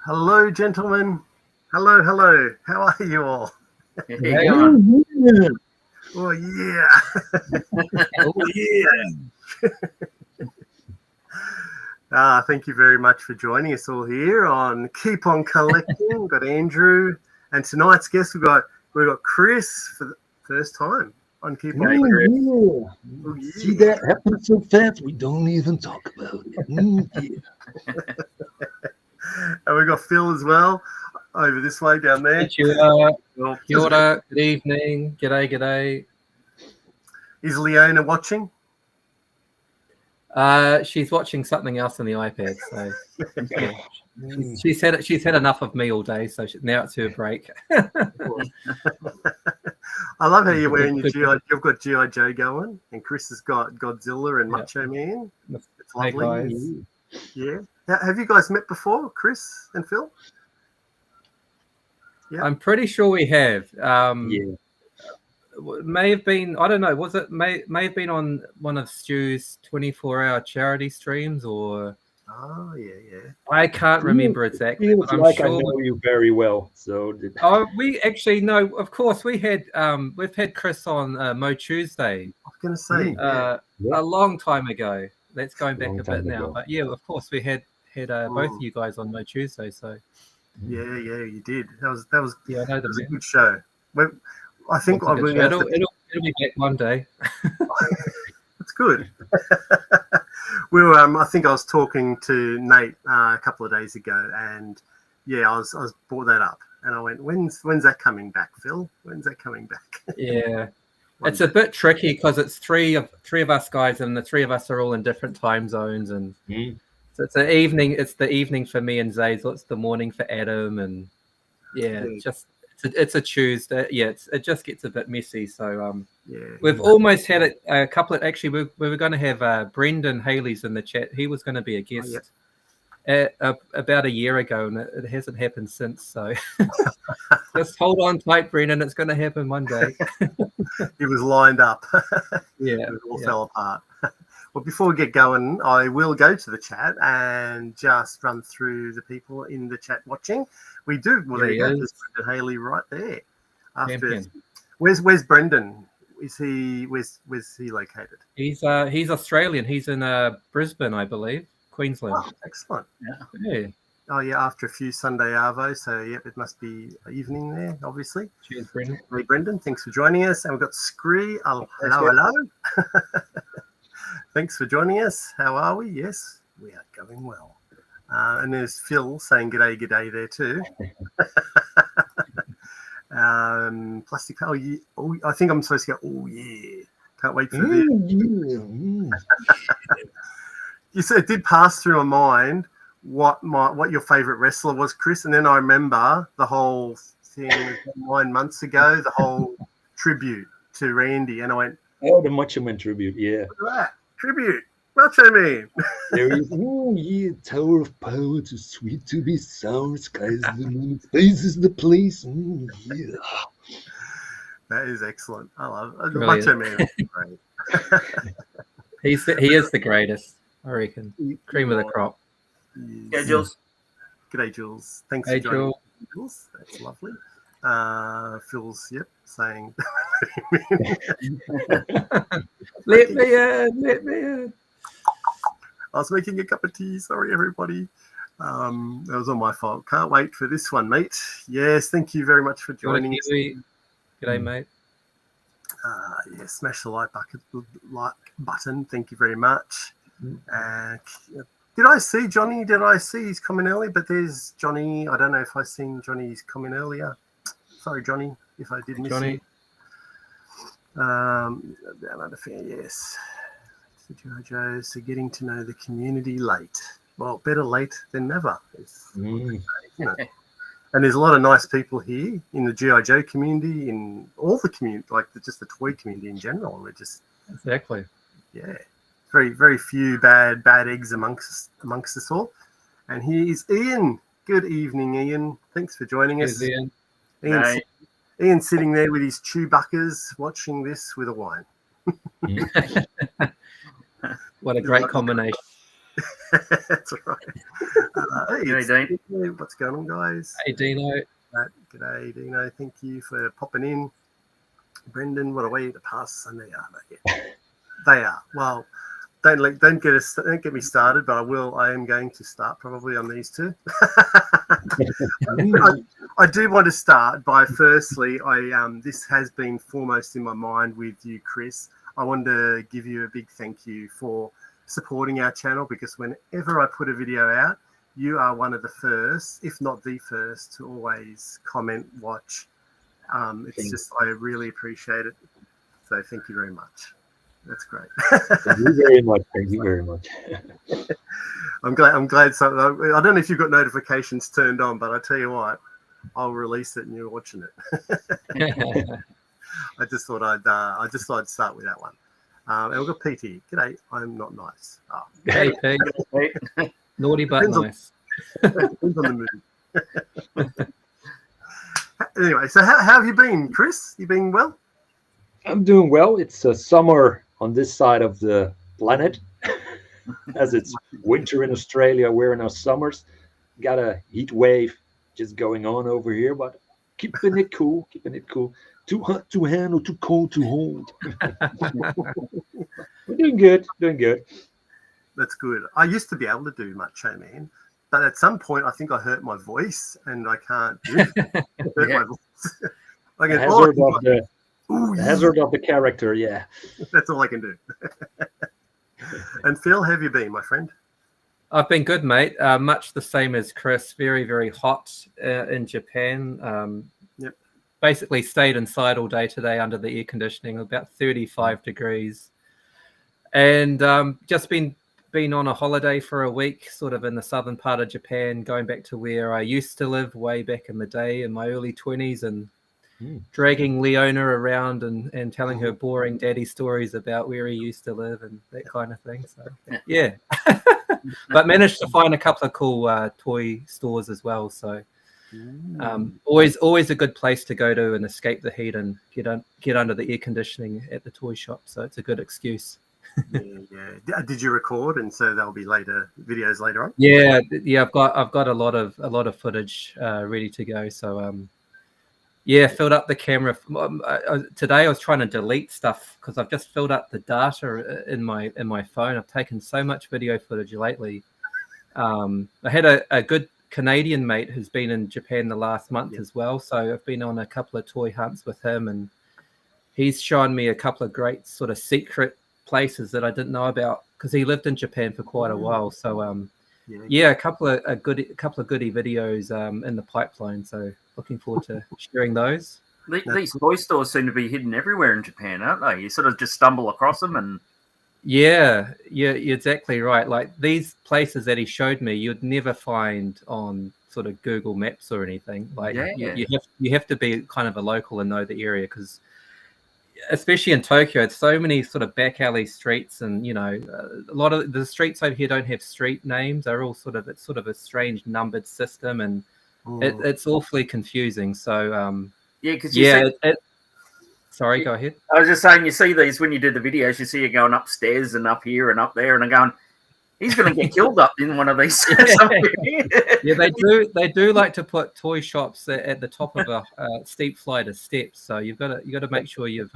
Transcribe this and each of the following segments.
Hello, gentlemen. Hello, hello. How are you all? How you going? Oh, yeah. Oh, yeah. Thank you very much for joining us all here on Keep On Collecting. We've got Andrew, and tonight's guest we've got Chris for the first time on Keep On Collecting. Yeah. Oh, yeah. See that happen so fast we don't even talk about it. And we've got Phil as well over this way down there. Kia ora, good evening, g'day. Is Leona watching? She's watching something else on the iPad, so yeah. she's had enough of me all day, so now it's her break. I love how you're wearing your GI. You've got GI Joe going, and Chris has got Godzilla and Macho Man. It's Hey lovely. guys. Yeah. Have you guys met before, Chris and Phil? Yeah. I'm pretty sure we have. Yeah. May have been, I don't know, was it may have been on one of Stu's 24-hour charity streams, or Oh, yeah. I can't remember exactly. Feels But I'm like sure I know you very well. So we actually know, of course, we've had Chris on Mo Tuesday. I was going to say, a long time ago. That's going back a bit now, ago. but yeah, of course, we had both of you guys on Mo Tuesday. So yeah, you did. That was yeah, I know that was a the good show. I think it'll be back one day. It's good. I think I was talking to Nate a couple of days ago, and yeah, I was brought that up, and I went, "When's that coming back, Phil? When's that coming back?" Yeah, it's a bit tricky because it's three of us guys, and the three of us are all in different time zones, and so it's the evening. It's the evening for me and Zazel. It's the morning for Adam, and yeah. It's a Tuesday. Yeah, it just gets a bit messy. So we've almost had it. A couple of actually, we were going to have Brendan Haley's in the chat. He was going to be a guest about a year ago, and it hasn't happened since. So just hold on tight, Brendan. It's going to happen one day. It was lined up. Yeah, it all fell apart. Well, before we get going, I will go to the chat and just run through the people in the chat watching. We do. Well, there you go. There's Brendan Haley right there. Where's Brendan? Where's he located? He's Australian. He's in Brisbane, I believe, Queensland. Oh, excellent. Yeah. Oh yeah, after a few Sunday arvo, so yeah, it must be evening there, obviously. Cheers, Brendan. Hey, Brendan, thanks for joining us. And we've got Scree. Hello. Thanks for joining us. How are we? Yes, we are going well. And there's Phil saying g'day there too. Plastic. Oh, yeah. I think I'm supposed to go. Oh yeah, can't wait for this. You said it did pass through my mind what your favorite wrestler was, Chris, and then I remember the whole thing 9 months ago, the whole tribute to Randy, and I went, "Oh, the Macho Man tribute, yeah." Look at that tribute, Macho Man. There is, oh yeah, Tower of Power, too sweet to be sour, skies the moon, space is the place. Yeah. That is excellent. I love it. Brilliant. Macho Man. Is great. He is the greatest, I reckon. Cream of the crop. Yeah, Jules. G'day, Jules. Thanks for joining, Jules. That's lovely. Phil's saying let me in. I was making a cup of tea. Sorry, everybody. That was all my fault. Can't wait for this one, mate. Yes, thank you very much for joining us. G'day, mate. Smash the like button. Thank you very much. Did I see Johnny? Did I see he's coming early? But there's Johnny. I don't know if I seen Johnny's coming earlier. Sorry, Johnny, if I did miss you. Another fair, yes. So getting to know the community late. Well, better late than never. You know. And there's a lot of nice people here in the GI Joe community, in all the community, like just the toy community in general. We're just exactly, very, very few bad eggs amongst us all. And here's Ian. Good evening, Ian. Thanks for joining us. Ian. Ian's sitting there with his Chewbaccas, watching this with a wine. What a great combination. That's right. Hey, Dean. What's going on, guys? Hey, Dino. G'day, Dino. Thank you for popping in. Brendan, what a way to pass Sunday, are they? They are. Well, don't get me started, but I am going to start probably on these two. I do want to start by firstly, this has been foremost in my mind with you, Chris. I want to give you a big thank you for supporting our channel, because whenever I put a video out, you are one of the first, if not the first, to always comment, watch. I really appreciate it. So thank you very much. That's great. Thank you very much. Thank you very much. I'm glad. So I don't know if you've got notifications turned on, but I tell you what, I'll release it and you're watching it. I just thought I'd start with that one. And we've got PT. G'day. I'm not nice. Oh. Hey, Pete. Naughty but nice. Depends on the mood. Anyway, so how have you been, Chris? You been well? I'm doing well. It's summer on this side of the planet, as it's winter in Australia. We're in our summers. Got a heat wave just going on over here, but keeping it cool. Too hot to handle, too cold to hold. We're doing good. That's good. I used to be able to do macho man, but at some point I think I hurt my voice and I can't do it. My voice. Hazard of the character, yeah. That's all I can do. And Phil, how have you been, my friend? I've been good, mate. Much the same as Chris. Very, very hot in Japan. Yep. Basically stayed inside all day today under the air conditioning, about 35 degrees. And just been on a holiday for a week, sort of in the southern part of Japan, going back to where I used to live way back in the day in my early 20s, and dragging Leona around and telling her boring daddy stories about where he used to live and that kind of thing. So, yeah. But managed to find a couple of cool toy stores as well. So always a good place to go to and escape the heat and get under the air conditioning at the toy shop. So it's a good excuse. Yeah. Did you record? And so there'll be videos later on? Yeah. I've got a lot of footage ready to go. So filled up the camera. Today I was trying to delete stuff because I've just filled up the data in my phone. I've taken so much video footage lately. I had a good Canadian mate who's been in Japan the last month as well. So I've been on a couple of toy hunts with him, and he's shown me a couple of great sort of secret places that I didn't know about because he lived in Japan for quite a while. So a couple of goodie videos in the pipeline. So looking forward to sharing those. These toy stores seem to be hidden everywhere in Japan, aren't they? You sort of just stumble across them and... Yeah, you're exactly right. Like these places that he showed me, you'd never find on sort of Google Maps or anything. Like you have to be kind of a local and know the area, because especially in Tokyo, it's so many sort of back alley streets, and a lot of the streets over here don't have street names. They're all sort of a strange numbered system, and it's awfully confusing. So sorry, go ahead. I was just saying, you see these when you do the videos, you see you going upstairs and up here and up there, and I'm going, he's going to get killed up in one of these. Yeah, they do like to put toy shops at the top of a steep flight of steps. So you've got to make sure you've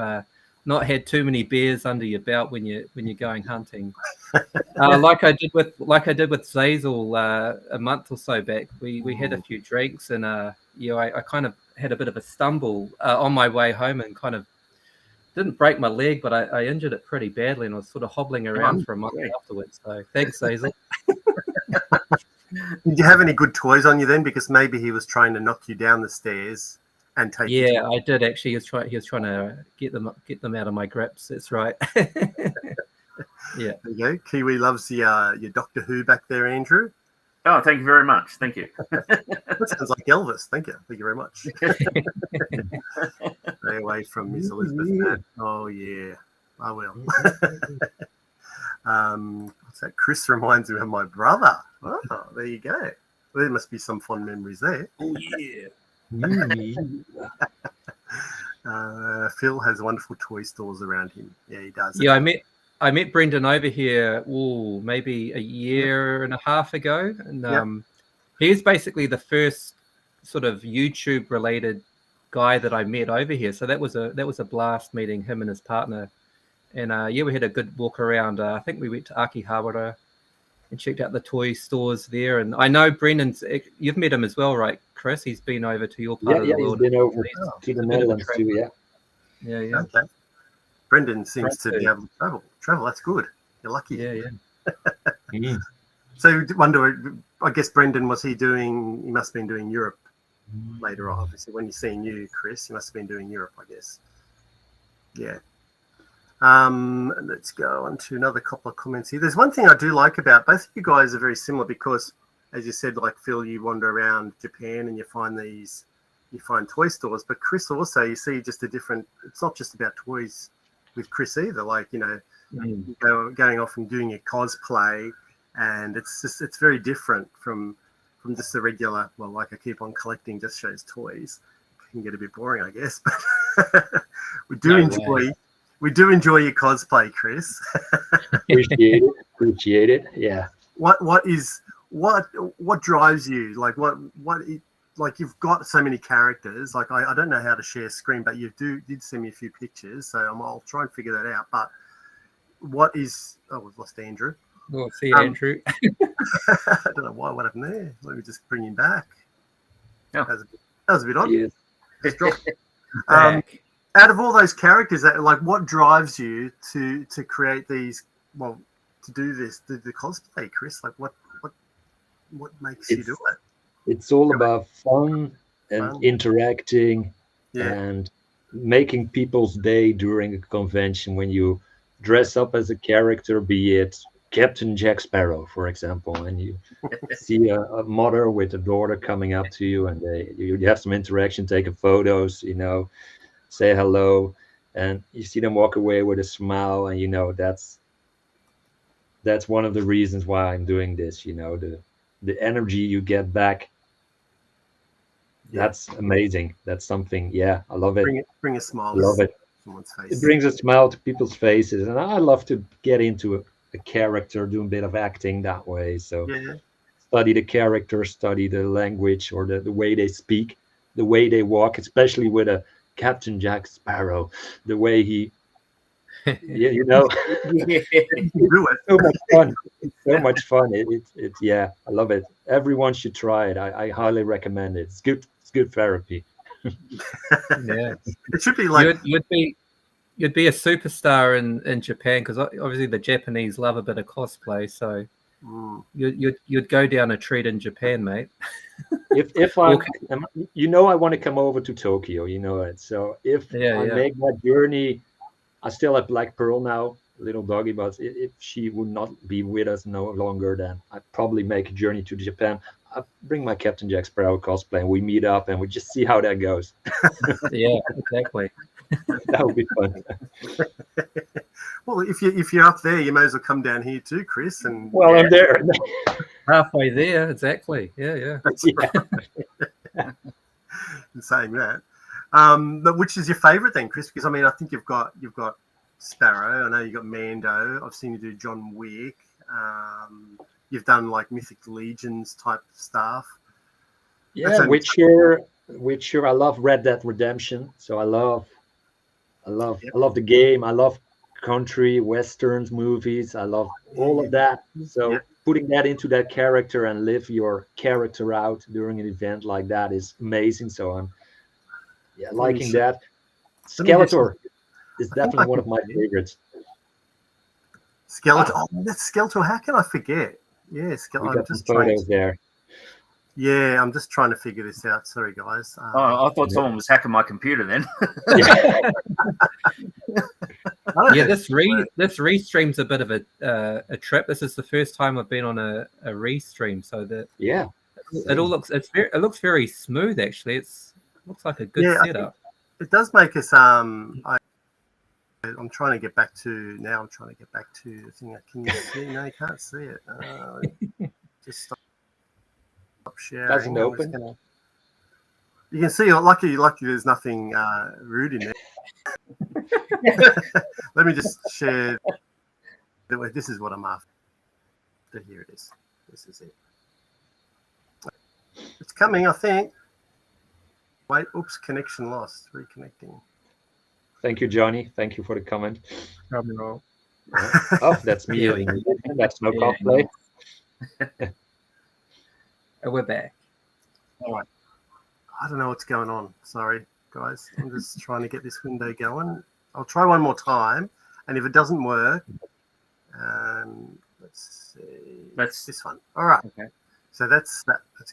not had too many beers under your belt when you're going hunting. Like I did with Zazel a month or so back. We had a few drinks, and I kind of had a bit of a stumble on my way home, and kind of didn't break my leg, but I injured it pretty badly, and I was sort of hobbling around for a month afterwards. So thanks, Zazel. Did you have any good toys on you then? Because maybe he was trying to knock you down the stairs and take you. Yeah, I did actually. He was trying to get them out of my grips. That's right. Yeah. There you go. Kiwi loves your Doctor Who back there, Andrew. Oh, thank you very much. Thank you. That sounds like Elvis. Thank you. Thank you very much. Stay away from Miss Elizabeth. Oh, yeah. I will. What's that? Chris reminds me of my brother. Oh, there you go. There must be some fond memories there. Oh, yeah. Phil has wonderful toy stores around him. Yeah, he does. Yeah, I met Brendan over here, maybe a year and a half ago, and He's basically the first sort of YouTube related guy that I met over here. So that was a blast meeting him and his partner. And yeah, we had a good walk around. I think we went to Akihabara and checked out the toy stores there. And I know you've met him as well, right, Chris? He's been over to your part of the world. He's been over to the Netherlands too, yeah. Yeah. Okay. Brendan seems to be able to travel. That's good. You're lucky. Yeah. So wonder, I guess Brendan, he must have been doing Europe later on. Obviously, when you're seeing you, Chris, you must have been doing Europe, I guess. Yeah. Let's go on to another couple of comments here. There's one thing I do like about both of you guys are very similar because, as you said, like Phil, you wander around Japan and you find toy stores, but Chris also, you see just it's not just about toys with Chris either. Like, going off and doing your cosplay, and it's very different from just the regular, well, like I keep on collecting just shows toys. It can get a bit boring, I guess, but we do enjoy your cosplay, Chris. Appreciate it. Yeah. What drives you? Like you've got so many characters. Like I don't know how to share screen, but you did send me a few pictures, so I'll try and figure that out. But what is? Oh, we've lost Andrew. We'll see Andrew. I don't know what happened there. Let me just bring him back. Yeah. That was a bit odd. Yes. Just dropped. Out of all those characters, what drives you to create these? Well, to do the cosplay, Chris. Like what makes you do it? It's all about fun and interacting and making people's day during a convention when you dress up as a character, be it Captain Jack Sparrow, for example, and you see a mother with a daughter coming up to you, and you have some interaction, taking photos, say hello, and you see them walk away with a smile, and that's one of the reasons why I'm doing this. The energy you get back. That's amazing. That's something. Yeah, I love it. Bring a smile. I love it. Someone's face. It brings a smile to people's faces, and I love to get into a character, do a bit of acting that way. So study the character, study the language or the way they speak, the way they walk, especially with a Captain Jack Sparrow, the way he, Do it. so much fun. It's so much fun. It's I love it. Everyone should try it. I highly recommend it. It's good. It's good therapy. Yeah, it should be like you'd be a superstar in Japan, because obviously the Japanese love a bit of cosplay. So you'd go down a treat in Japan, mate. If I, I want to come over to Tokyo. You know it. So if I make that journey, I still have Black Pearl now, little doggy, but if she would not be with us no longer, then I'd probably make a journey to Japan. I'd bring my Captain Jack Sparrow cosplay, and we meet up and we just see how that goes. Yeah, exactly. That would be fun. Well, if you're up there, you may as well come down here too, Chris. And I'm there. Halfway there, exactly. Yeah. In saying that. But which is your favorite then, Chris? Because I think you've got Sparrow. I know you've got Mando. I've seen you do John Wick. You've done like Mythic Legions type stuff. Yeah, Witcher. I love Red Dead Redemption. So I love the game. I love country westerns, movies. I love all of that. So putting that into that character and live your character out during an event like that is amazing. So I'm liking that. Skeletor is definitely one of my favorites. Skeletor. Oh, that's Skeletor. How can I forget? Yeah, Skeletor. I'm just photos there. Yeah, I'm just trying to figure this out. Sorry, guys. I thought someone was hacking my computer then. This restream's a bit of a trip. This is the first time I've been on a restream, so that it all looks very smooth. Actually, it looks like a good setup. It does make us. I'm trying to get back to the thing. Can you see? No, you can't see it. Just stop sharing. Doesn't open. You can see. Lucky. There's nothing rude in there. Let me just share. This is what I'm after. Here it is. This is it. coming, I think. Wait, oops, connection lost. Reconnecting. Thank you, Johnny. Thank you for the comment. Probably wrong. Oh, that's me. That's no cosplay. We're back. All right. I don't know what's going on. Sorry, guys. I'm just trying to get this window going. I'll try one more time, and if it doesn't work, let's see. That's this one. All right. okay. So that's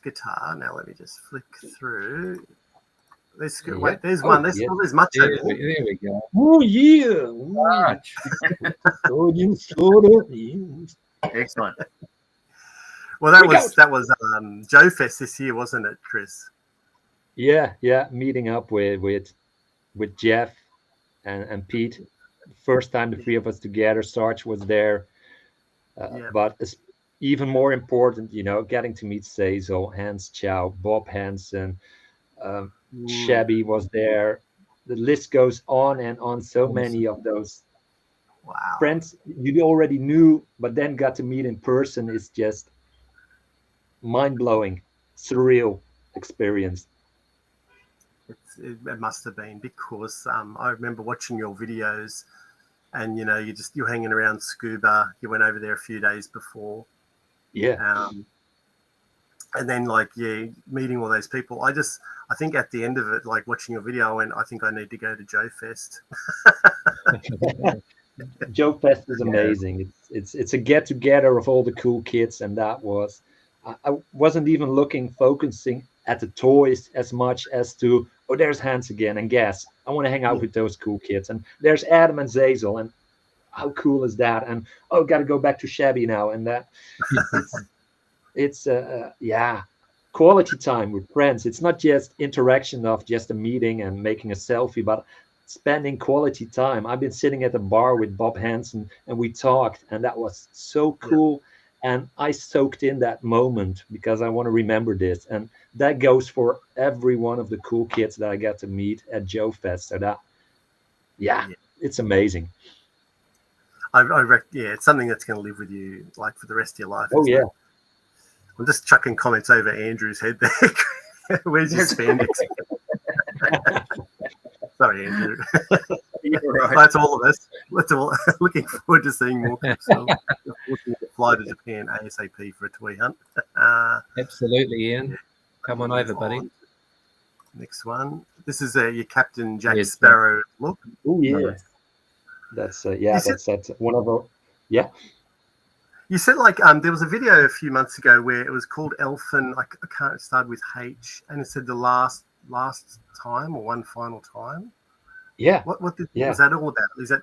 guitar. Now let me just flick through. Let's go. Yeah. Wait, there's one. There's much. There we go. Oh yeah. Excellent. Well, that was Joe Fest this year, wasn't it, Chris? Yeah. Meeting up with Jeff and Pete. First time the three of us together. Sarge was there, but it's even more important, getting to meet Cecil, Hans Chow, Bob Hansen, Shabby was there. The list goes on and on. So many of those friends you already knew, but then got to meet in person. Is just mind-blowing, surreal experience. It must have been, because I remember watching your videos, and you're hanging around Scuba. You went over there a few days before, and then meeting all those people. I think at the end of it, watching your video, I went, I think I need to go to Joe Fest. Joe Fest is amazing. It's a get together of all the cool kids, and that was. I wasn't even focusing at the toys as much as to, there's Hans again and Gas. I want to hang out with those cool kids. And there's Adam and Zazel, and how cool is that? And got to go back to Shabby now. And that it's quality time with friends. It's not just interaction of just a meeting and making a selfie, but spending quality time. I've been sitting at the bar with Bob Hansen, and we talked, and that was so cool. And I soaked in that moment because I want to remember this. And that goes for every one of the cool kids that I got to meet at Joe Fest. So that, it's amazing. It's something that's going to live with you for the rest of your life. Oh, yeah. I'm just chucking comments over Andrew's head there. Where's your spandex? Sorry, Andrew. Right. That's all of us. Looking forward to seeing more clips. Looking to fly to Japan ASAP for a toy hunt. Absolutely, Ian. Come on over, buddy. Next one. This is your Captain Jack Sparrow look. Oh, yeah. That's that's one of our. Yeah. You said there was a video a few months ago where it was called Elfin. I can't start with H, and it said the last time or one final time. Yeah. What was that all about? Is that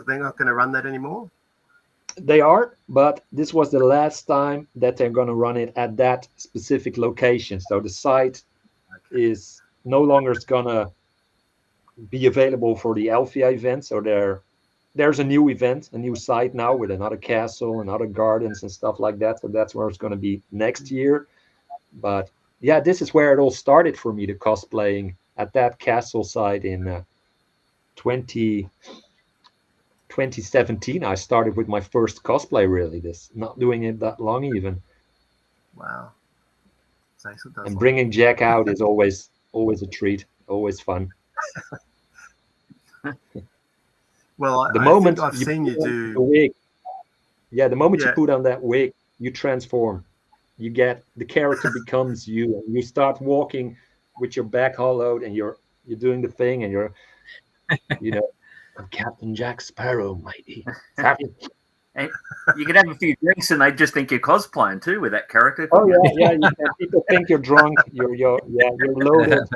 they're not going to run that anymore? They are, but this was the last time that they're going to run it at that specific location. So the site is no longer going to be available for the Elfia event. So there's a new event, a new site now with another castle and other gardens and stuff like that. So that's where it's going to be next year. But yeah, this is where it all started for me, the cosplaying at that castle site in 2017. I started with my first cosplay, really. Not doing it that long even. Wow. And bringing Jack out is always a treat, always fun. Well, the moment I've seen you do the wig. Yeah, the moment you put on that wig, you transform. You get the character becomes you, and you start walking with your back hollowed, and you're doing the thing, and you're, I'm Captain Jack Sparrow, matey. And you could have a few drinks, and they just think you're cosplaying too with that character. Oh yeah. People think you're drunk. You're loaded.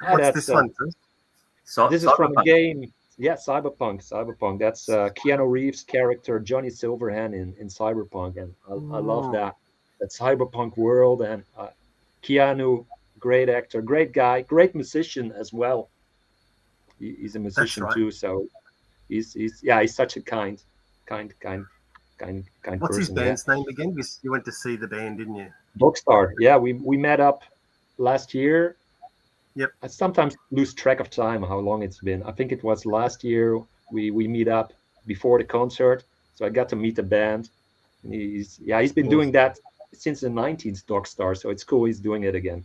What's this one, Chris? This is from a game. Yeah, Cyberpunk. That's Keanu Reeves' character, Johnny Silverhand in Cyberpunk, and I love that Cyberpunk world. And Keanu, great actor, great guy, great musician as well. He's a musician too, so he's such a kind person. What's his band's name again? You went to see the band, didn't you? Boxstar. Yeah, we met up last year. Yep. I sometimes lose track of time, how long it's been. I think it was last year we meet up before the concert. So I got to meet the band. And he's been doing that since the 90s doc star, so it's cool he's doing it again.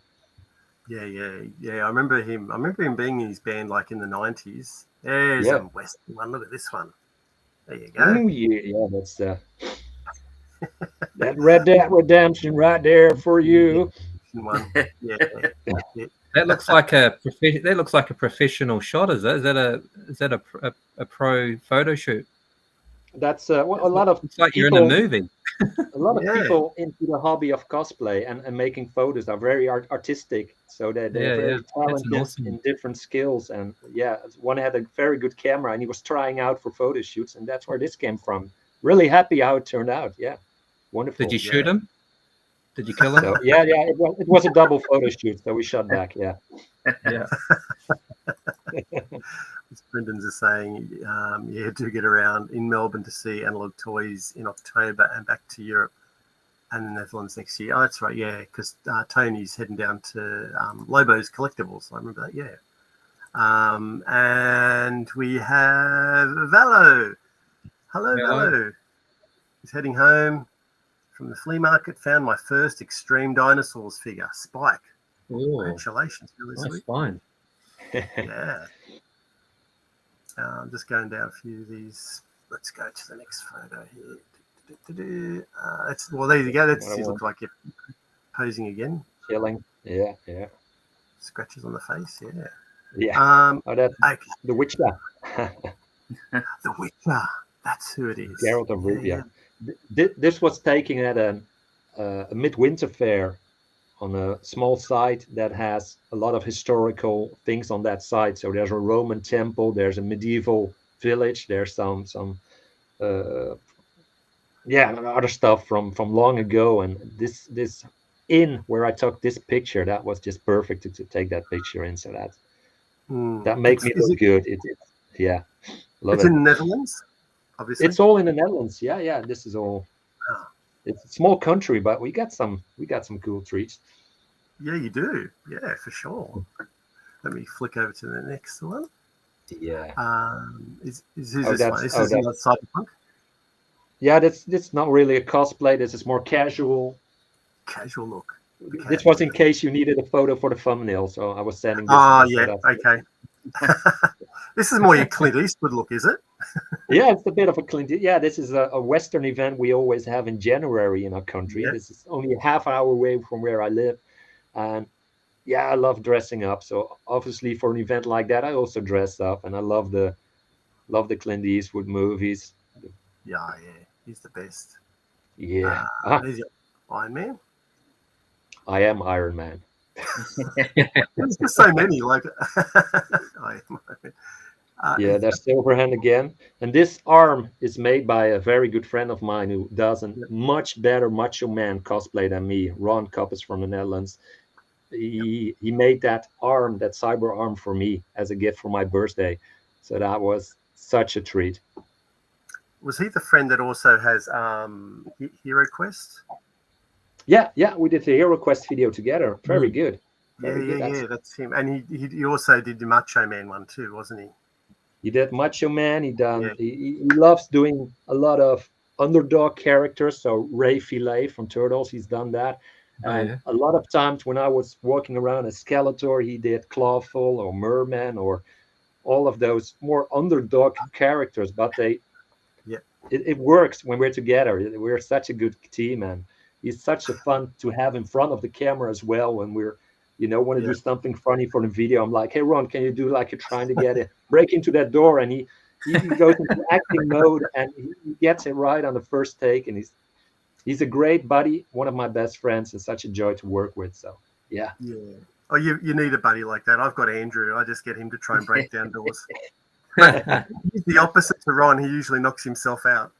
Yeah. I remember him. Being in his band like in the 90s. There's a Western one. Look at this one. There you go. Ooh, yeah, that's that Red Dead Redemption right there for you. One. Yeah. That looks like a professional shot. Is it? Is that a pro photo shoot? That's a lot of. It's like people, you're in a movie. A lot of people into the hobby of cosplay and making photos are very artistic, so they're very talented awesome. in different skills. And one had a very good camera, and he was trying out for photo shoots, and that's where this came from. Really happy how it turned out. Yeah, wonderful. Did you shoot him? Did you kill him? So, it was a double photo shoot, so we shot back. Yeah. As Brendan's is saying, do get around in Melbourne to see Analog Toys in October and back to Europe and the Netherlands next year. Oh, that's right, yeah, because Tony's heading down to Lobo's Collectibles. I remember that, yeah. And we have Valo. Hello, Valo. He's heading home from the flea market. Found my first Extreme Dinosaurs figure, Spike. Ooh. Congratulations. Really That's fine. Yeah. I'm just going down a few of these. Let's go to the next photo here. There you go. It looks like you're posing again. Chilling. Yeah. Scratches on the face. Yeah. Yeah. That's The Witcher. The Witcher. That's who it is. Geralt of Rivia. Yeah. This was taken at a midwinter fair on a small site that has a lot of historical things on that site. So there's a Roman temple, there's a medieval village, there's some other stuff from long ago. And this inn where I took this picture, that was just perfect to take that picture in. So that makes me look good. Love it's it. In the Netherlands, obviously. It's all in the Netherlands. Yeah. This is all. It's a small country, but we got some cool treats. Yeah, you do. Yeah, for sure. Let me flick over to the next one. Yeah. Is this one? This is not Cyberpunk. Yeah, that's not really a cosplay. This is more casual. Casual look. Okay. This was in case you needed a photo for the thumbnal, so I was sending this. Okay. This is more your Clint Eastwood look, is it? Yeah, it's a bit of a Clint. Yeah, this is a Western event we always have in January in our country. Yeah. This is only a half hour away from where I live, and I love dressing up. So obviously, for an event like that, I also dress up, and I love the Clint Eastwood movies. Yeah, he's the best. Yeah, there's your Iron Man. I am Iron Man. There's just so many. Like, I am Iron Man. There's Silverhand again. And this arm is made by a very good friend of mine who does a much better Macho Man cosplay than me. Ron Koppes from the Netherlands. He made that arm, that cyber arm for me as a gift for my birthday. So that was such a treat. Was he the friend that also has Hero Quest? Yeah, we did the Hero Quest video together. Very good. Yeah, that's him. And he also did the Macho Man one too, wasn't he? He did Macho Man. He loves doing a lot of underdog characters. So Ray Fillet from Turtles, he's done that. And a lot of times when I was walking around as Skeletor, he did Clawful or Merman or all of those more underdog characters. But it works when we're together. We're such a good team, and he's such a fun to have in front of the camera as well when we're want to do something funny for the video. I'm like, hey, Ron, can you do like you're trying to break into that door? And he goes into acting mode, and he gets it right on the first take. And he's a great buddy, one of my best friends, and such a joy to work with. So, yeah. Oh, you need a buddy like that. I've got Andrew. I just get him to try and break down doors. He's the opposite to Ron. He usually knocks himself out.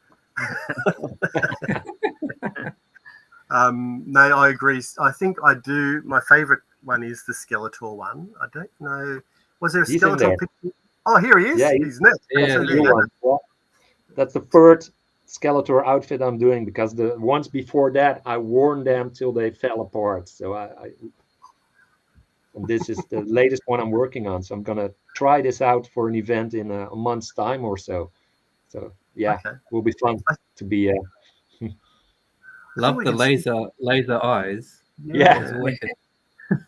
No, I agree. I think I do. My favorite one is the Skeletor one. I don't know. Was there a Skeletor picture? Oh, here he is. Yeah, he's next. That's the third Skeletor outfit I'm doing, because the ones before that I worn them till they fell apart. So and this is the latest one I'm working on. So I'm gonna try this out for an event in a month's time or so. So it will be fun to be. Love the laser eyes. Yeah.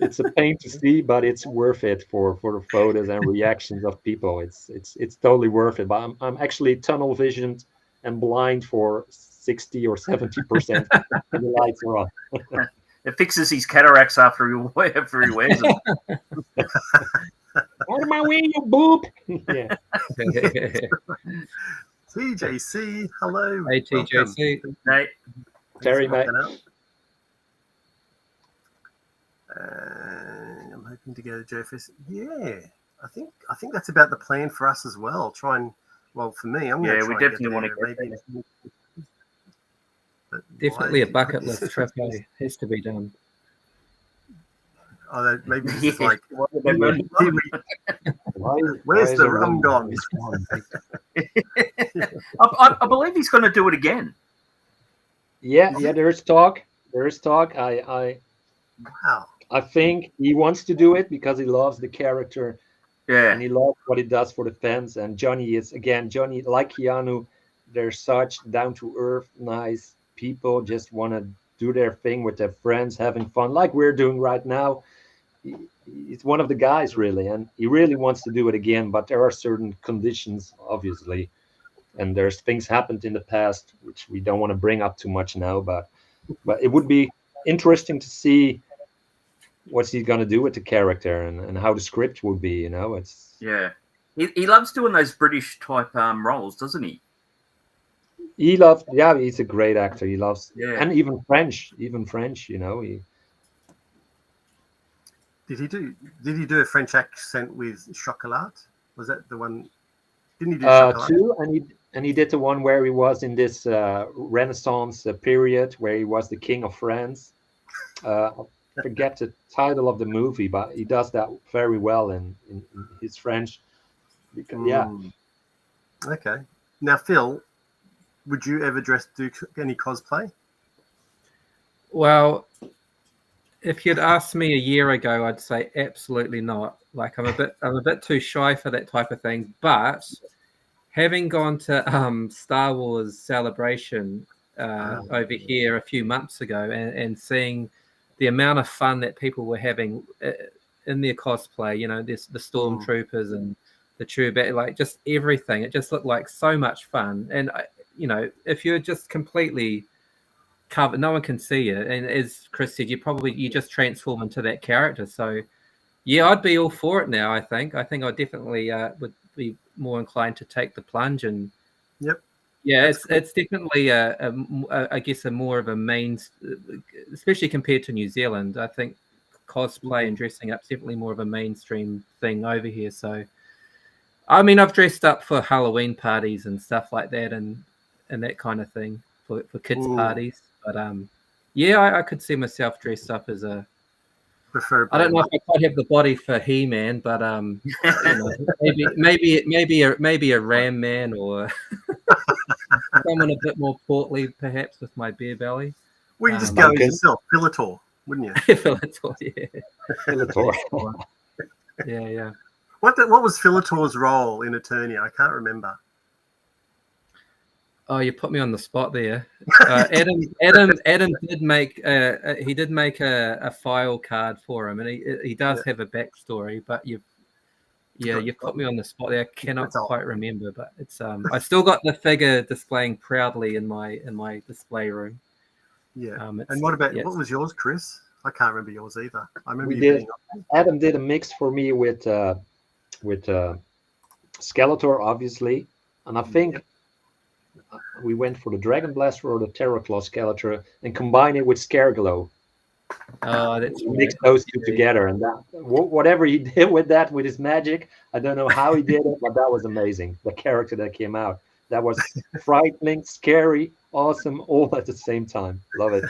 It's a pain to see, but it's worth it for the photos and reactions of people. It's totally worth it. But I'm actually tunnel visioned and blind for 60 or 70% when the lights are on. It fixes his cataracts after he wears them. Out of my way, you boob! Yeah. TJC, hello. Hey, TJC. Hey. Terry, mate. I'm hoping to go to JFS. Yeah, I think that's about the plan for us as well. Try and, well, for me, I'm going to try. We definitely want to get there. Definitely a bucket list trip. Has to be done. Oh, maybe this is like, Where's the rum gone? I believe he's going to do it again. Yeah. There's talk. Wow. I think he wants to do it because he loves the character. Yeah. And he loves what he does for the fans. And Johnny, like Keanu, they're such down-to-earth, nice people, just want to do their thing with their friends, having fun, like we're doing right now. He's one of the guys, really, and he really wants to do it again, but there are certain conditions, obviously. And there's things happened in the past, which we don't want to bring up too much now, but it would be interesting to see what's he going to do with the character and how the script would be, it's he loves doing those British type roles, doesn't he? He's a great actor. He loves and even French, he Did he do a French accent with Chocolat? Was that the one? Didn't he do Chocolat? Two, and he did the one where he was in this Renaissance period where he was the king of France. I forget the title of the movie, but he does that very well in his French. Okay. Now, Phil, would you ever do any cosplay? Well, if you'd asked me a year ago, I'd say absolutely not. Like I'm a bit too shy for that type of thing. But having gone to Star Wars Celebration over here a few months ago and seeing the amount of fun that people were having in their cosplay, there's the stormtroopers and the Chewbacca, like just everything. It just looked like so much fun. And if you're just completely covered, no one can see you. And as Chris said, you just transform into that character. So yeah, I'd be all for it now. I think I definitely would be more inclined to take the plunge. And it's definitely I guess a more of a main, especially compared to New Zealand. I think cosplay and dressing up is definitely more of a mainstream thing over here. So I mean, I've dressed up for Halloween parties and stuff like that, and that kind of thing for kids' parties. But I could see myself dressed up as a. I don't know if I quite have the body for He-Man, but maybe a Ram Man or someone a bit more portly, perhaps with my beer belly. Well, you just go as yourself, Pilator, wouldn't you? Pilator, yeah. Pilator. Yeah. What was Filator's role in Eternia? I can't remember. Oh, you put me on the spot there. Adam did make a file card for him, and he does have a backstory. But you put me on the spot there. I cannot quite remember, but it's I still got the figure displaying proudly in my display room. Yeah. And what was yours, Chris? I can't remember yours either. I remember Adam did a mix for me with Skeletor, obviously, and I think. We went for the Dragon Blaster or the Terraclaw Skeletor and combined it with Scareglow. Oh, that's mix those two together, and that whatever he did with his magic, I don't know how he did it, but that was amazing. The character that came out, that was frightening, scary, awesome, all at the same time. Love it.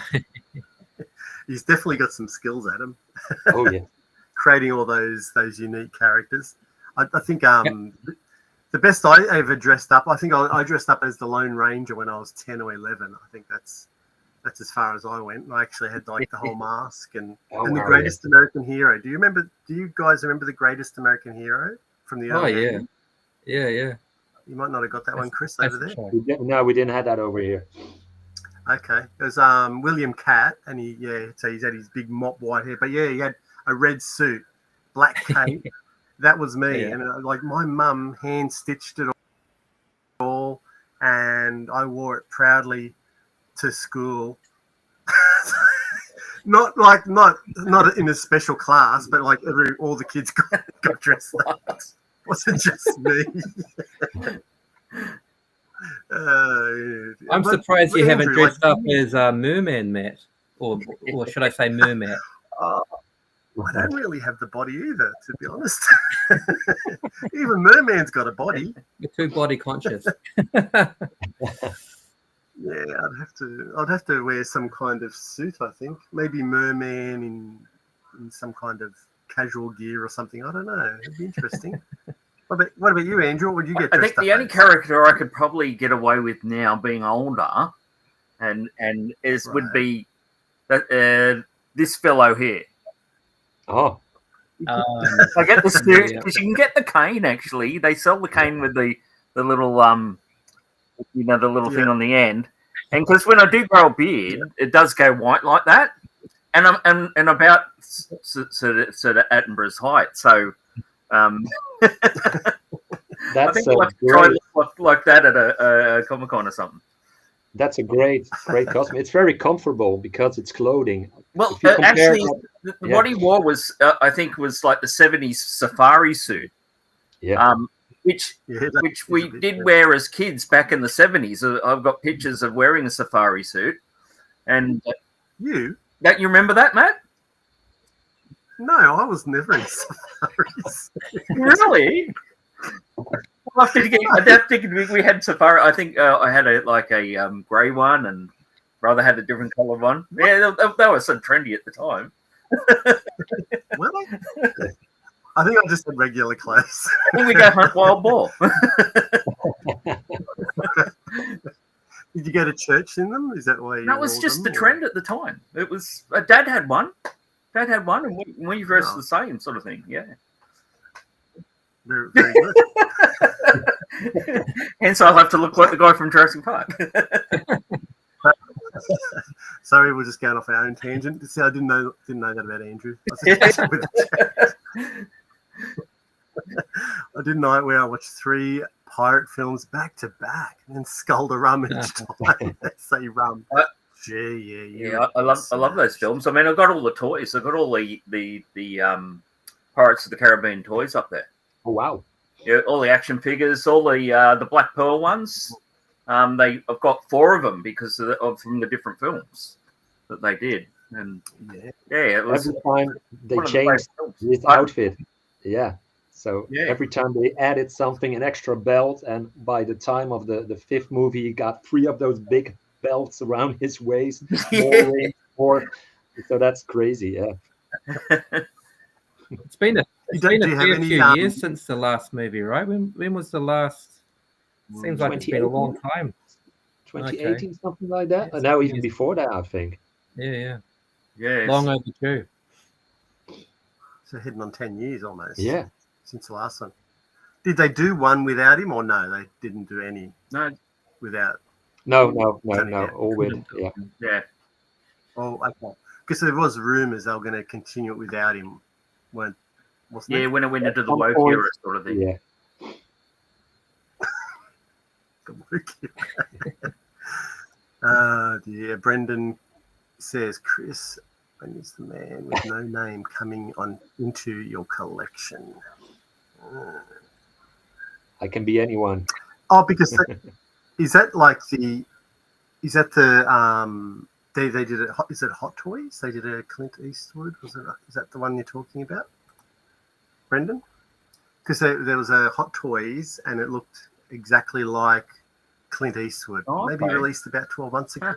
He's definitely got some skills, Adam. Oh yeah, creating all those unique characters. I think the best I ever dressed up, I think I dressed up as the Lone Ranger when I was 10 or 11. I think that's as far as I went. I actually had like the whole mask and the Greatest American Hero. Do you guys remember the Greatest American Hero from the early 80s? Yeah. You might not have got that one, Chris, over there. No, we didn't have that over here. Okay. It was William Catt, and so he's had his big mop white hair. But yeah, he had a red suit, black cape. That was me. Yeah. And like my mum hand stitched it all, and I wore it proudly to school. not in a special class, but like all the kids got dressed like that. It wasn't just me. I'm surprised you haven't dressed up as Merman, Matt, or should I say Mermat? I don't really have the body either, to be honest. Even Merman's got a body. You're too body conscious. Yeah, I'd have to wear some kind of suit, I think. Maybe Merman in some kind of casual gear or something. I don't know. It'd be interesting. What about you, Andrew? What would you get? I think the only character I could probably get away with now, being older, would be that this fellow here. Oh, I get the suit because you can get the cane. Actually, they sell the cane with the little the little thing on the end. And because when I do grow a beard, it does go white like that, and I'm about sort of Attenborough's height. So that's I think I'll try to look like that at a Comic-Con or something. That's a great costume. It's very comfortable because it's clothing. Well, actually, what he wore was, I think, was like the 70s safari suit. Yeah. Which we did wear as kids back in the 70s. I've got pictures of wearing a safari suit. And you remember that, Matt? No, I was never in safaris. Really? We had safari. I think I had a grey one, and brother had a different coloured one. Yeah, that was so trendy at the time. Well, I think I just had regular clothes. I think we go hunt wild boar. Did you go to church in them? Is that why? That was just the trend at the time. It was. Dad had one. And we dressed the same sort of thing. Yeah. Very, very good. Hence, I'll have to look like the guy from Jurassic Park. Sorry, we're just going off our own tangent. See, I didn't know that about Andrew. I did a night where I watched 3 pirate films back to back and sculled a rum each time. They say rum. Yeah. I love those films. I mean, I've got all the toys. I've got all the Pirates of the Caribbean toys up there. Oh wow! Yeah, all the action figures, all the Black Pearl ones. I've got 4 of them because from the different films that they did, and it was every time they changed his outfit. Yeah, so every time they added something, an extra belt, and by the time of the 5th movie, he got 3 of those big belts around his waist, more. So that's crazy. Yeah, it's been a few years since the last movie, right? When was the last? Seems like it's been a long time. 2018, something like that. And now even before that, I think. Yeah. Long overdue. So heading on 10 years almost. Yeah. Since the last one. Did they do one without him, or no? They didn't do any. No. Without. No. All with. Yeah. Yeah. Oh, okay. Because there was rumours they were going to continue it without him. Wasn't it? When it went into the woke era sort of thing. Yeah. Dear. Brendan says, Chris, when is the man with no name coming into your collection? I can be anyone. Oh, because is that they did it? Is it Hot Toys? They did a Clint Eastwood. Is that the one you're talking about, Brendan? Because there was a Hot Toys and it looked exactly like Clint Eastwood. Maybe released about 12 months ago.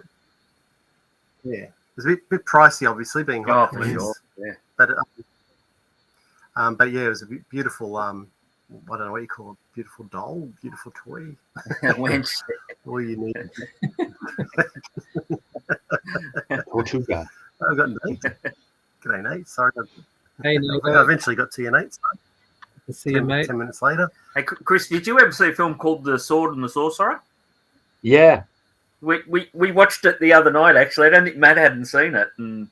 Yeah, it was a bit pricey, obviously, being Hot Toys. Sure. Yeah. But yeah, it was a beautiful. I don't know what you call it. Beautiful doll, beautiful toy. All you need. What you got? I've got Nate. G'day, Nate. Sorry. Hey, Nate. I eventually got to you, Nate. See you, mate. 10 minutes later. Hey, Chris, did you ever see a film called The Sword and the Sorcerer? Yeah. We watched it the other night. Actually, I don't think Matt hadn't seen it, and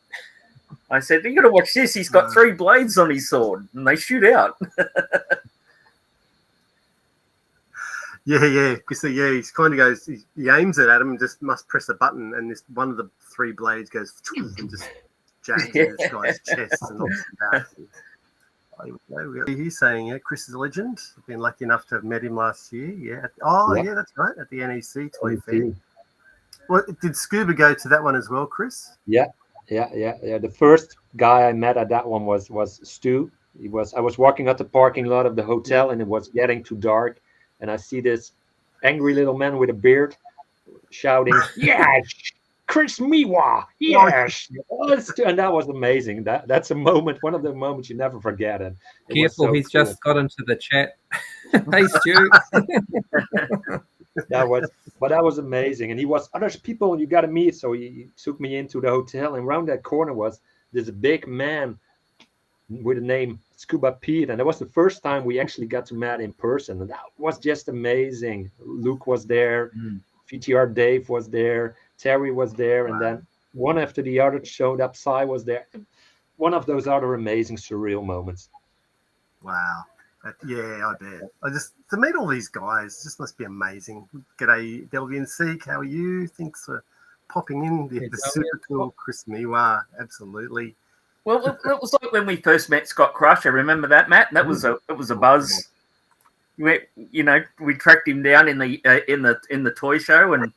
I said, "You got to watch this. He's got 3 blades on his sword, and they shoot out." Yeah. Because he kind of goes. He aims it at him and just must press a button, and this one of the 3 blades goes and just jabs in this guy's chest and knocks him back. He's saying, Chris is a legend. I've been lucky enough to have met him last year. Yeah. Yeah, that's right. At the NEC Toy Fair. Well, did Scuba go to that one as well, Chris? Yeah. The first guy I met at that one was Stu. I was walking out the parking lot of the hotel, and it was getting too dark, and I see this angry little man with a beard shouting, "Yes, Chris Miwa, yes!" And that was amazing. That's a moment, one of the moments you never forget. And careful, he's cool. Just got into the chat. Hey, Stu. That was amazing. And there's people you got to meet. So he took me into the hotel, and around that corner was this big man with the name Scuba Pete. And that was the first time we actually got to meet in person. And that was just amazing. Luke was there. VTR Dave was there. Terry was there. And then one after the other showed up. Cy was there. One of those other amazing, surreal moments. Wow. Yeah, I bet. To meet all these guys just must be amazing. G'day, Delvian Seek. How are you? Thanks for popping in. The super cool Chris Miwa. Absolutely. Well, it was like when we first met Scott Crusher. Remember that, Matt? That was a buzz. We tracked him down in the toy show, and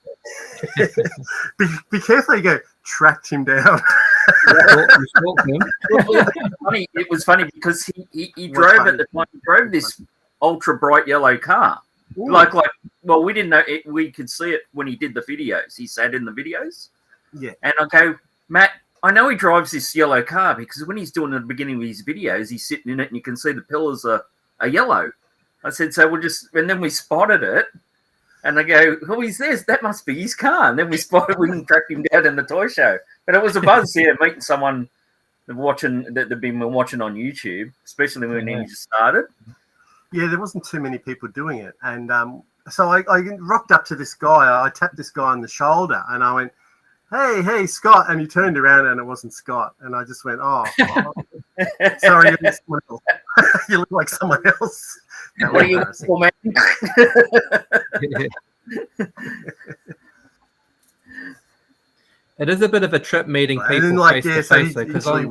be careful. You go tracked him down. It was funny because he drove at the time. He drove this ultra bright yellow car. Ooh. Like we didn't know it. We could see it when he did the videos. He sat in the videos. Yeah. And I go, Matt, I know he drives this yellow car because when he's doing the beginning of his videos, he's sitting in it and you can see the pillars are yellow. I said, so and then we spotted it. And I go, who is this? That must be his car. And then we tracked him down in the toy show. But it was a buzz here, meeting someone that they've been watching on YouTube, especially when he just started. Yeah, there wasn't too many people doing it. And so I rocked up to this guy. I tapped this guy on the shoulder and I went, hey, Scott. And he turned around and it wasn't Scott. And I just went, sorry, you look someone else. You look like someone else. What are you for, man? It is a bit of a trip meeting people face to face, because on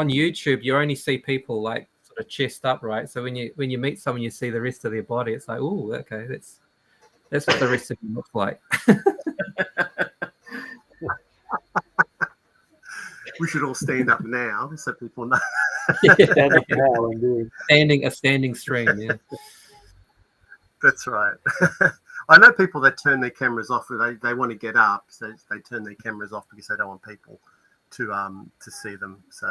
YouTube you only see people like sort of chest up, right? So when you meet someone, you see the rest of their body. It's like, oh, okay, that's what the rest of them look like. We should all stand up now so people know. A standing stream, yeah. That's right. I know people that turn their cameras off. They want to get up, so they turn their cameras off because they don't want people to see them. So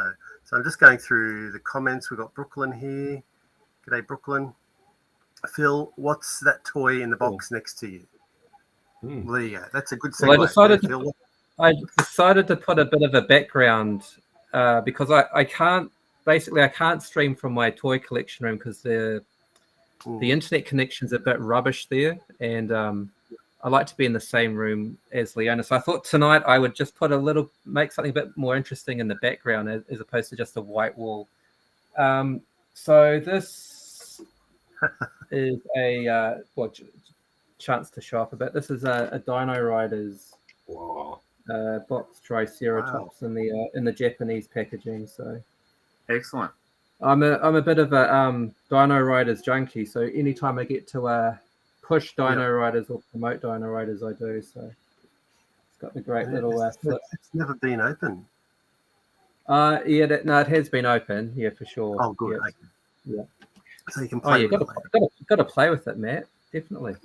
I'm just going through the comments. We've got Brooklyn here. G'day, Brooklyn. Phil, what's that toy in the box next to you? There you go. That's a good segue. Well, I decided to put a bit of a background because I can't stream from my toy collection room because the internet connection's a bit rubbish there, and I like to be in the same room as Leona. So I thought tonight I would just make something a bit more interesting in the background as opposed to just a white wall. So this is a chance to show off a bit. This is a Dino Riders box Triceratops in the Japanese packaging. So excellent. I'm a bit of a Dino Riders junkie, so anytime I get to push Dino Riders or promote Dino Riders, I do. So it's got the great little flip. It's never been open. It has been open, yeah, for sure. Oh, good. Yeah. So you can play. Got to play with it, Matt. Definitely.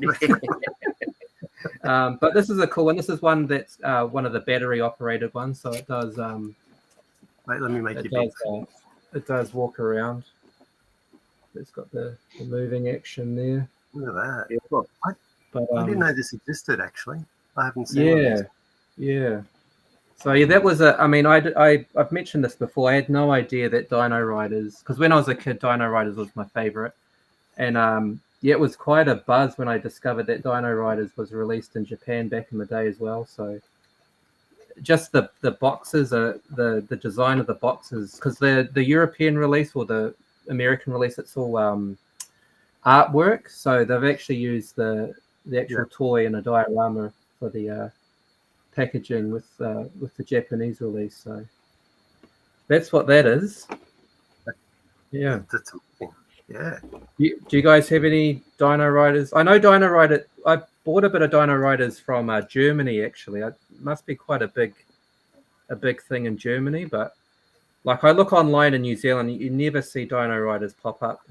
But this is a cool one. This is one that's one of the battery operated ones, so it does. Wait, let me make it big. It does walk around. It's got the moving action there. Look at that. Yeah. I didn't know this existed, actually. I haven't seen it. Yeah. So, that was I've mentioned this before. I had no idea that Dino Riders, because when I was a kid, Dino Riders was my favorite. And yeah, it was quite a buzz when I discovered that Dino Riders was released in Japan back in the day as well. So just the boxes, the design of the boxes, because the European release or the American release, it's all artwork. So they've actually used the actual toy and a diorama for the packaging with the Japanese release. So that's what that is. Yeah. That's amazing. Yeah. Do you guys have any Dino Riders? I know Dino Rider. I bought a bit of Dino Riders from Germany. Actually, it must be quite a big thing in Germany. But like, I look online in New Zealand, you never see Dino Riders pop up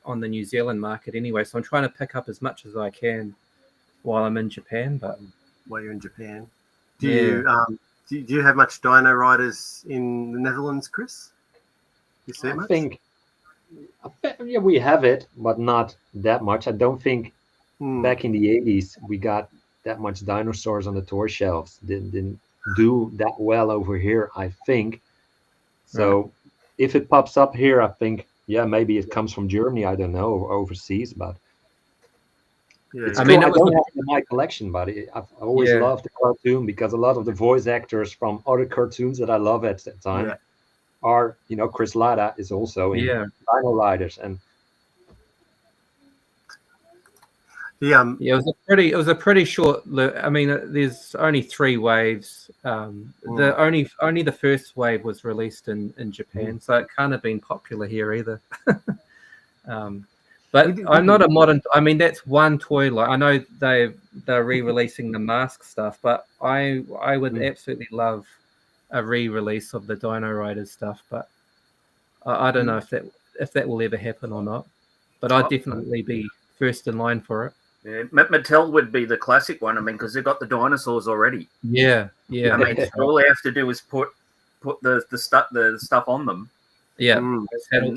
on the New Zealand market anyway. So I'm trying to pick up as much as I can while I'm in Japan. But while you're in Japan, do you have much Dino Riders in the Netherlands, Chris? You see much? Yeah, we have it, but not that much. I don't think back in the 80s we got that much dinosaurs on the toy shelves. Didn't do that well over here, I think. So if it pops up here, I think, yeah, maybe it comes from Germany. I don't know, or overseas, but I mean, I don't have it in my collection, but I've always loved the cartoon because a lot of the voice actors from other cartoons that I love at that time are, Chris Latta is also in Dino Riders, and it was a pretty short look. I mean, there's only 3 waves. Only the first wave was released in Japan, so it can't have been popular here either. But I'm not a modern. I mean, that's one toy line. I know they're re-releasing the mask stuff, but I would absolutely love a re-release of the Dino Riders stuff. But I don't know if that will ever happen or not. But I'd definitely be first in line for it. Yeah, Mattel would be the classic one. I mean, because they've got the dinosaurs already. Yeah. I mean, all they have to do is put the stuff on them. Yeah,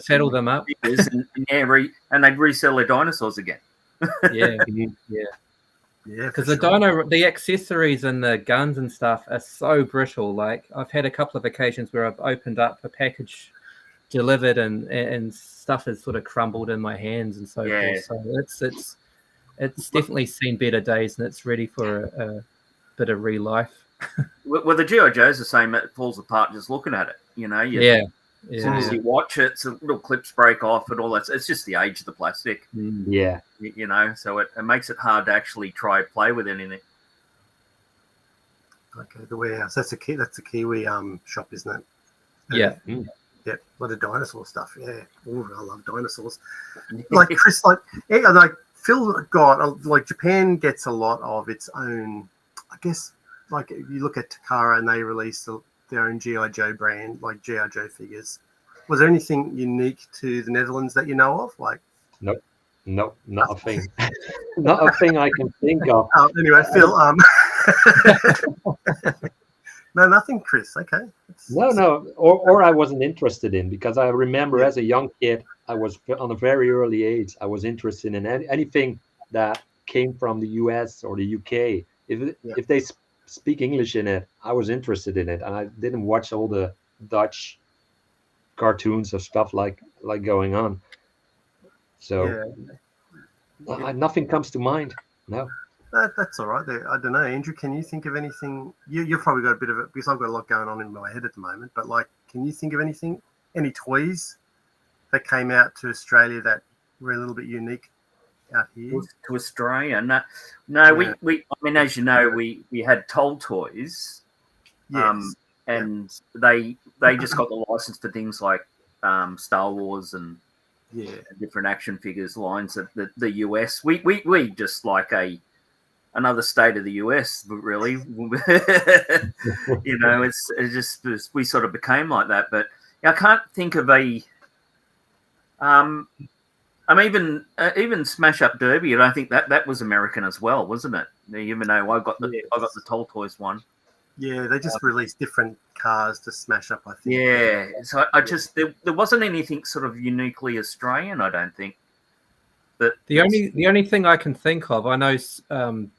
settle them up, and they'd resell their dinosaurs again. Yeah. Because the accessories and the guns and stuff are so brittle. Like, I've had a couple of occasions where I've opened up a package delivered and stuff has sort of crumbled in my hands and so forth. So it's definitely seen better days and it's ready for a bit of re-life. Well, the G.I. Joe's the same. It falls apart just looking at it. As soon as you watch it, so little clips break off and all that. It's just the age of the plastic. Yeah. So it makes it hard to actually try play with anything. Okay, the warehouse. That's a Kiwi shop, isn't it? Yeah. Yeah, a lot of dinosaur stuff. Yeah. Oh, I love dinosaurs. Like Chris, Phil got, like, Japan gets a lot of its own, I guess, like if you look at Takara and they released their own G.I. Joe brand, like G.I. Joe figures. Was there anything unique to the Netherlands that you know of? Like, Nope, not a thing. Not a thing I can think of. Anyway, Phil, no, nothing, Chris. Okay. No, or I wasn't interested in, because I remember as a young kid, I was on a very early age, I was interested in anything that came from the US or the UK. If they speak English in it, I was interested in it, and I didn't watch all the Dutch cartoons or stuff like going on. So nothing comes to mind. No. That's all right. I don't know, Andrew. Can you think of anything? You've probably got a bit of it, because I've got a lot going on in my head at the moment. But like, can you think of anything? Any toys that came out to Australia that were a little bit unique out here? To Australia? No. We I mean, as you know, we had Toll Toys. Yes. And they just got the license for things like Star Wars and different action figures lines of the US. We just like another state of the US, really. It's just we sort of became like that. But I can't think of a. Even Smash Up Derby. I don't think that was American as well, wasn't it? Even though I got the Toll Toys one. Yeah, they just released different cars to smash up, I think. Yeah, so I just there wasn't anything sort of uniquely Australian, I don't think. But the only thing I can think of, I know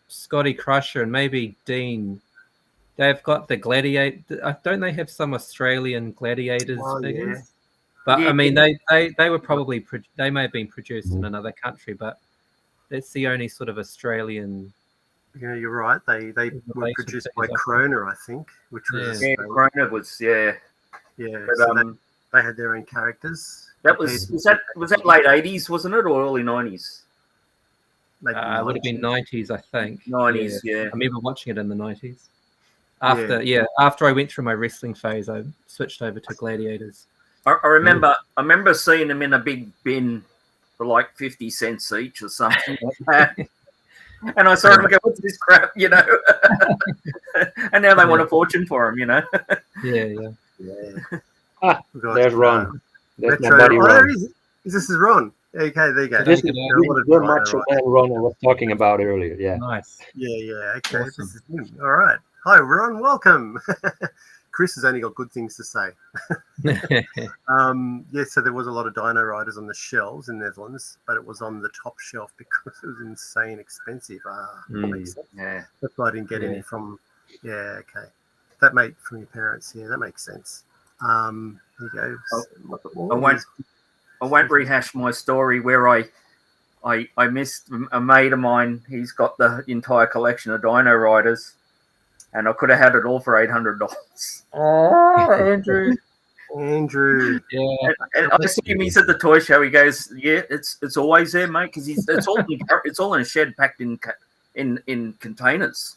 Scotty Crusher and maybe Dean, they've got the Gladiator. Don't they have some Australian Gladiators figures? But Yeah. I mean, they were probably they may have been produced in another country, but that's the only sort of Australian. Yeah, you're right. They were produced by Krona, I think, which was Krona was yeah. But, So they had their own characters. That was that late 80s, wasn't it, or early 90s? It would have been 90s, I think. 90s, yeah. I remember watching it in the 90s. After I went through my wrestling phase, I switched over to Gladiators. I remember seeing them in a big bin for like 50 cents each or something like that. And I saw them go, what's this crap, you know? And now they want a fortune for them, you know? Yeah. There's Ron. There's my Retro. buddy Ron. There he is. This is Ron. Okay, there you go. This is the macho man Ron I was talking about earlier. Yeah. Nice. Yeah. Okay, Awesome. This is him. All right. Hi, Ron. Welcome. Chris has only got good things to say. So there was a lot of Dino Riders on the shelves in Netherlands, but it was on the top shelf because it was insane expensive. That makes sense. Yeah. That's why I didn't get any from. Yeah. Okay. That made from your parents. Yeah, that makes sense. There you go. I won't rehash my story where I missed a mate of mine. He's got the entire collection of Dino Riders, and I could have had it all for $800. Oh, Andrew. Yeah. And I see him. He's at the toy show. He goes, "Yeah, it's always there, mate, because it's all in a shed packed in containers."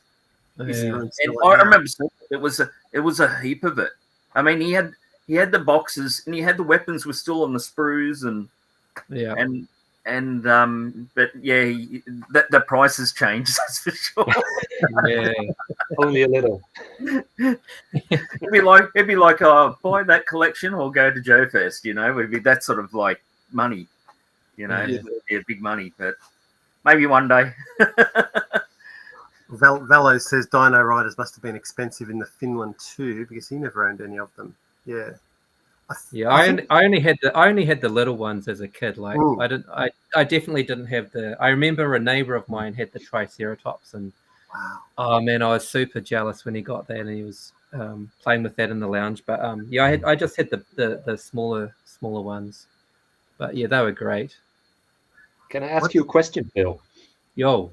Yeah. And I remember it was a heap of it. I mean, he had the boxes and he had the weapons were still on the sprues but yeah, the price has changed, that's for sure. Yeah, only a little. It'd be like buy that collection or go to Joe Fest, you know. It'd be that sort of like money, you know. It'd be big money, but maybe one day. Velo says Dino Riders must have been expensive in the Finland too, because he never owned any of them. Yeah. I only had the little ones as a kid. Like I definitely didn't have the. I remember a neighbor of mine had the Triceratops, and oh man, I was super jealous when he got that, and he was playing with that in the lounge. But I just had the smaller ones. But yeah, they were great. Can I ask you a question, Bill? Yo.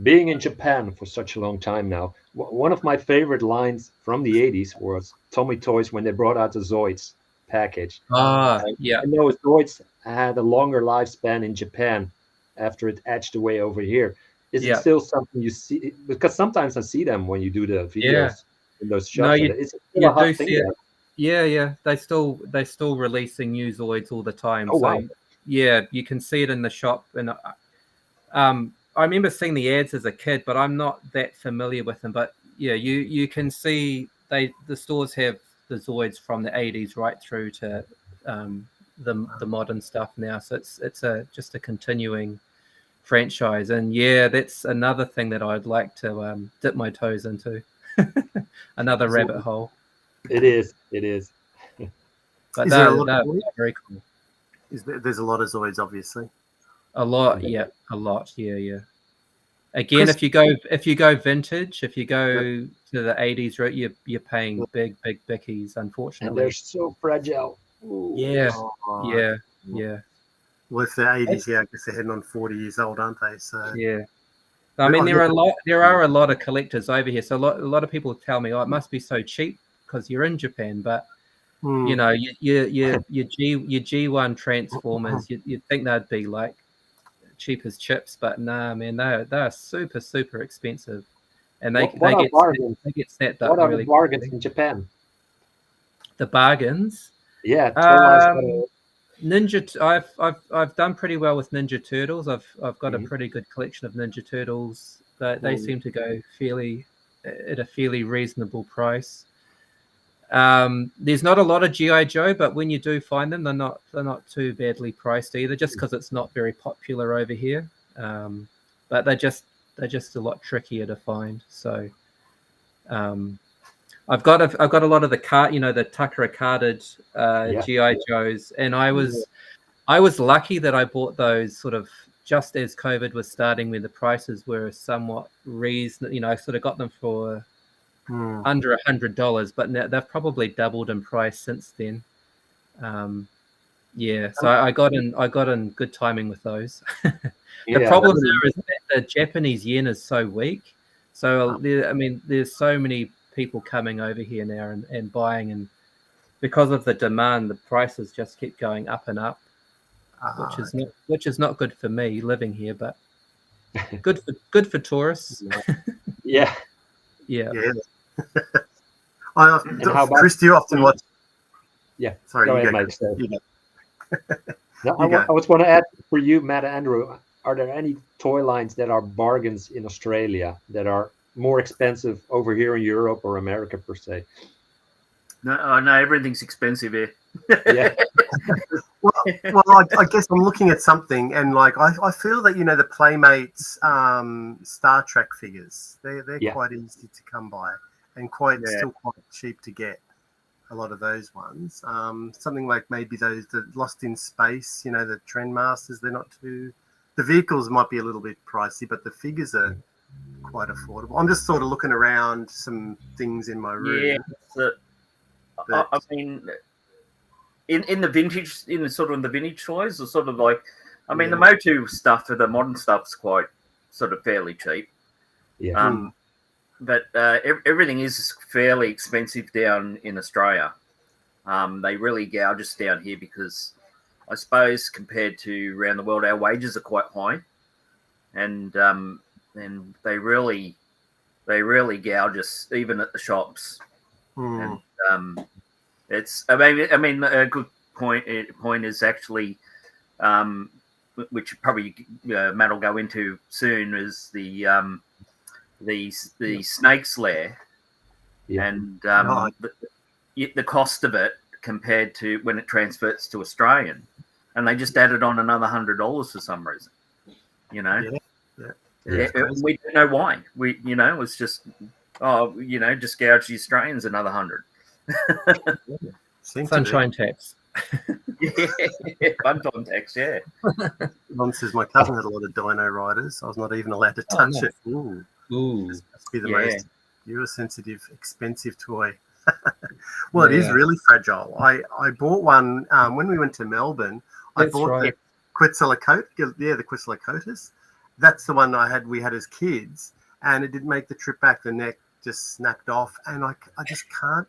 Being in Japan for such a long time now, one of my favorite lines from the 80s was Tommy Toys when they brought out the Zoids package. Yeah. I know Zoids had a longer lifespan in Japan after it edged away over here. Is it still something you see? Because sometimes I see them when you do the videos in those shops. No, you do see it. Yeah. They still releasing new Zoids all the time. Wow. Yeah, you can see it in the shop, and I remember seeing the ads as a kid, but I'm not that familiar with them. But yeah, you can see the stores have the Zoids from the 80s right through to the modern stuff now. So it's just a continuing franchise, and yeah, that's another thing that I'd like to dip my toes into. Another rabbit hole. It is. But they're very cool. There's a lot of Zoids, obviously. A lot. Yeah. Again, Chris, if you go vintage, if you go to the 80s route, you're paying big bickies, unfortunately. And they're so fragile. Ooh. Yeah. Well, if they're 80s, I guess they're heading on 40 years old, aren't they? So yeah. I mean, there are a lot of collectors over here. So a lot of people tell me, "Oh, it must be so cheap because you're in Japan." But you know, your G1 Transformers, you'd think they'd be like cheap as chips, but nah, man, they're super expensive, and they get snapped up. What are the bargains in Japan? The bargains, yeah. Ninja. I've done pretty well with Ninja Turtles. I've got a pretty good collection of Ninja Turtles. They seem to go at a fairly reasonable price. There's not a lot of GI Joe, but when you do find them, they're not too badly priced either, just because it's not very popular over here. But they're just a lot trickier to find. So I've got a lot of the Takara carded GI Joes, and I was lucky that I bought those sort of just as COVID was starting, when the prices were somewhat reasonable. I sort of got them for under $100, but now they've probably doubled in price since then. Yeah, so I got in good timing with those. The Yeah, problem there is that the Japanese yen is so weak. So there's so many people coming over here now and buying, and because of the demand, the prices just keep going up and up, which is not good for me living here, but good for tourists. yeah. Yeah. Chris, do you often watch? Yeah. Sorry, go ahead, Mike. No, I was going to add for you, Matt and Andrew, are there any toy lines that are bargains in Australia that are more expensive over here in Europe or America per se? No, everything's expensive here. Yeah. well, I guess I'm looking at something, and like I feel that the Playmates Star Trek figures, they're quite easy to come by and still quite cheap to get. A lot of those ones, something like maybe those the Lost in Space, the Trendmasters. They're not too. The vehicles might be a little bit pricey, but the figures are quite affordable. I'm just sort of looking around some things in my room. Yeah, I mean, in the vintage, in the sort of the vintage toys, or sort of like, I mean, the Motu stuff for the modern stuff's quite sort of fairly cheap. Yeah. But everything is fairly expensive down in Australia. They really gouge us down here because I suppose compared to around the world, our wages are quite high, and they really gouge us even at the shops. And it's I mean a good point is actually which probably Matt will go into soon is the snake's lair, and the cost of it compared to when it transfers to Australian, and they just added on another $100 for some reason. We don't know why. It's just just gouge the Australians another 100. Sunshine tax. Fun time tax, yeah. Mum says my cousin had a lot of Dino Riders. I was not even allowed to touch it. Ooh. This must be the most viewer-sensitive, expensive toy. Well, it is really fragile. I bought one when we went to Melbourne. I bought the Quetzalcoatlus. Yeah, the Quetzalcoatlus. That's the one we had as kids, and it didn't make the trip back. The neck just snapped off, and I just can't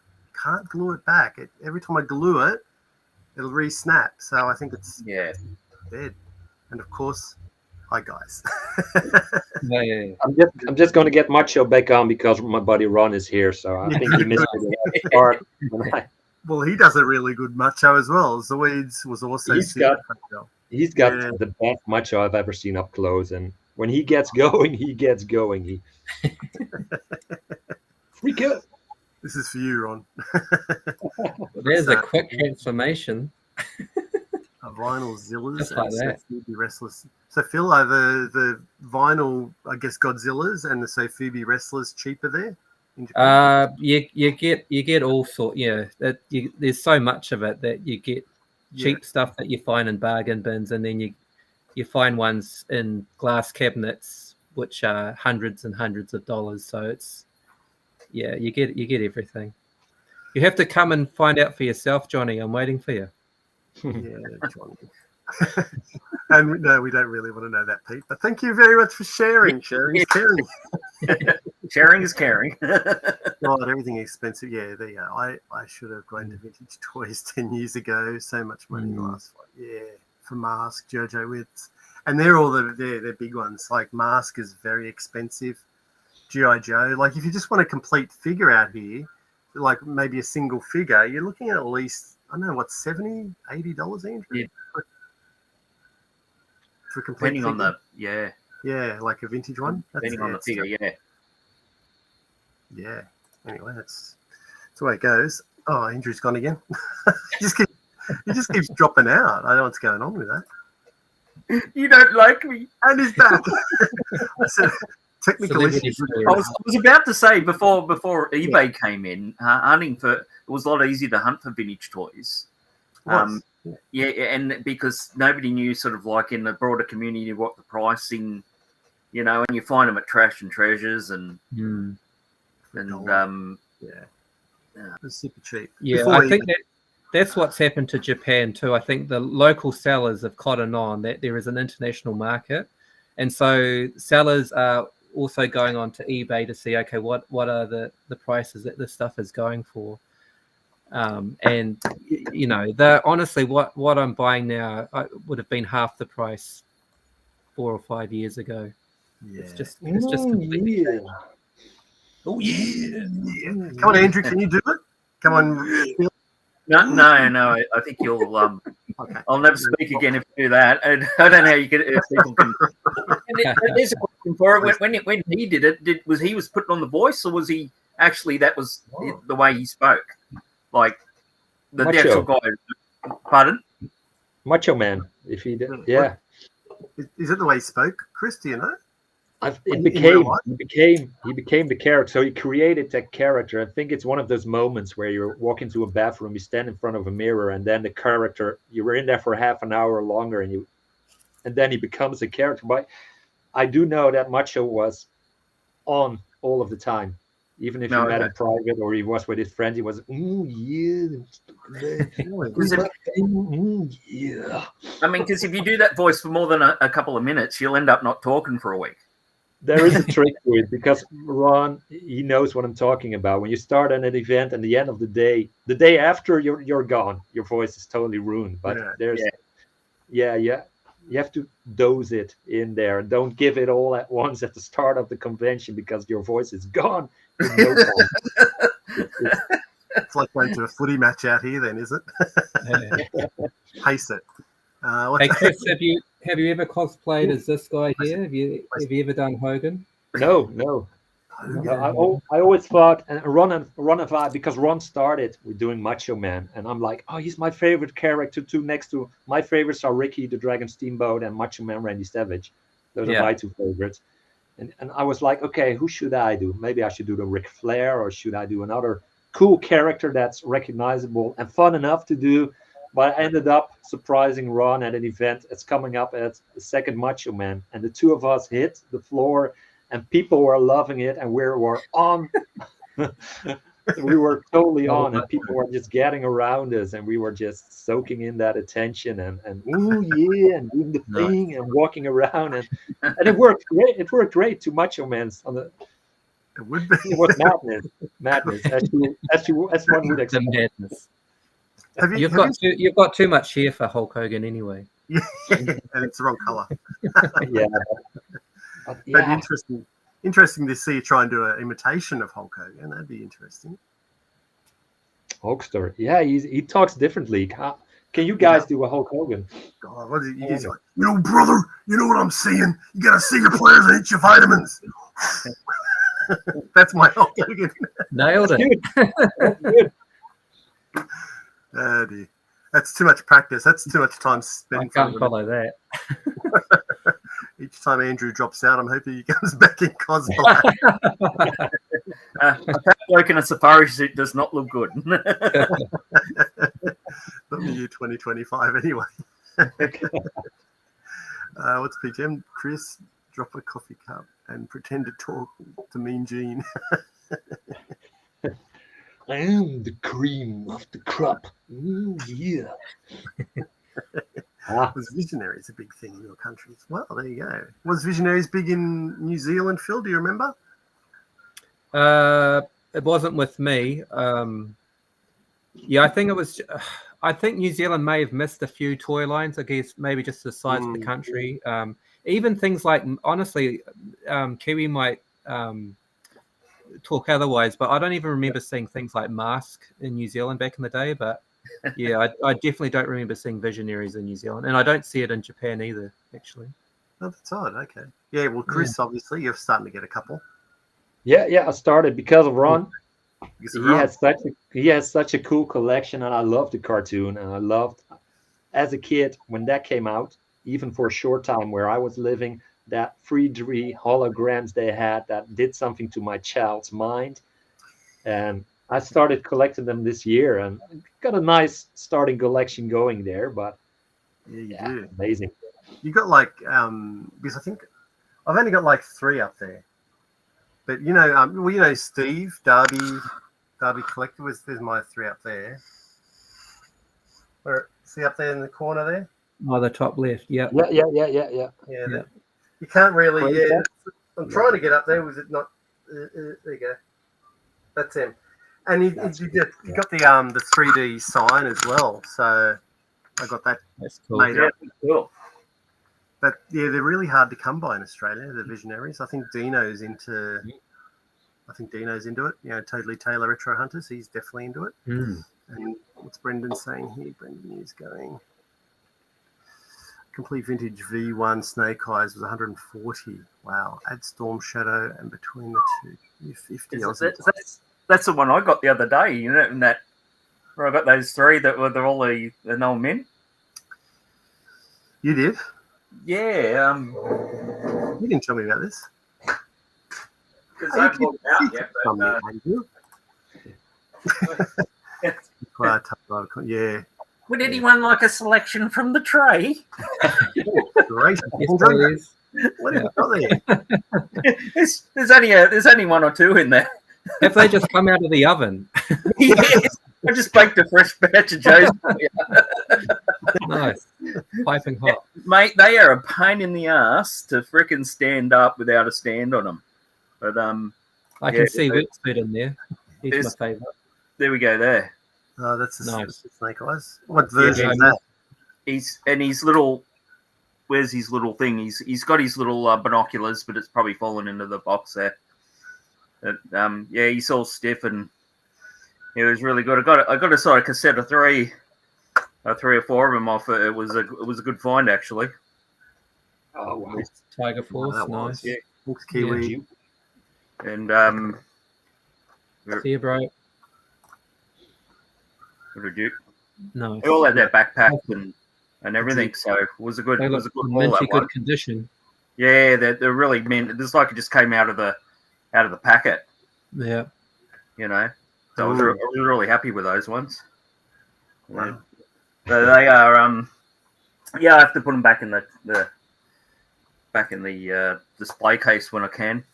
glue it back. Every time I glue it, it'll re-snap. So I think it's dead. And of course, hi guys. Yeah. I'm just going to get Macho back on because my buddy Ron is here, so I think he missed the part. Well, he does a really good Macho as well. Zoids was also He's got the best Macho I've ever seen up close, and when he gets going, he gets going. He freak out. This is for you, Ron. There's a quick transformation. A vinyl Zillas. Just like that. Sofubi Wrestlers. So Phil, are the vinyl, I guess, Godzillas and the Sofubi Wrestlers cheaper there? You get all sorts. Yeah, there's so much of it that you get cheap stuff that you find in bargain bins, and then you find ones in glass cabinets which are hundreds and hundreds of dollars. So it's you get everything. You have to come and find out for yourself, Johnny. I'm waiting for you. Yeah, Johnny. And no, we don't really want to know that, Pete. But thank you very much for sharing. Sharing is caring. Sharing is caring. God, everything expensive. Yeah, there you go. I should have gone to vintage toys 10 years ago. So much money last one. Yeah, for Mask, Jojo Wits. And they're all they're big ones. Like Mask is very expensive. G.I. Joe. Like if you just want a complete figure out here, like maybe a single figure, you're looking at least, I don't know, what, $70, $80, Andrew? Yeah. For a complete depending figure? on Yeah, like a vintage one. Depending on the figure, Yeah. Anyway, that's the way it goes. Oh, Andrew's gone again. he just keeps dropping out. I don't know what's going on with that. You don't like me. And he's back. I said, technical issues. I was about to say before eBay came in, hunting for it was a lot easier to hunt for vintage toys. And because nobody knew sort of like in the broader community what the pricing, and you find them at Trash and Treasures and it's super cheap. Yeah, that's what's happened to Japan too. I think the local sellers have cottoned on that there is an international market, and so sellers are also going on to eBay to see, okay, what are the prices that this stuff is going for. And you know, honestly, what I'm buying now would have been half the price 4 or 5 years ago. Yeah. It's just completely changed. Oh yeah. Come on, Andrew, can you do it? Come on. No. I think you'll. Okay. I'll never speak again if you do that. I don't know how you get if people can. There's a question for it. When he did it, was he putting on the voice, or was he actually that was the way he spoke, like the actual guy? Pardon? Macho Man. If he did, yeah. Is it the way he spoke, Chris? Do you know? He became the character. So he created that character. I think it's one of those moments where you walk into a bathroom, you stand in front of a mirror, and then the character, you were in there for half an hour longer, and then he becomes a character. But I do know that Macho was on all of the time, even if you met in private or he was with his friends. He was, yeah. I mean, because if you do that voice for more than a couple of minutes, you'll end up not talking for a week. There is a trick to it because Ron, he knows what I'm talking about. When you start at an event and the end of the day after you're gone, your voice is totally ruined. But you have to dose it in there. Don't give it all at once at the start of the convention because your voice is gone. In no time. It's like going to a footy match out here, then, is it? Pace it. Hey Chris, have you ever cosplayed as this guy here? Have you ever done Hogan? No. I always thought, and Ron and I, because Ron started with doing Macho Man, and I'm like, oh, he's my favorite character too. Next to my favorites are Ricky the Dragon Steamboat and Macho Man Randy Savage. Those are my two favorites. And I was like, okay, who should I do? Maybe I should do the Ric Flair, or should I do another cool character that's recognizable and fun enough to do? But I ended up surprising Ron at an event. It's coming up at the second Macho Man, and the two of us hit the floor, and people were loving it, and we were on. We were totally on, and people were just getting around us, and we were just soaking in that attention and ooh yeah, and doing the thing and walking around, and it worked great. It worked great to Macho Man's on the. It would be. It was madness, as one would expect. Madness. You've got too much hair for Hulk Hogan anyway. Yeah, and it's the wrong color. Yeah. But interesting to see you try and do an imitation of Hulk Hogan. That'd be interesting. Hulkster. Yeah, he talks differently. Can you guys do a Hulk Hogan? God, what is he? He's like, brother, you know what I'm saying? You gotta see your players and eat your vitamins. That's my Hulk Hogan. Nailed it. Oh dear. That's too much practice. That's too much time spent. I can't follow that. Each time Andrew drops out, I'm hoping he comes back in cosplay. A fat bloke in a safari suit does not look good. Not the year 2025 anyway. What's PGM? Chris, drop a coffee cup and pretend to talk to Mean Gene. I am the cream of the crop. Yeah. Was Visionaries a big thing in your country as well? There you go. Was Visionaries big in New Zealand, Phil? Do you remember? It wasn't with me. I think it was. I think New Zealand may have missed a few toy lines. I guess maybe just the size of the country. Even things like, honestly, Kiwi might talk otherwise, but I don't even remember seeing things like Mask in New Zealand back in the day. But yeah, I definitely don't remember seeing Visionaries in New Zealand, and I don't see it in Japan either, actually. Oh, that's odd. Okay. Yeah, well, Chris, obviously, you're starting to get a couple. Yeah, I started because of Ron. He has such a cool collection, and I love the cartoon, and I loved, as a kid, when that came out, even for a short time where I was living, that 3D holograms they had that did something to my child's mind. And I started collecting them this year and got a nice starting collection going there, but yeah, you do. Amazing. You got because I think I've only got 3 up there. But Steve, Darby Collector there's my 3 up there. See up there in the corner there? Oh, the top left. Yeah. Yeah. Yeah. You can't really. Yeah. I'm trying to get up there. Was it not? There you go. That's him. And you got the 3D sign as well. So I got that made up. Cool. But yeah, they're really hard to come by in Australia. The Visionaries. I think Dino's into it. Totally Taylor Retro Hunters. He's definitely into it. Mm. And what's Brendan saying here? Brendan is going. Complete vintage V1 Snake Eyes was 140. Wow. Add Storm Shadow and between the two, 50. That's the one I got the other day. And that where I got those three that were all the Noel Min. You did? Yeah. You didn't tell me about this. Because I bought out yet. Yeah. Would anyone like a selection from the tray? Great. What have you got there? There's only one or two in there. If they just come out of the oven. Yes. I just baked a fresh batch of Joe's. Nice. Piping hot. Mate, they are a pain in the ass to frickin' stand up without a stand on them. But I can see Wixford in there. He's my favourite. There we go there. Oh, that's nice. Snake Eyes. What version is that? He's little. Where's his little thing? He's got his little binoculars, but it's probably fallen into the box there. But, he's all stiff and it was really good. I got a sort of cassette of three or four of them off. It was a good find actually. Oh wow! Tiger Force, nice. Yeah, thanks Kiwi. And see you, bro. What did you? No, they all had their backpacks and everything, so it was a good haul. Good condition. Yeah, they're really it's like it just came out of the packet. Yeah, so I was really happy with those ones. Yeah. So they are I have to put them back in the display case when I can.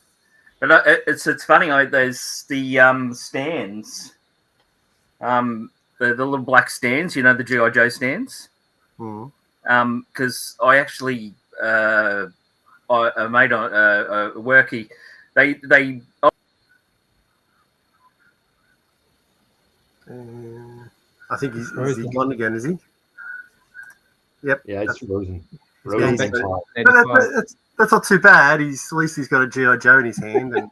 But it's funny. There's the stands, the little black stands. The G.I. Joe stands. Because I actually I made a workie. They. I think he's gone again, is he? Yep. Yeah, it's frozen. That's not too bad. At least he's got a G.I. Joe in his hand. And...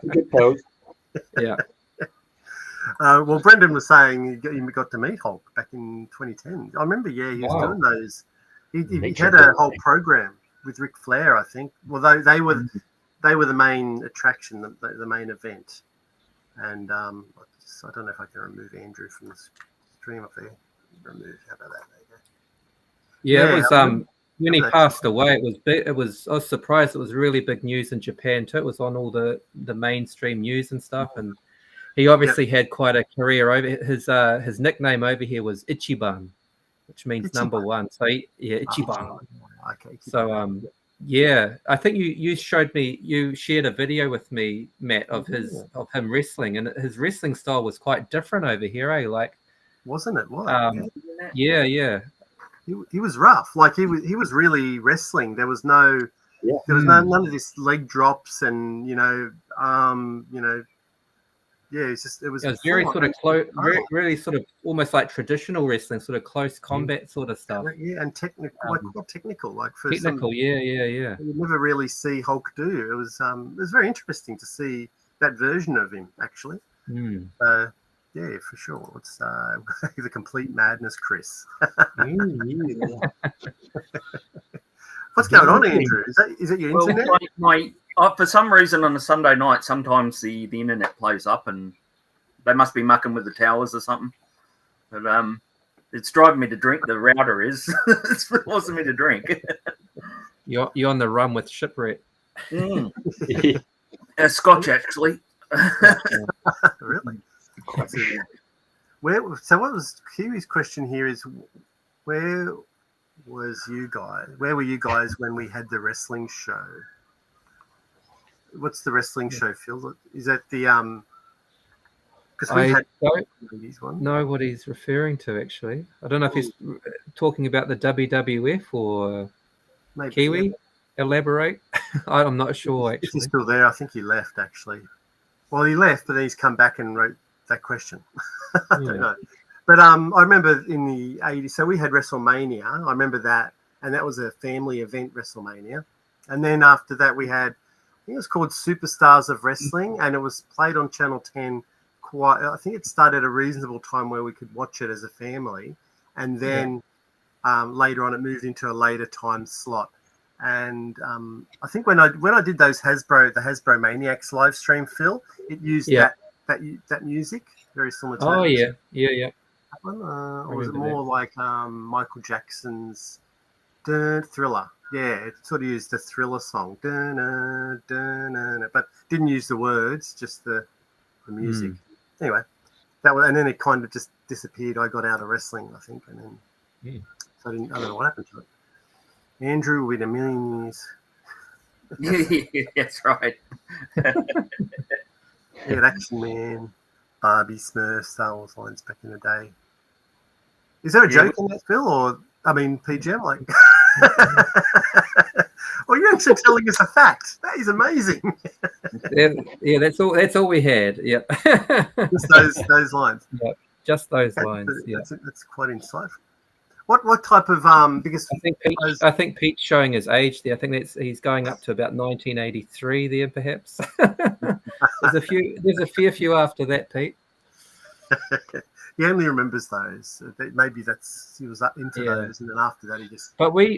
Good pose. Yeah. Well, Brendan was saying he got to meet Hulk back in 2010. I remember, he was doing those. He had a whole program with Ric Flair, I think. Well, they were the main attraction, the main event. And I don't know if I can remove Andrew from the stream up there. Remove. How about that? There you go. Yeah, it was when he passed away. It was big. I was surprised. It was really big news in Japan too. It was on all the mainstream news and stuff. And he obviously had quite a career over. His nickname over here was Ichiban, which means number one. So Ichiban. Okay. So I think you shared a video with me, Matt, of him wrestling, and his wrestling style was quite different over here, Like, wasn't it? What? Yeah. He was rough. Like he was really wrestling. There was none of this leg drops and it was very sort of close, really sort of almost like traditional wrestling, sort of close combat sort of stuff. Yeah, and technical, quite technical. Like for technical, yeah. You never really see Hulk do. It was very interesting to see that version of him actually. Yeah, for sure. It's the complete madness, Chris. What's going on, Andrew? Is it your internet? For some reason on a Sunday night, sometimes the internet plays up and they must be mucking with the towers or something. But it's driving me to drink. The router is it's forcing me to drink. You're on the run with shipwreck. Scotch, actually. Really? So what was Kiwi's question here is where were you guys when we had the wrestling show? What's the wrestling show, Phil? Is that the Because we I had don't these ones. know what he's referring to, actually. I don't know if he's talking about the WWF or Maybe, Kiwi. yeah. Elaborate. I'm not sure, If he's actually. still there, I think he left, actually. Well, he left, but then he's come back and wrote that question. I don't know. But I remember in the 80s, so we had WrestleMania. I remember that. And that was a family event, WrestleMania. And then after that, we had, I think it was called Superstars of Wrestling, and it was played on Channel 10 I think it started at a reasonable time where we could watch it as a family. And then later on, it moved into a later time slot. And I think when I did those the Hasbro Maniacs live stream, Phil, it used that music very similar to that. Yeah. Or was it more like Michael Jackson's Thriller? Yeah, it sort of used the Thriller song, but didn't use the words, just the music. Anyway, and then it kind of just disappeared. I got out of wrestling, I think, and then so I don't know what happened to it. Andrew with a million years. Yeah, that's right. Yeah, Action Man, Barbie, Smurf, Star Wars lines back in the day. Is there a joke in that, Phil? Or, I mean, PGM? Like, well, you're actually telling us a fact. That is amazing. Yeah, that's all we had. Yeah. Just those lines. Yeah, just those lines. That's quite insightful. What type of because I think Pete's showing his age there. I think he's going up to about 1983 there, perhaps. There's a fair few after that, Pete. He only remembers those. Maybe he was up into those, and then after that he just. But I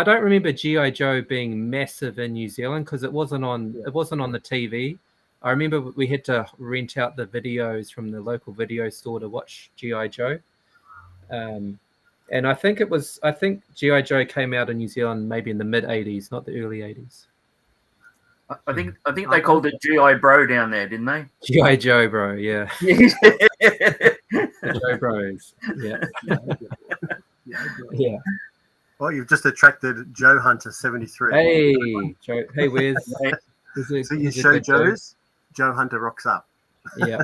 don't remember G.I. Joe being massive in New Zealand because it wasn't on the TV. I remember we had to rent out the videos from the local video store to watch G.I. Joe. And I think G.I. Joe came out in New Zealand maybe in the mid 80s, not the early 80s. I think they called it G.I. Bro down there, didn't they? G.I. Joe Bro, yeah. Joe Bros, yeah. Yeah. Well, you've just attracted Joe Hunter 73. Hey, Joe. Hey, where's so you show Joe's? Joe Hunter rocks up. Yeah.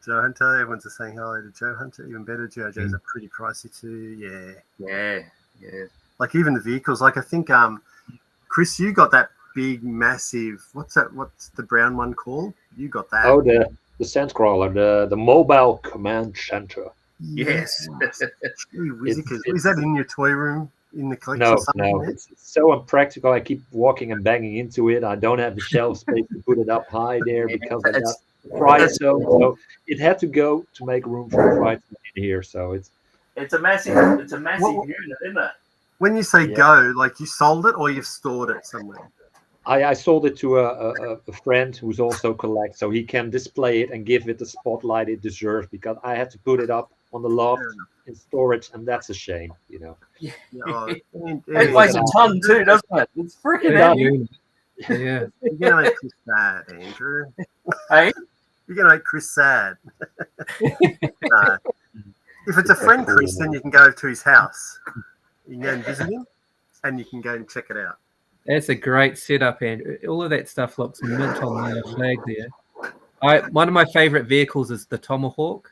Joe Hunter, everyone's just saying hello to Joe Hunter. Even better, Joe Joe's are pretty pricey too. Yeah. Like even the vehicles. Like I think, Chris, you got that big, massive. What's that? What's the brown one called? You got that. Oh, the Sandcrawler, the mobile command center. Yes. Is that in your toy room in the collection? No. It's so impractical. I keep walking and banging into it. I don't have the shelf space to put it up high there because I got pride. So it had to go to make room for pride in here. So it's a massive unit, isn't it? When you say go, like you sold it or you've stored it somewhere? I sold it to a friend who's also collects, so he can display it and give it the spotlight it deserves, because I had to put it up on the loft in storage, and that's a shame, you know. Yeah. It weighs a ton too, doesn't it? It's freaking heavy. Yeah. You're gonna make Chris sad, Andrew. Hey? You're gonna make Chris sad. No. If it's a friend, Chris, then you can go to his house. You can go and visit him, and you can go and check it out. That's a great setup, and all of that stuff looks mint on the flag there. One of my favorite vehicles is the Tomahawk.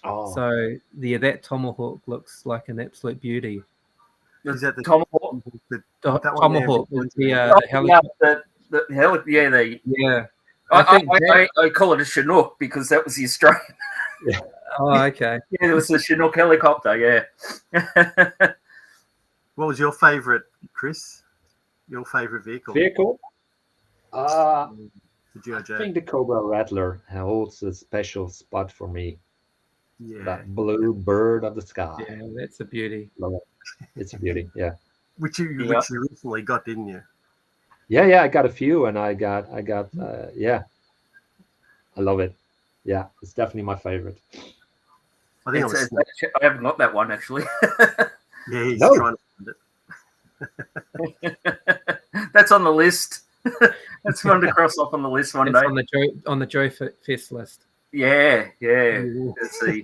Oh. So that Tomahawk looks like an absolute beauty. Is that the Tomahawk? The Tomahawk is the helicopter. I call it a Chinook because that was the Australian. Yeah. Oh, okay. Yeah, it was a Chinook helicopter. Yeah. What was your favorite, Chris? Your favorite vehicle? I G.I. Joe. think the Cobra Rattler holds a special spot for me. Yeah. That blue bird of the sky. Yeah, that's a beauty. Love it. It's a beauty. Yeah. Which you recently got, didn't you? Yeah. I got a few, and I got. I love it. Yeah, it's definitely my favorite. I think I haven't got that one actually. Yeah, he's trying to find it. That's on the list. That's one to cross off on the list one day. On the Joe Fest list. Yeah. Let's see.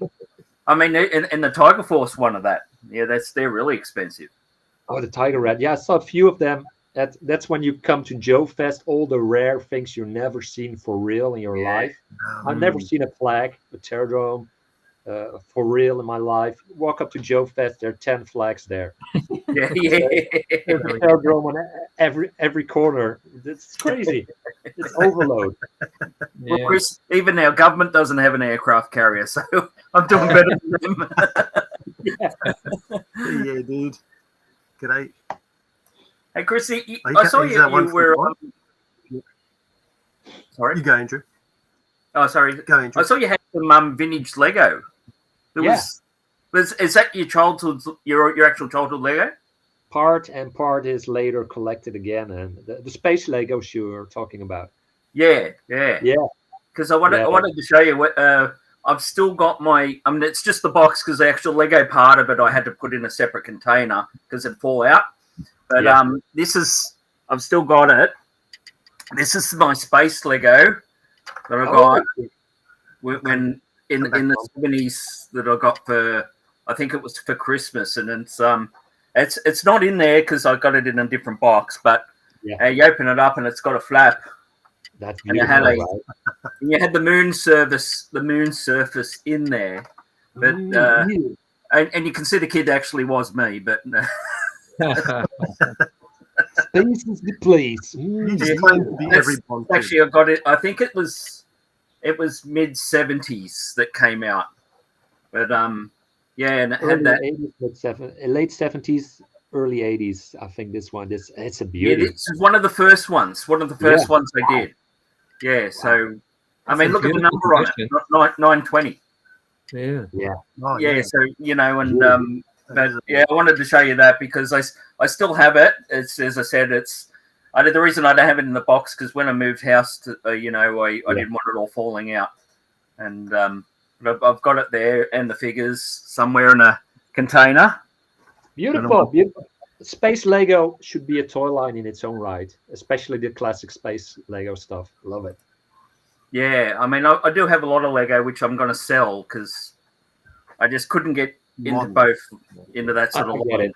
I mean, in the Tiger Force one of that. Yeah, they're really expensive. Oh, the Tiger Rat. Yeah, I saw a few of them That's when you come to Joe Fest, all the rare things you've never seen for real in your life. I've never seen a flag, a pterodrome, for real in my life. Walk up to Joe Fest, there are 10 flags there. Yeah. There's a pterodrome on every corner. It's crazy. It's overload. Well, Chris, even our government doesn't have an aircraft carrier, so I'm doing better than them. Yeah, dude. G'day. Hey, Chris, I saw you were. Sorry? You go, Andrew. Oh, sorry. Go, Andrew. I saw you had some vintage Lego. Is that your childhood, your actual childhood Lego? Part is later collected again, and the space Legos you were talking about. Yeah. Because I wanted to show you what I've still got my. I mean, it's just the box because the actual Lego part of it I had to put in a separate container because it'd fall out. But this is I've still got it. This is my space Lego that I got when in the 70s that I got for, I think it was for Christmas, and it's not in there because I got it in a different box. But you open it up and it's got a flap. That's beautiful. And you had the moon surface in there, but and you can see the kid actually was me, but. Space is the place. You just claim to be every Bond. Actually, I got it. I think it was mid 70s that came out, but and it had that 80s, late 70s, early 80s. I think this one. It's a beauty. It's one of the first ones. One of the first ones they did. Yeah. So I mean, look at the number on it. 920. Yeah. Oh, yeah. So and. But I wanted to show you that because I still have it. It's, as I said, the reason I don't have it in the box because when I moved house, I didn't want it all falling out, and but I've got it there and the figures somewhere in a container. Beautiful. Space Lego should be a toy line in its own right, especially the classic space Lego stuff. Love it. Yeah, I mean, I do have a lot of Lego which I'm going to sell because I just couldn't get into that sort of line.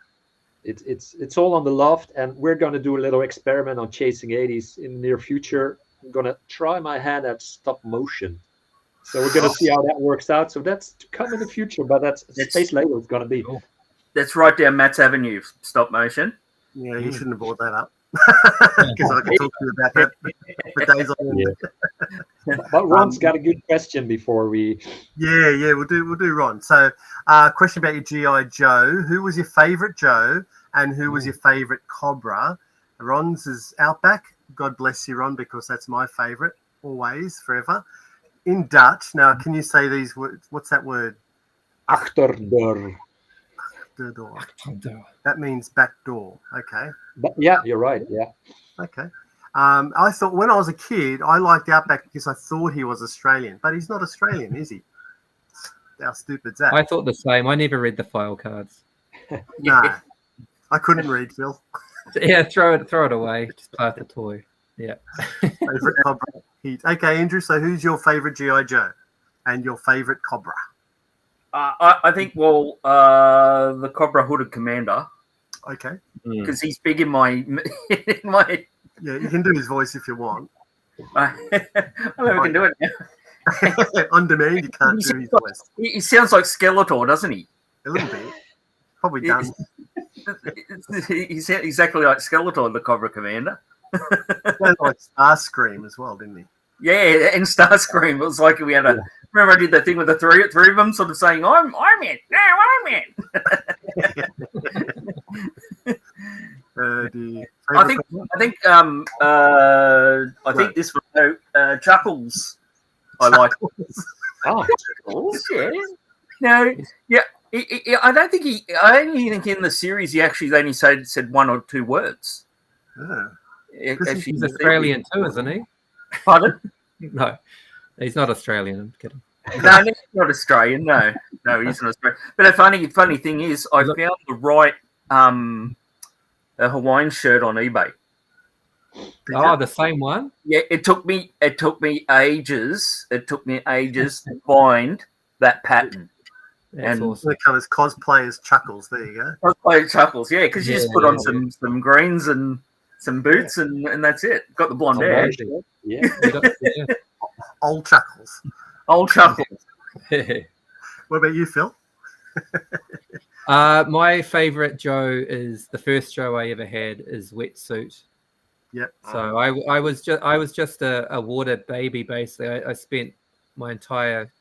It's all on the loft, and we're going to do a little experiment on Chasing 80s in the near future. I'm going to try my hand at stop motion, so we're going to see how that works out. So that's to come in the future, but that's Space Lego is going to be. That's right down Matt's Avenue, stop motion. Yeah, you shouldn't have brought that up because I can talk to you about that for days on end. But Ron's got a good question before we. Yeah, we'll do Ron. So, question about your GI Joe. Who was your favourite Joe, and who was your favourite Cobra? Ron's is Outback. God bless you, Ron, because that's my favourite, always, forever. In Dutch, now can you say these words? What's that word? Achterdeur. That means back door. Okay. But yeah, you're right. Yeah. Okay. I thought when I was a kid, I liked Outback because I thought he was Australian, but he's not Australian, is he? How stupid's that? I thought the same. I never read the file cards. No, I couldn't read, Phil. Yeah, throw it away. Just play with the toy. Yeah. Favorite Cobra. Okay, Andrew. So, who's your favorite GI Joe and your favorite Cobra? I think the Cobra Hooded Commander. Okay. Because he's big in my Yeah, you can do his voice if you want. I never can do it now. On demand, you can't do his voice. He sounds like Skeletor, doesn't he? A little bit. Probably done. He's exactly like Skeletor, the Cobra Commander. Sounds like Starscream as well, didn't he? Yeah, and Starscream. It was like we had a. Remember, I did that thing with the three of them, sort of saying, "I'm it, no, I'm it." I think this one. Chuckles. I like. Chuckles. Yeah. No. Yeah. I don't think I only think in the series he actually only said one or two words. He's Australian too, isn't he? Pardon? No, he's not Australian. I'm kidding. No, he's not Australian. No, he's not Australian. But the funny thing is, I found the right Hawaiian shirt on eBay. Oh, the same one? Yeah, it took me ages. It took me ages to find that pattern. That's awesome. They come as cosplayers Chuckles. There you go. Cosplay Chuckles, yeah, because you just put on some greens and some boots, and that's it. Got the blonde hair. Yeah. Old Chuckles. Old Chuckles. What about you, Phil? My favorite Joe is the first Joe I ever had is Wetsuit. Yep. So I was just a water baby basically. I spent my entire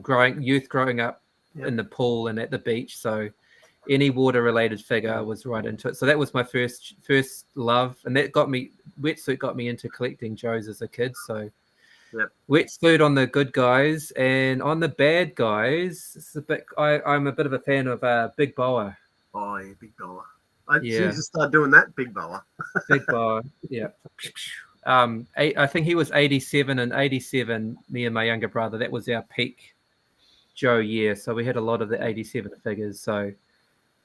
growing up in the pool and at the beach. So any water related figure I was right into it. So that was my first love, and that Wetsuit got me into collecting Joes as a kid. So Wetsuit on the good guys, and on the bad guys, I'm a bit of a fan of Big Boa. Oh yeah, Big Boa. I need to start doing that, Big Boa. Big Boa, yeah. I think he was 87, and 87, me and my younger brother, that was our peak Joe year. So we had a lot of the 87 figures. So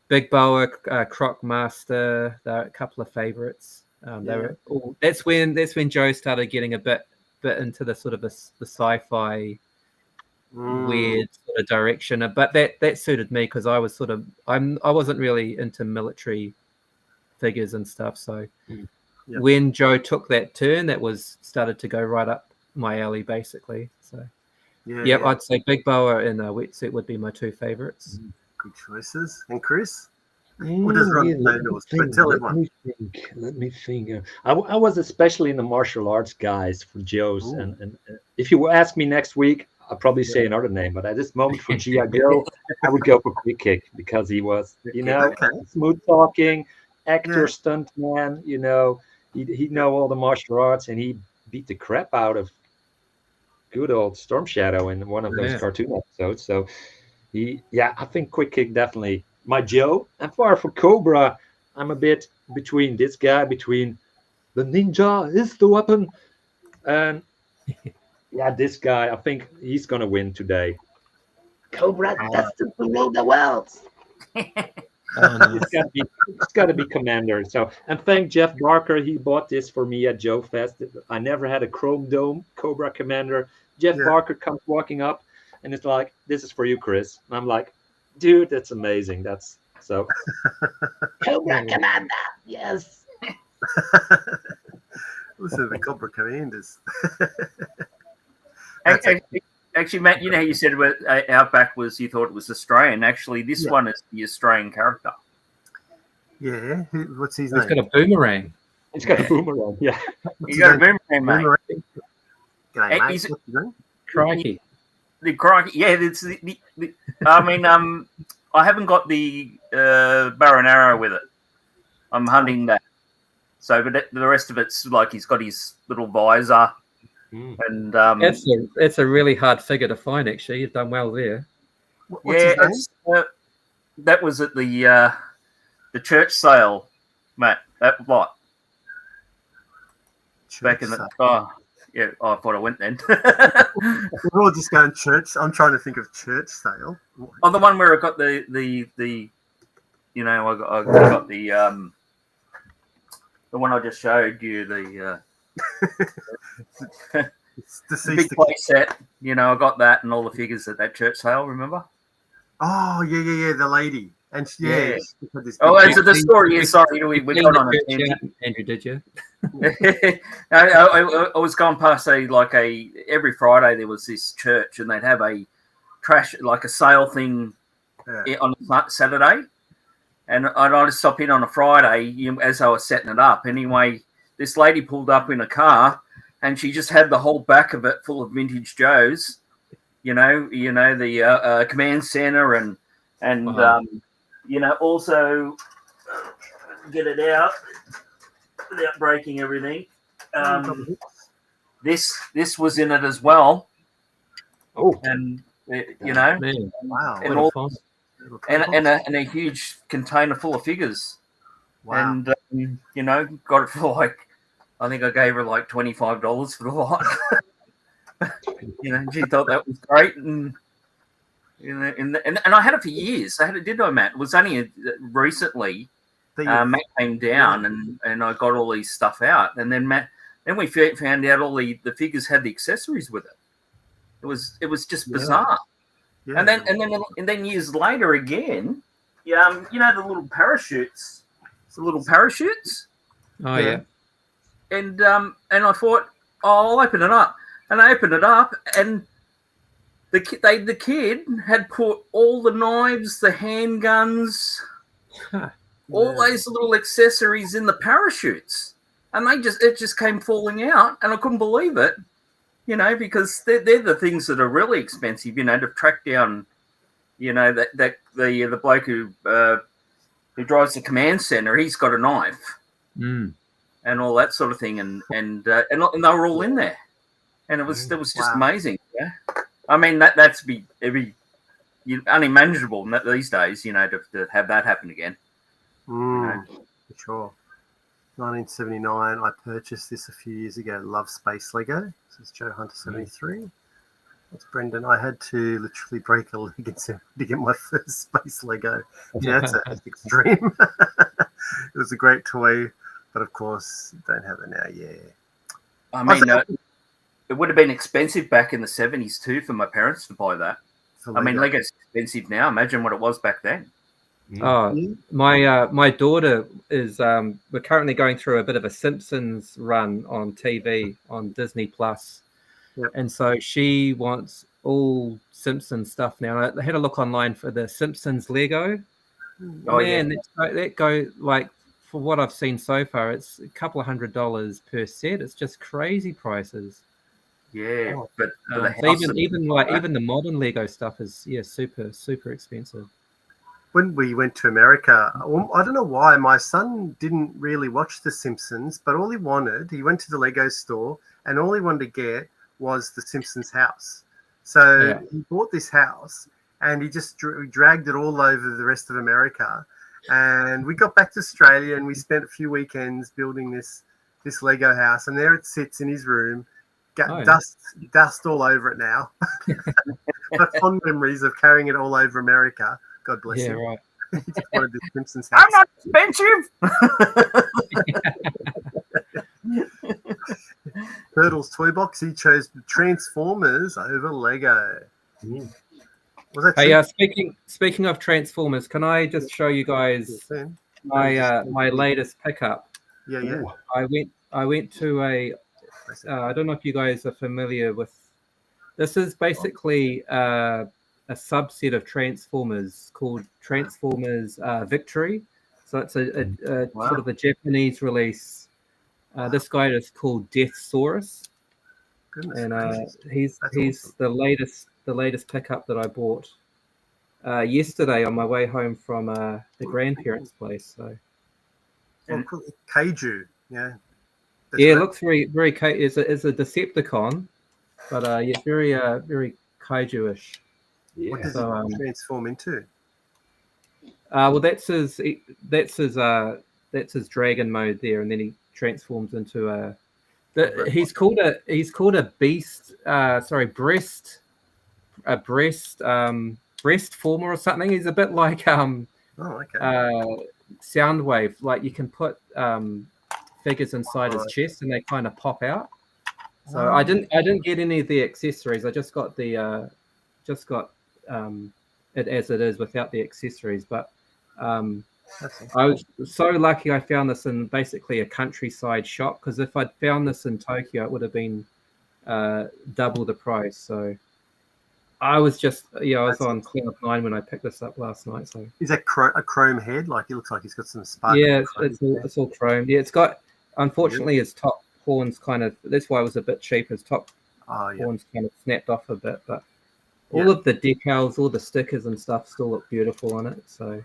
Big Boa, Croc Master, they're a couple of favorites. That's when Joe started getting a bit into the sort of the sci-fi weird sort of direction, but that suited me because I was I wasn't really into military figures and stuff. So when Joe took that turn, that started to go right up my alley basically. So I'd say Big Boa and Wetsuit would be my two favorites. Good choices. And Chris? What does Ron know yours? But tell everyone. Let me think. I was especially in the martial arts guys for Joe's, and if you ask me next week, I'll probably say another name. But at this moment for G.I. Joe, I would go for Quick Kick because he was, smooth talking, actor, stuntman. He know all the martial arts, and he beat the crap out of good old Storm Shadow in one of those cartoon episodes. So I think Quick Kick definitely my Joe. And for Cobra, I'm a bit between this guy, between the ninja is the weapon, and this guy. I think he's gonna win today. Cobra, that's to rule the world. It's got to be Commander. So, and thank Jeff Barker. He bought this for me at Joe Fest. I never had a Chrome Dome Cobra Commander. Jeff Barker comes walking up, and it's like, "This is for you, Chris." And I'm like, "Dude, that's amazing." That's so. Cobra Commander, yes. Listen, the Cobra Commanders. Actually, Matt, you know how you said about Outback was you thought it was Australian. Actually, this one is the Australian character. Yeah, what's his name? He's got a boomerang. He's got a boomerang. Yeah, He's got a boomerang, mate. G'day, mate. What's his name? Crikey. The crikey. Yeah, it's I mean, I haven't got the bow and arrow with it. I'm hunting that. So, but the rest of it's like he's got his little visor. And it's a really hard figure to find. Actually, you've done well there. That was at the church sale, Matt. That what? Back in the I thought I went then. We're all just going church. I'm trying to think of church sale. Oh, the one where I got the I got the one I just showed you the big play set. I got that and all the figures at that church sale. Remember? Oh yeah, the lady. And is it the story? Yeah, sorry, we got on a tangent. Andrew, did you? I was going past every Friday there was this church and they'd have a a sale thing on Saturday, and I'd just stop in on a Friday as I was setting it up. Anyway, this lady pulled up in a car and she just had the whole back of it full of vintage Joes. The command center and also get it out without breaking everything. This was in it as well. Oh, and man. Wow, and a huge container full of figures. Wow. And got it for I think I gave her $25 for the lot. She thought that was great, and and I had it for years. I had it, Matt? It was only recently Matt came down and I got all these stuff out, and then we found out all the figures had the accessories with it. It was just bizarre. Yeah. And then years later again, the little parachutes little parachutes. Oh yeah. And I thought, oh, I'll open it up. And I opened it up, and the kid had put all the knives, the handguns, all those little accessories in the parachutes, and it just came falling out, and I couldn't believe it, because they're the things that are really expensive, to track down, that the bloke who drives the command center, he's got a knife, and all that sort of thing, and they were all in there, and it was just amazing. Yeah, I mean that's unimaginable these days, to have that happen again. For sure. 1979, I purchased this a few years ago. Love Space Lego. This is Joe Hunter 73. That's Brendan. I had to literally break a leg to get my first space Lego. Yeah, that's extreme. It was a great toy, but of course, don't have it now. Yeah. I mean, it would have been expensive back in the 70s too for my parents to buy that. I mean, Lego's expensive now. Imagine what it was back then. Oh, my daughter is. We're currently going through a bit of a Simpsons run on TV on Disney Plus, and so she wants all Simpsons stuff now. I had a look online for the Simpsons Lego. Oh man, that go like for what I've seen so far, it's a couple of $100 per set. It's just crazy prices. Yeah, but even the modern Lego stuff is super expensive. When we went to America, I don't know why, my son didn't really watch The Simpsons, but all he went to the Lego store, and all he wanted to get was the Simpsons house. So he bought this house, and he just dragged it all over the rest of America. And we got back to Australia, and we spent a few weekends building this Lego house, and there it sits in his room. Dust all over it now. But fond memories of carrying it all over America. God bless him. Right. He just wanted the Simpsons house. I'm not expensive. Turtles toy box. He chose Transformers over Lego. Was that speaking of Transformers, can I just show you guys my latest pickup? Yeah. Ooh. I went to a. I don't know if you guys are familiar with. This is basically a subset of Transformers called Transformers Victory. So it's a sort of a Japanese release. This guy is called Deathsaurus, and he's awesome. the latest pickup that I bought yesterday on my way home from the grandparents' place. So, Kaiju, yeah. It looks very it's a Decepticon, but very kaiju-ish. Yeah. What does it transform into? Well, that's his dragon mode there, and then he transforms into he's called a beast. Breast former or something. He's a bit like Soundwave. Like you can put figures inside his chest, and they kind of pop out. So I didn't get any of the accessories. I just got it as it is without the accessories. But I was so lucky I found this in basically a countryside shop, because if I'd found this in Tokyo, it would have been double the price. So I was just I was on cloud 9 when I picked this up last night. So is that a chrome head? Like it looks like he's got some spark. Yeah, it's all chrome. Yeah, it's got. Unfortunately, his top horns kind of. That's why it was a bit cheap. His top horns kind of snapped off a bit, but all of the decals, all the stickers and stuff still look beautiful on it. So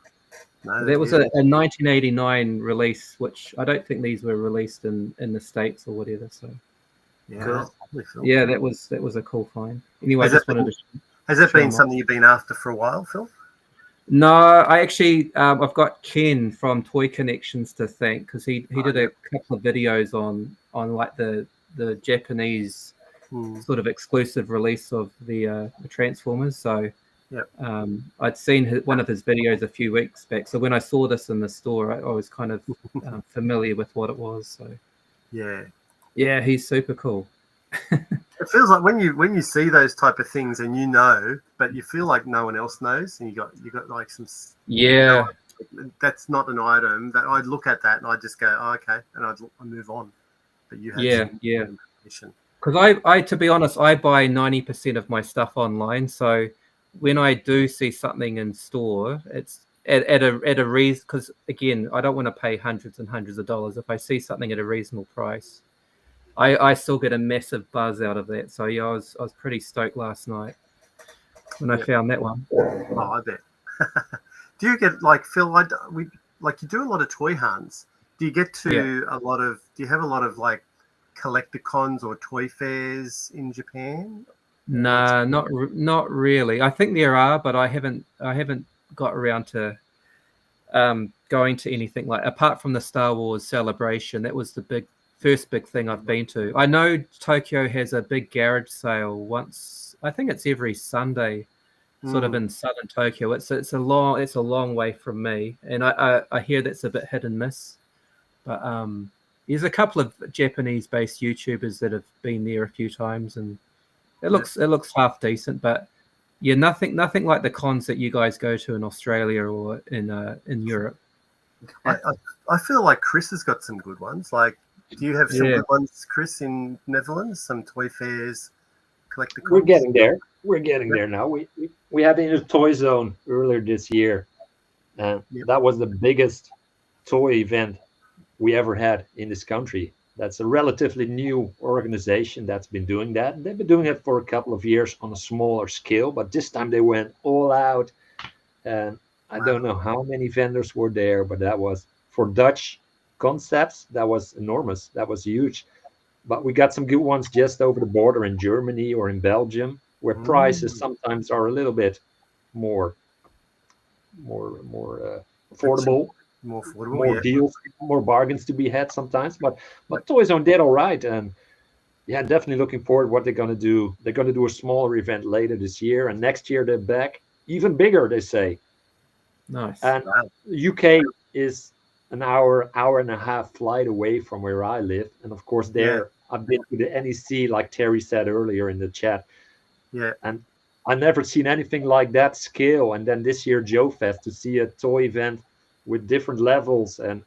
that was a 1989 release, which I don't think these were released in the States or whatever. So that was a cool find. Anyway, has that been something you've been after for a while, Phil? No, I actually I've got Ken from Toy Connections to thank, because he did a couple of videos on like the Japanese sort of exclusive release of the Transformers. So I'd seen one of his videos a few weeks back. So when I saw this in the store, I was kind of familiar with what it was. So yeah, he's super cool. It feels like when you see those type of things and but you feel like no one else knows, and you got like some that's not an item that I'd look at that and I'd just go, oh, okay, and I'd move on. But you had some information. Because I, to be honest, I buy 90% of my stuff online. So when I do see something in store, it's at a reason. Because again, I don't want to pay hundreds and hundreds of dollars. If I see something at a reasonable price, I still get a massive buzz out of that. So yeah, I was pretty stoked last night when I found that one. Oh, I bet. Do you get like Phil? You do a lot of toy hunts. Do you get to do you have a lot of like collecticons or toy fairs in Japan? No, not really. I think there are, but I haven't got around to going to anything like, apart from the Star Wars celebration. That was the first big thing I've been to. I know Tokyo has a big garage sale once. I think it's every Sunday, sort of in southern Tokyo. It's a long way from me, and I hear that's a bit hit and miss. But there's a couple of Japanese-based YouTubers that have been there a few times, and it looks half decent. But yeah, nothing like the cons that you guys go to in Australia or in Europe. I feel like Chris has got some good ones. Like, do you have some good ones, Chris, in Netherlands? Some toy fairs, collecticons? We're getting there. We're getting there now. We had in a toy zone earlier this year, and that was the biggest toy event we ever had in this country. That's a relatively new organization that's been doing that. They've been doing it for a couple of years on a smaller scale, but this time they went all out. And I don't know how many vendors were there, but that was, for Dutch concepts, that was enormous. That was huge. But we got some good ones just over the border in Germany or in Belgium, where prices sometimes are a little bit more affordable. More deals, more bargains to be had sometimes, but Toys on did all right, and definitely looking forward what they're going to do. They're going to do a smaller event later this year, and next year they're back even bigger, they say. Nice. And UK is an hour and a half flight away from where I live, and of course I've been to the NEC, like Terry said earlier in the chat. Yeah, and I've never seen anything like that scale. And then this year Joe Fest, to see a toy event with different levels, and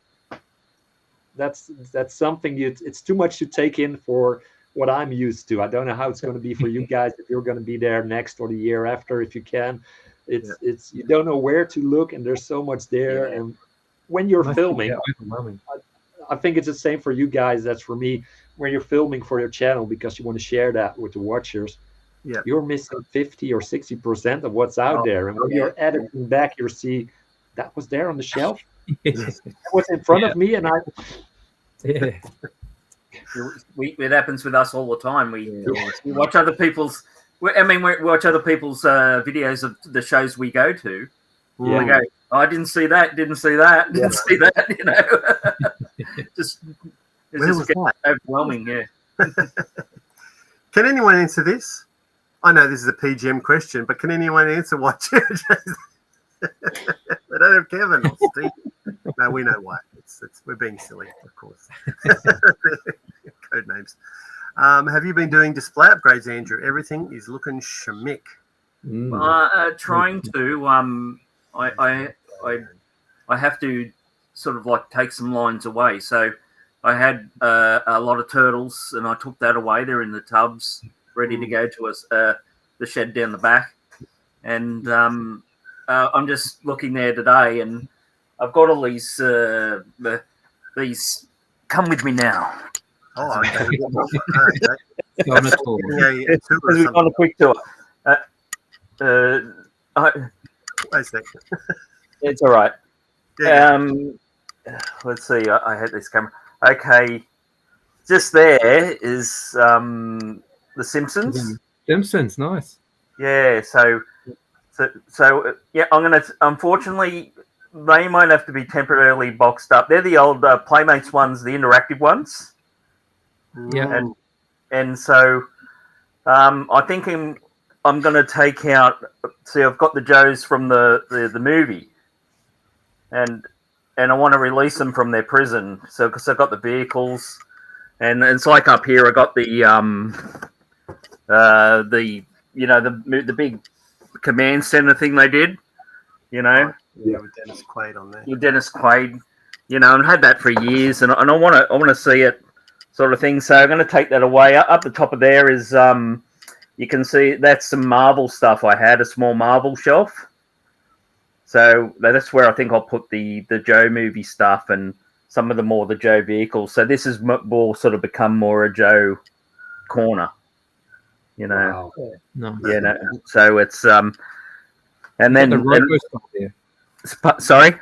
that's something it's too much to take in for what I'm used to. I don't know how it's going to be for you guys if you're going to be there next or the year after, if you can. It's you don't know where to look, and there's so much there. And when you're filming, I think it's the same for you guys. That's for me. When you're filming for your channel because you want to share that with the watchers, you're missing 50 or 60% of what's out there. And when you're editing back, you see that was there on the shelf. That was in front of me, and it happens with us all the time. We watch other people's. We watch other people's videos of the shows we go to. Yeah. We go, oh, I didn't see that. Didn't see that. Didn't see that. You know, it's just overwhelming. Yeah. Can anyone answer this? I know this is a PGM question, but can anyone answer why they don't have Kevin or Steve? No, we know why. We're being silly, of course. Code names. Have you been doing display upgrades, Andrew? Everything is looking shmick. Trying to. I have to sort of like take some lines away. So I had a lot of turtles, and I took that away. They're in the tubs, ready to go to us, the shed down the back, and I'm just looking there today, and I've got all these. Come with me now. Oh, okay. On a quick tour. It's all right. Let's see. I had this camera. Okay, just there is The Simpsons. Simpsons, nice. Yeah. So yeah. I'm gonna. Unfortunately, they might have to be temporarily boxed up. They're the old Playmates ones, the interactive ones. Yeah. And so I think I'm going to take out. See, I've got the Joes from the movie, and I want to release them from their prison. So because I've got the vehicles, and it's like up here I got the big command center thing they did, Yeah, with Dennis Quaid on there. With Dennis Quaid, and had that for years, and I want to see it, sort of thing. So I'm going to take that away. Up the top of there is you can see that's some Marvel stuff. I had a small Marvel shelf, so that's where I think I'll put the Joe movie stuff and some of the Joe vehicles. So this is more sort of become more a Joe corner, Wow. No. So it's and then the Robo Skull there. Sorry,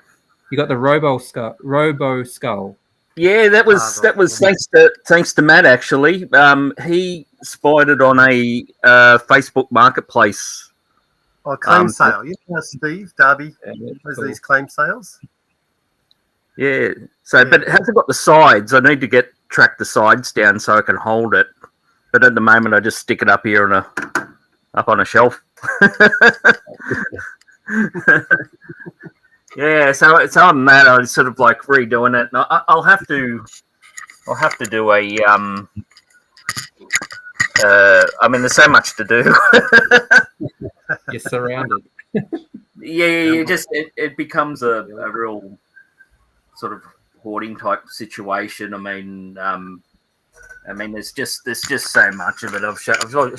You got the Robo Skull. Yeah, that was thanks to Matt actually. He spied it on a Facebook Marketplace. Oh, claim sale. You know, Steve Darby has these claim sales. Yeah. So, but it hasn't got the sides. I need to track the sides down so I can hold it. But at the moment, I just stick it up here up on a shelf. Yeah. So it's on that. I was sort of like redoing it. And I'll have to do a. I mean, there's so much to do. You're surrounded. Yeah. It becomes a real sort of hoarding type situation. I mean, there's just so much of it. I've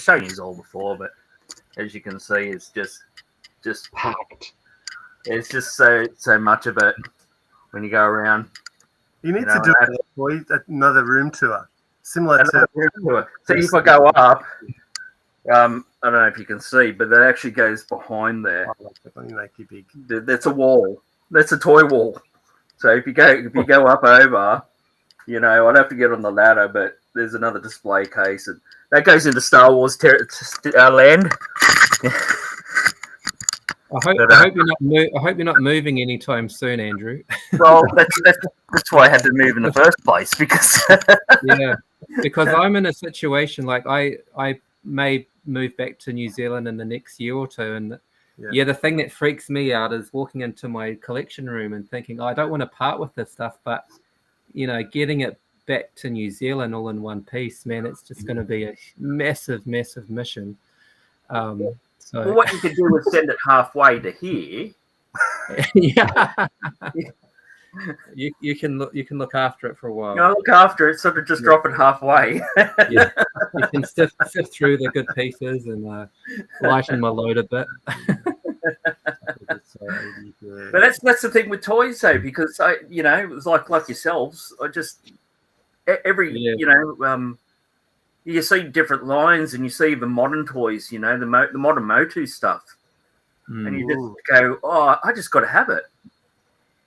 shown you all before, but as you can see, it's just packed. It's just so much of it when you go around. You need to do another room tour, similar to. See, if I go up, I don't know if you can see, but that actually goes behind there. That's a wall. That's a toy wall. So if you go up over, I'd have to get on the ladder, but there's another display case, and that goes into Star Wars land. I hope you're not moving anytime soon, Andrew. Well, that's why I had to move in the first place, because because I'm in a situation like I may move back to New Zealand in the next year or two, and the thing that freaks me out is walking into my collection room and thinking, I don't want to part with this stuff, but getting it back to New Zealand all in one piece, man, it's just going to be a massive mission. So what you could do is send it halfway to here. Yeah. You can look after it for a while. Look after it, sort of just drop it halfway. Yeah. You can sift through the good pieces and lighten my load a bit. But that's the thing with toys, though, because it was like yourselves. I just you see different lines, and you see the modern toys, the modern Motu stuff, and you just go, "Oh, I just got to have it."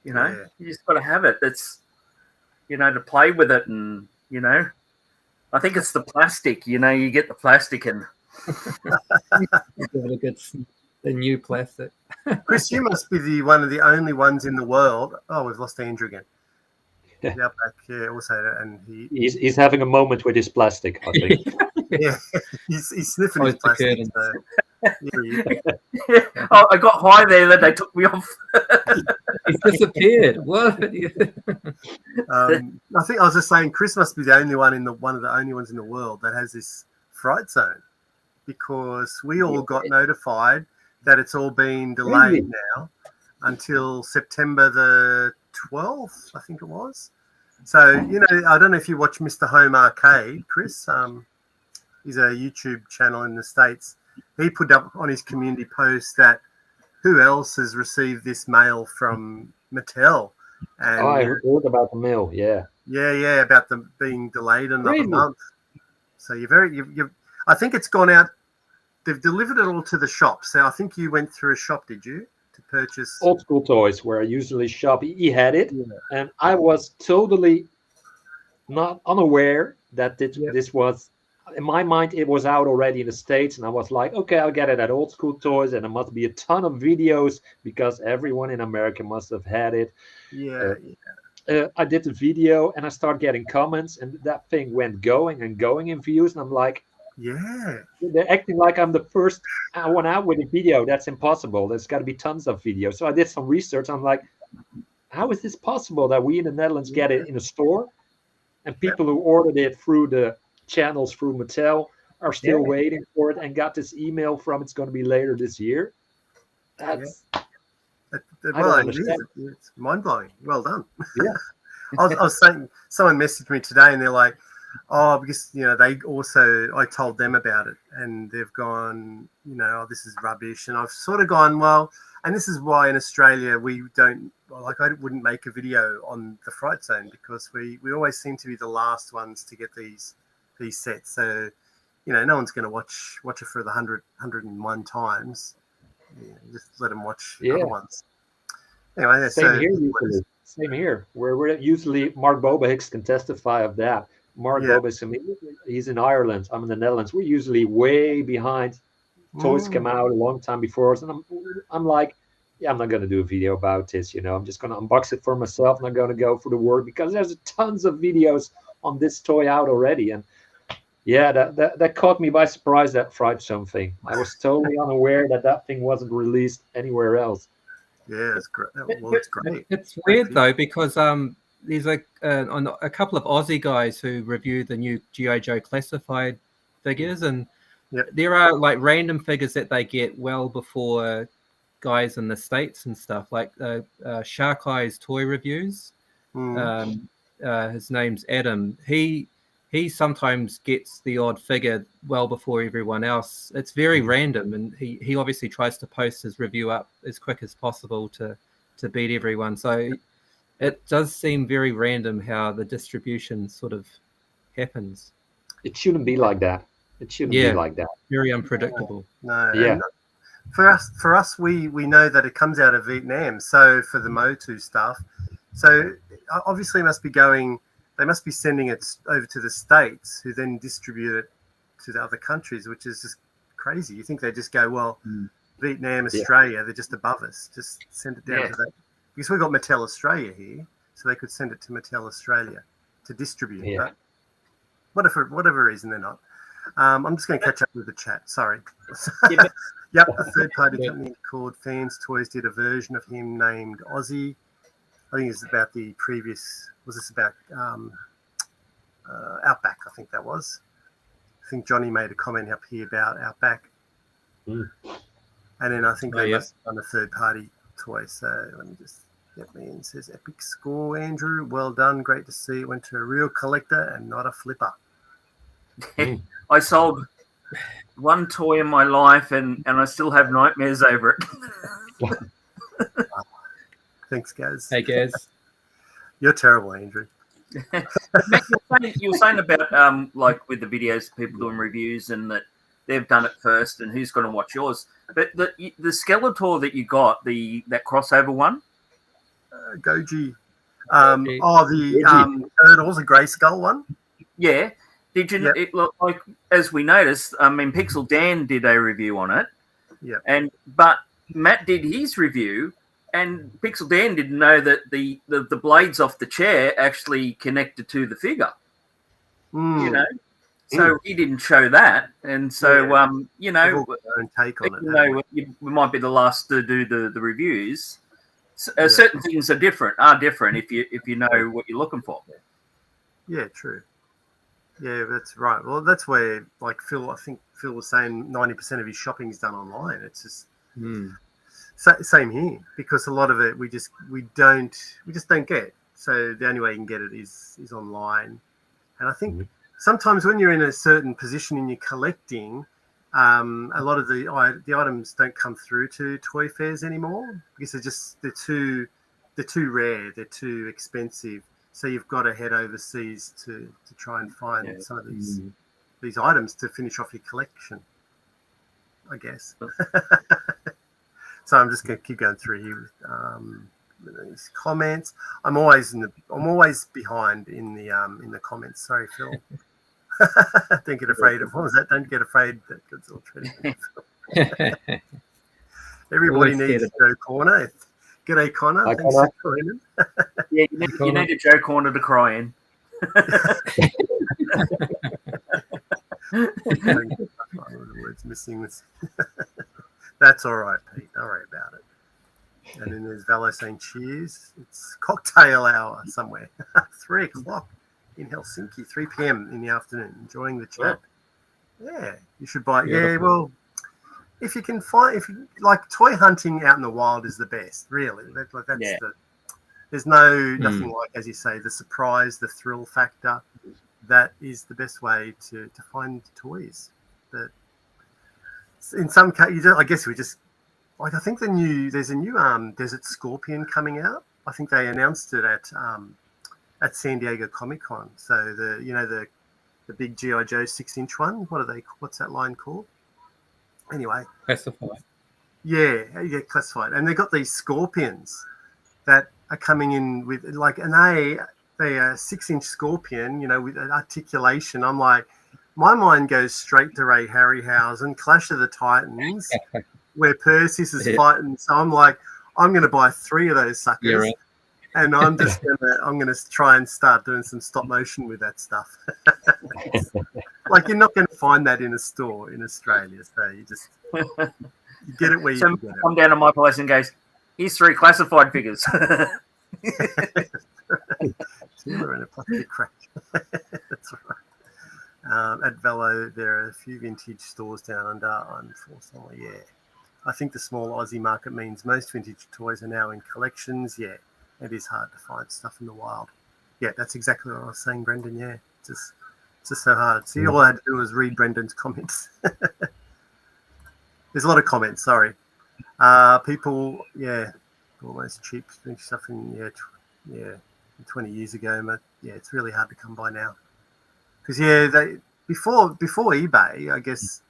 You just got to have it. That's to play with it, and I think it's the plastic. You get the plastic and give it a good the new plastic. Chris, you must be one of the only ones in the world. Oh, we've lost Andrew again. Yeah, back here also, and he's having a moment with his plastic, I think. Yeah, he's sniffing his plastic. Oh, I got high there, then they took me off. He's disappeared. What? I think I was just saying, Chris must be the only one of the only ones in the world that has this fright zone, because we all got notified that it's all been delayed now until September the 12th, I think it was. So, I don't know if you watch Mr. Home Arcade, Chris. He's a YouTube channel in the States. He put up on his community post that who else has received this mail from Mattel? And I heard about the mail, yeah. Yeah, about them being delayed another month. So I think it's gone out. They've delivered it all to the shop. So I think you went through a shop, did you? To purchase Old School Toys, where I usually shop. He had it, and I was totally not unaware that this was, in my mind, it was out already in the States, and I was like, okay, I'll get it at Old School Toys, and there must be a ton of videos because everyone in America must have had it. I did the video, and I started getting comments, and that thing went going in views, and I'm like, they're acting like I'm the first one out with a video. That's impossible. There's got to be tons of videos. So I did some research. I'm like, how is this possible that we in the Netherlands get it in a store, and people who ordered it through the channels through Mattel are still waiting for it and got this email from it's going to be later this year? Well, it is. It's mind blowing. Well done. Yeah. I was saying, someone messaged me today, and they're like, "Oh, because they also, I told them about it, and they've gone, oh, this is rubbish." And I've sort of gone, well, and this is why in Australia we don't I wouldn't make a video on the Fright Zone, because we always seem to be the last ones to get these sets. So no one's going to watch it for the 101 times. Just let them watch other ones. Anyway, Same here. Where we're usually Mark Bobahicks can testify of that. Mark Bobahicks, he's in Ireland. I'm in the Netherlands. We're usually way behind. Toys come out a long time before us, and I'm like, I'm not going to do a video about this. I'm just going to unbox it for myself. I'm not going to go for the work, because there's tons of videos on this toy out already. And that caught me by surprise, that Fright Zone thing. I was totally unaware that thing wasn't released anywhere else. Yeah, it's great. Well, it's great. It's weird though, because there's a couple of Aussie guys who review the new G.I. Joe classified figures, and there are like random figures that they get well before guys in the States and stuff, like Shark Eyes Toy Reviews. His name's Adam. He sometimes gets the odd figure well before everyone else. It's very random, and he obviously tries to post his review up as quick as possible to beat everyone. So it does seem very random how the distribution sort of happens. It shouldn't be like that. It shouldn't be like that. Very unpredictable. No. Yeah. For us, we know that it comes out of Vietnam. So for the Motu stuff, so obviously they must be sending it over to the States, who then distribute it to the other countries, which is just crazy. You think they just go, well, Vietnam, Australia, they're just above us. Just send it down to that. Because we've got Mattel Australia here, so they could send it to Mattel Australia to distribute. Yeah. But whatever reason, they're not. I'm just going to catch up with the chat. Sorry. Yep, a third-party company called Fans Toys did a version of him named Aussie. I think it's about the previous. Was this about Outback? I think that was. I think Johnny made a comment up here about Outback. And then I think they must have done a third-party toy. So let me just get me in. It says, epic score, Andrew. Well done. Great to see it went to a real collector and not a flipper. I sold one toy in my life, and I still have nightmares over it. Thanks, Gaz. Hey, Gaz. You're terrible, Andrew. You were saying about like with the videos, people doing reviews, and that they've done it first, and who's going to watch yours. But the Skeletor that you got, that crossover one, Goji. The Turtles, a grey skull one. Yeah. Did you? Yep. It looked like, as we noticed. I mean, Pixel Dan did a review on it. Yeah. But Matt did his review, and Pixel Dan didn't know that the blades off the chair actually connected to the figure. So he didn't show that, and so own take on it. We might be the last to do the reviews. Certain things are different if you know what you're looking for. Yeah, true. Yeah, that's right. Well, that's where, like Phil, I think Phil was saying 90% of his shopping is done online. It's just same here, because a lot of it we just don't get. So the only way you can get it is online. And I think sometimes when you're in a certain position in your collecting, a lot of the items don't come through to toy fairs anymore, because they're too rare, they're too expensive. So you've got to head overseas to try and find some of these items to finish off your collection, I guess. So I'm just going to keep going through here with these comments. I'm always behind in the comments. Sorry, Phil. Don't get afraid of what was that? Don't get afraid that it's all treated. Everybody needs a Joe Corner. G'day, Connor. Hi, thanks Connor. for joining. Yeah, you need a Joe Corner to cry in. Words missing. That's all right, Pete. Don't worry about it. And then there's Valo saying cheers. It's cocktail hour somewhere. 3 o'clock in Helsinki, 3 p.m. in the afternoon. Enjoying the chat. Yeah, you should buy. Yeah, well, if you can find, if you like, toy hunting out in the wild is the best, really. There's nothing like, as you say, the surprise, the thrill factor. That is the best way to find toys. But in some cases, I guess we just like, I think there's a new Desert Scorpion coming out. I think they announced it at San Diego Comic-Con. So the big G.I. Joe 6-inch one. What's that line called? Anyway. Classified. Yeah, classified. And they got these scorpions that are coming in with like they are 6-inch scorpion, with an articulation. I'm like, my mind goes straight to Ray Harryhausen, Clash of the Titans, where Perseus is fighting. So I'm like, I'm going to buy 3 of those suckers. Yeah, right. And I'm gonna try and start doing some stop motion with that stuff. Like, you're not going to find that in a store in Australia, so you just you get it where you get it. Come down to my place and goes, here's 3 classified figures. Timber and a plastic crack. That's right. At Velo, there are a few vintage stores down under. Unfortunately, yeah. I think the small Aussie market means most vintage toys are now in collections. Yeah. It is hard to find stuff in the wild. Yeah, that's exactly what I was saying, Brendan. Yeah, it's just so hard. See, all I had to do was read Brendan's comments. There's a lot of comments. Sorry, people. Yeah, almost cheap stuff in 20 years ago. But yeah, it's really hard to come by now. Because before eBay, I guess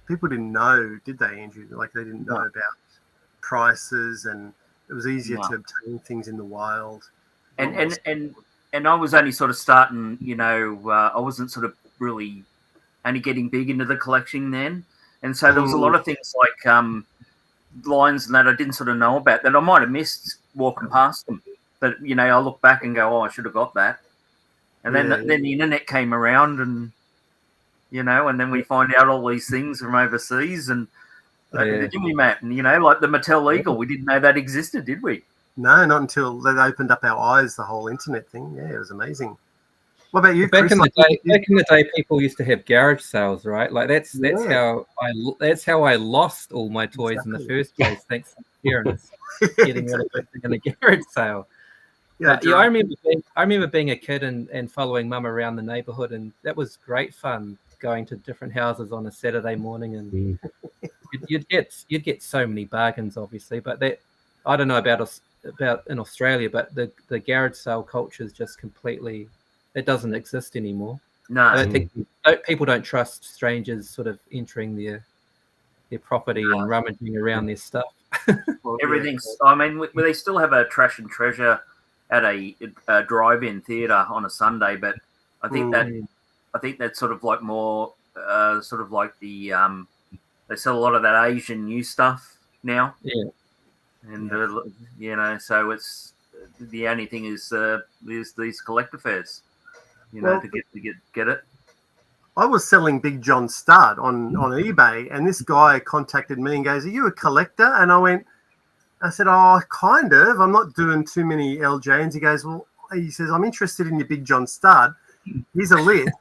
people didn't know, did they, Andrew? Like, they didn't know about prices, and it was easier to obtain things in the wild. And I was only sort of starting, I wasn't sort of really only getting big into the collection then. And so there was a lot of things like lines and that I didn't sort of know about that I might have missed walking past them. But, I look back and go, I should have got that. And then the internet came around, and, and then we find out all these things from overseas, and the Jimmy Matt, and like the Mattel Eagle, we didn't know that existed, did we? No, not until they opened up our eyes. The whole internet thing, yeah, it was amazing. What about you, back Chris? in the day, people used to have garage sales, right? Like that's how I lost all my toys in the first place. Thanks to parents getting rid of it in a garage sale. Yeah, I remember being a kid and following Mum around the neighborhood, and that was great fun, going to different houses on a Saturday morning, and you'd get so many bargains, obviously. But that, I don't know about in Australia, but the garage sale culture is just completely, it doesn't exist anymore. No, I don't think people don't trust strangers sort of entering their property and rummaging around their stuff. Well, everything's. I mean, they still have a trash and treasure at a drive-in theatre on a Sunday, but I think that's sort of like more sort of like the they sell a lot of that Asian new stuff now. Yeah, and so it's the only thing is there's these collector fairs, to get it. I was selling Big John Stud on eBay, and this guy contacted me and goes, "Are you a collector?" And I said, "Oh, kind of. I'm not doing too many LJs." He goes, "Well," he says, "I'm interested in your Big John Stud. Here's a list."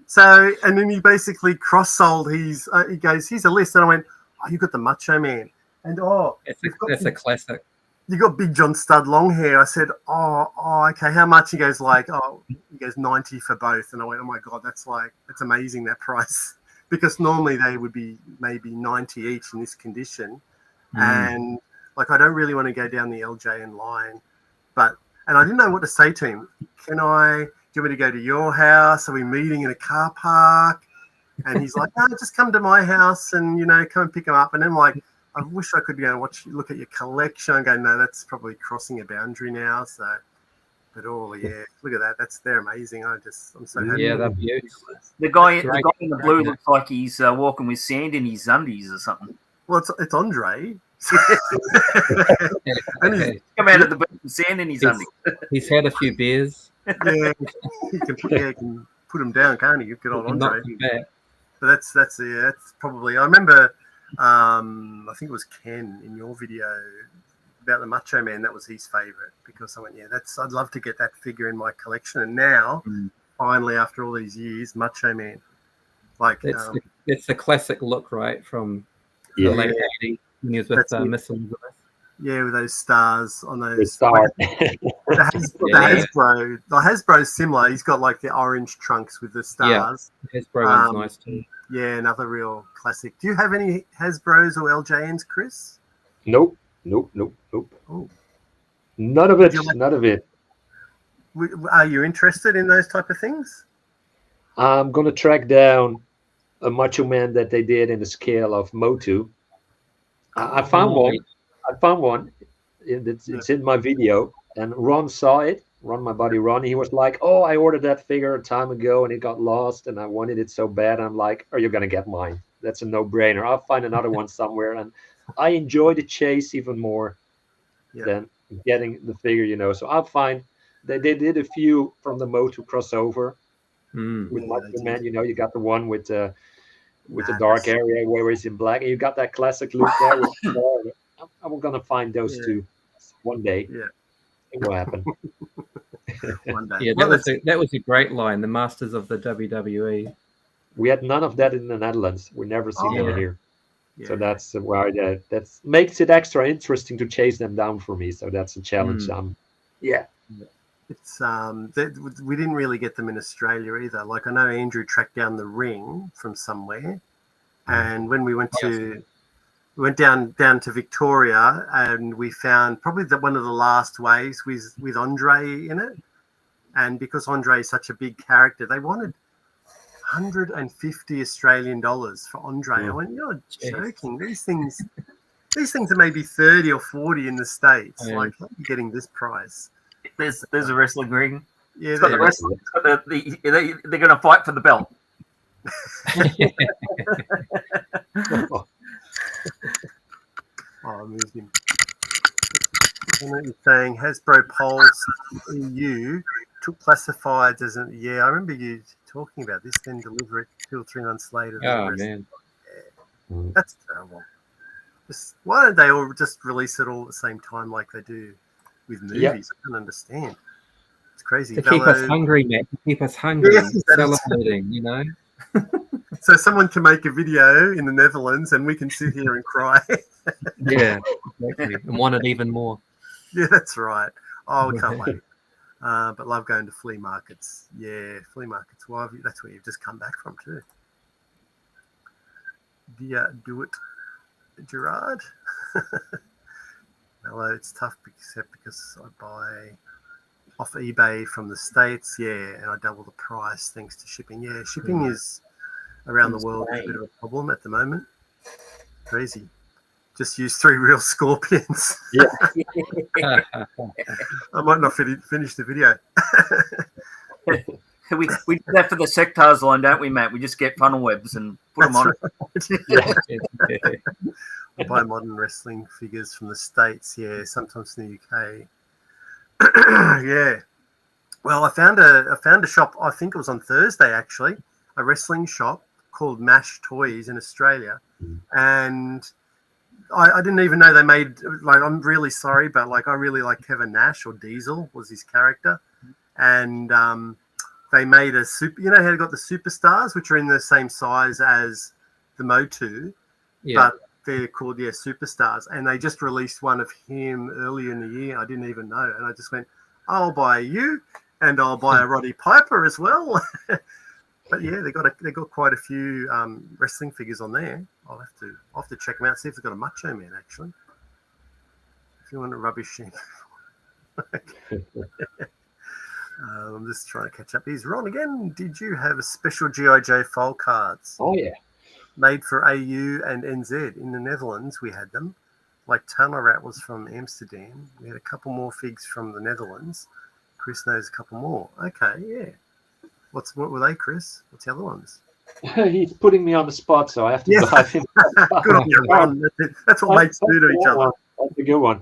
So, and then he basically cross-sold his. He goes, "Here's a list," and I went, "Oh, you got the Macho Man," and it's a classic. You got Big John Stud long hair. I said, "Oh, okay. How much?" He goes, he goes 90 for both, and I went, "Oh my god, that's amazing, that price," because normally they would be maybe 90 each in this condition, and like, I don't really want to go down the LJN line, and I didn't know what to say to him. Do you want me to go to your house? Are we meeting in a car park? And he's like, "No, just come to my house and, come and pick them up." And I'm like, I wish I could look at your collection and go, "No, that's probably crossing a boundary now." So, but look at that. They're amazing. I'm so happy. Yeah, they're beautiful. The guy in the blue looks like he's walking with sand in his undies or something. Well, it's Andre. And he's come out of the beach with sand in his undies. He's had a few beers. Yeah, he can put him down, can't he? Good old Andre. But that's probably. I remember. I think it was Ken in your video about the Macho Man. That was his favorite, because I went, I'd love to get that figure in my collection. And now, finally, after all these years, Macho Man, like it's the classic look, right? From The Yeah. late 80s when he was with That's it. Miss Elizabeth. Yeah, with those stars on The those. star. The Hasbro's similar. He's got like the orange trunks with the stars. Hasbro one's nice too. Yeah, another real classic. Do you have any Hasbro's or LJNs, Chris? Nope. Oh. None of it. None of it. Are you interested in those type of things? I'm gonna track down a Macho Man that they did in the scale of Motu. I found one. It's in my video, and Ron saw it. Ron, my buddy Ron, he was like, "Oh, I ordered that figure a time ago, and it got lost, and I wanted it so bad." I'm like, "Are you gonna get mine? That's a no-brainer. I'll find another one somewhere." And I enjoy the chase even more than getting the figure, you know. So I'll find. They did a few from the Motu crossover with Macho Man. You know, you got the one with the dark area where he's in black, and you got that classic look there. I'm gonna find those two one day. Yeah, it will happen. One day. Yeah, that was a great line. The Masters of the WWE. We had none of that in the Netherlands. We never seen them here. Yeah. So that's why that makes it extra interesting to chase them down for me. So that's a challenge. It's we didn't really get them in Australia either. Like I know Andrew tracked down the ring from somewhere, and when we went down to Victoria, and we found probably one of the last waves with Andre in it, and because Andre is such a big character, they wanted 150 Australian dollars for Andre. I went, "You're joking. These things are maybe 30 or 40 in the States. Like, how are you getting this price?" There's a wrestling ring. Yeah, it's got the wrestling. They're going to fight for the belt. Amazing. I know you're saying Hasbro Pulse EU took classifieds as an. Yeah, I remember you talking about this. Then deliver it 2 or 3 months later. Oh man, that's terrible. Why don't they all just release it all at the same time like they do with movies? I don't understand. It's crazy. To keep us hungry, Matt. To keep us hungry, celebrating, you know. So someone can make a video in the Netherlands and we can sit here and cry. Yeah, exactly. And want it even more. Yeah, that's right. Oh, we can't wait. But love going to flea markets. Yeah, flea markets. Well, that's where you've just come back from too. Yeah, do it, Gerard. Hello, it's tough except because I buy off eBay from the States, and I double the price thanks to shipping. Yeah, shipping is around the world a bit of a problem at the moment. Crazy. Just use 3 real scorpions. Yeah. I might not finish the video. We do that for the sectars line, don't we, Matt? We just get funnel webs and put them on. Right. I buy modern wrestling figures from the States, sometimes in the UK. Yeah. Well, I found a shop, I think it was on Thursday actually, a wrestling shop called Mash Toys in Australia. And I didn't even know they made, like, I'm really sorry, but like I really like Kevin Nash, or Diesel was his character. And they made a super, you know how they got the superstars, which are in the same size as the Motu, but they're called superstars, and they just released one of him earlier in the year. I didn't even know, and I just went, I'll buy you, and I'll buy a Roddy Piper as well. But yeah, they got quite a few wrestling figures on there. I'll have to check them out, see if they've got a Macho Man actually. If you want a rubbish thing. I'm just trying to catch up. Here's Ron again. Did you have a special G.I. Joe file cards? Oh yeah. Made for AU and NZ. In the Netherlands, we had them. Like Tunnel Rat was from Amsterdam. We had a couple more figs from the Netherlands. Chris knows a couple more. Okay, yeah. What were they, Chris? What's the other ones? He's putting me on the spot, so I have to dive in. Good on you, Ron. That's what mates do to each other. That's a good one.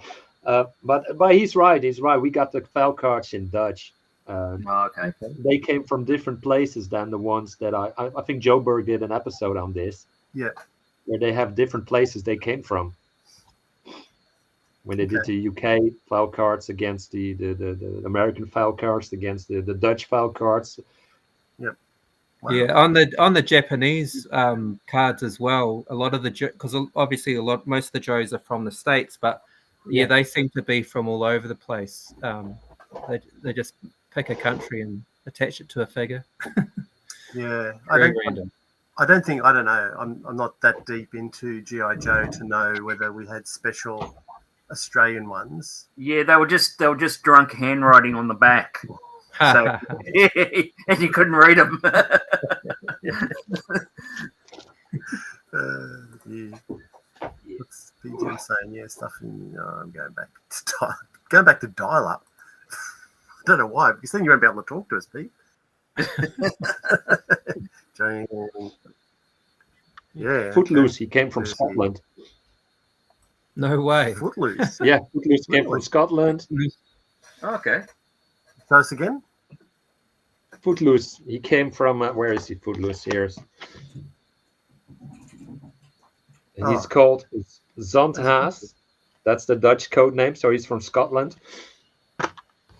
But he's right. He's right. We got the file cards in Dutch. Okay. They came from different places than the ones that I think Joe Berg did an episode on this. Yeah. Where they have different places they came from. When they did the UK file cards against the American file cards against the Dutch file cards. Yep. Wow. Yeah, on the Japanese cards as well. A lot of because obviously most of the Joes are from the States, but yeah, they seem to be from all over the place. They just pick a country and attach it to a figure. Yeah, Very random. I don't know. I'm not that deep into GI Joe to know whether we had special Australian ones. Yeah, they were just drunk handwriting on the back. So, and you couldn't read them. Yeah. What's BGM saying? Yeah, stuff in. I'm going back to dial up. I don't know why, because then you won't be able to talk to us, Pete. Yeah. Footloose. He came from Scotland. No way. Footloose. Yeah, Footloose came from Scotland. Okay. Tell us again. Footloose. He came from where is he? Footloose here. And he's called Zandhaas. That's the Dutch code name. So he's from Scotland.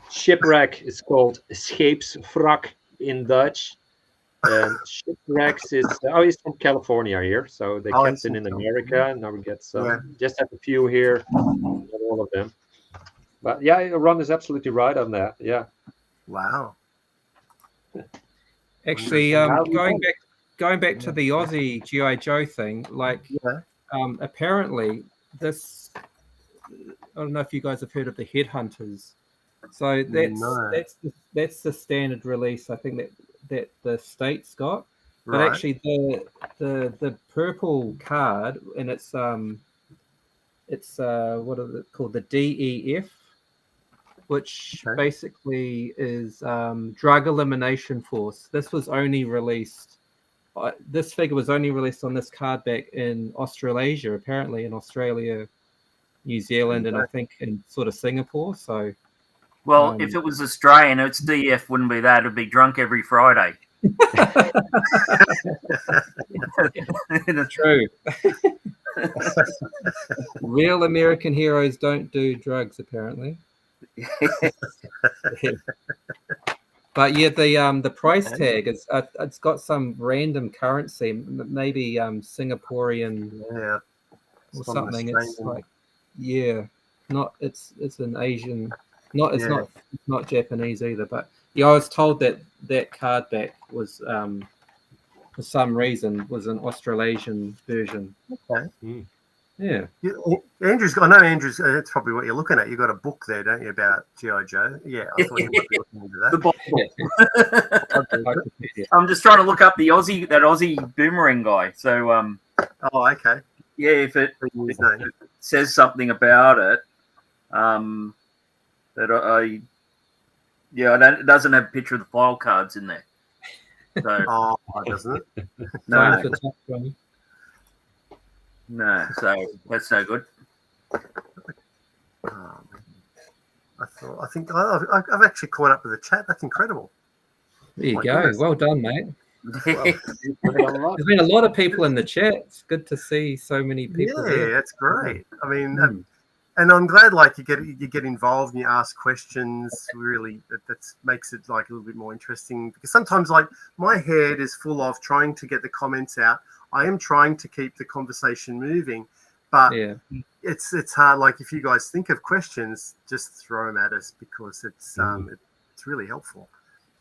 Shipwreck is called Scheepswrak in Dutch. And Shipwrecks is he's from California here. So they kept it in America. Now we get some. Yeah. Just have a few here. Not all of them. But yeah, Ron is absolutely right on that. Yeah. Wow. Actually, going back to the Aussie GI Joe thing, apparently this. I don't know if you guys have heard of the Headhunters. So that's the standard release. I think that the States got, but actually the purple card, and it's what is it called, the DEF, which basically is Drug Elimination Force. This was only released. This figure was only released on this card back in Australasia, apparently in Australia, New Zealand, and I think in sort of Singapore. So. Well, if it was Australian, its DF wouldn't be that. It'd be drunk every Friday. True. Real American heroes don't do drugs, apparently. But yeah, the price tag is it's got some random currency, maybe Singaporean or something. It's like it's an Asian. It's not Japanese either, but I was told that card back was for some reason was an Australasian version. Okay. Yeah. Andrew's. I know Andrew's. That's probably what you're looking at. You got a book there, don't you, about GI Joe? Yeah, I thought you might be looking into that. The book. I'm just trying to look up that Aussie boomerang guy. So okay. Yeah, if it says something about it, it doesn't have a picture of the file cards in there. So, doesn't it? No. No, so that's no good. I think I've actually caught up with the chat. That's incredible. There you go. Goodness. Well done, mate. There's been a lot of people in the chat. It's good to see so many people. Yeah, that's great. I mean, and I'm glad you get involved and you ask questions. Really, that makes it like a little bit more interesting, because sometimes my head is full of trying to get the comments out. I am trying to keep the conversation moving, but it's hard. Like, if you guys think of questions, just throw them at us, because it's really helpful.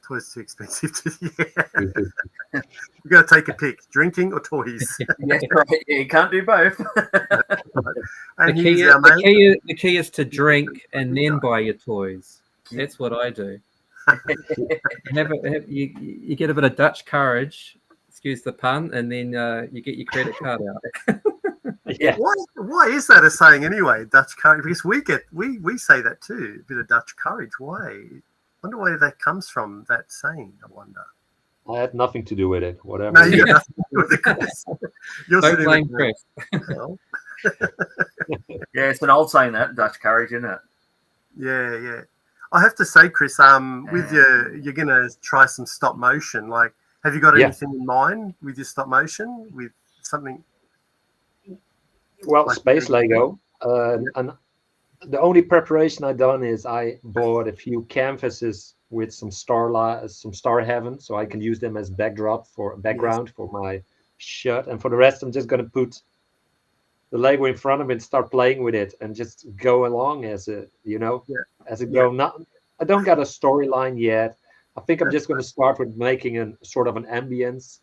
Toys too expensive to. You've got to take a pick: drinking or toys. That's right. Yeah, you can't do both. The key is to drink and then buy your toys. That's what I do. You get a bit of Dutch courage. Excuse the pun, and then you get your credit card out. Yeah. Why is that a saying anyway? Dutch courage, because we say that too. A bit of Dutch courage. Why? I wonder where that comes from. That saying. I wonder. I had nothing to do with it. Whatever. No, you got nothing to do with it, Chris. Don't blame Chris. Yeah, it's an old saying, that Dutch courage, isn't it? Yeah. I have to say, Chris, with you're gonna try some stop motion. Like, have you got anything in mind with your stop motion? With something? Well, space Lego, and the only preparation I done is I bought a few canvases with some star heaven, so I can use them as background for my shot. And for the rest, I'm just going to put the Lego in front of it and start playing with it and just go along as it, as it go. I don't got a storyline yet. I think I'm just going to start with making a sort of an ambience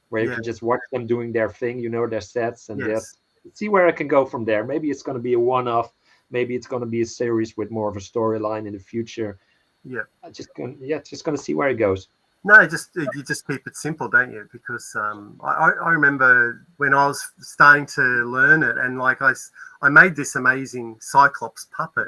where you can just watch them doing their thing, their sets, and just see where I can go from there. Maybe it's going to be a one-off. Maybe it's going to be a series with more of a storyline in the future. Yeah. Just going to see where it goes. No, you just keep it simple, don't you? Because I remember when I was starting to learn it, and like I made this amazing Cyclops puppet,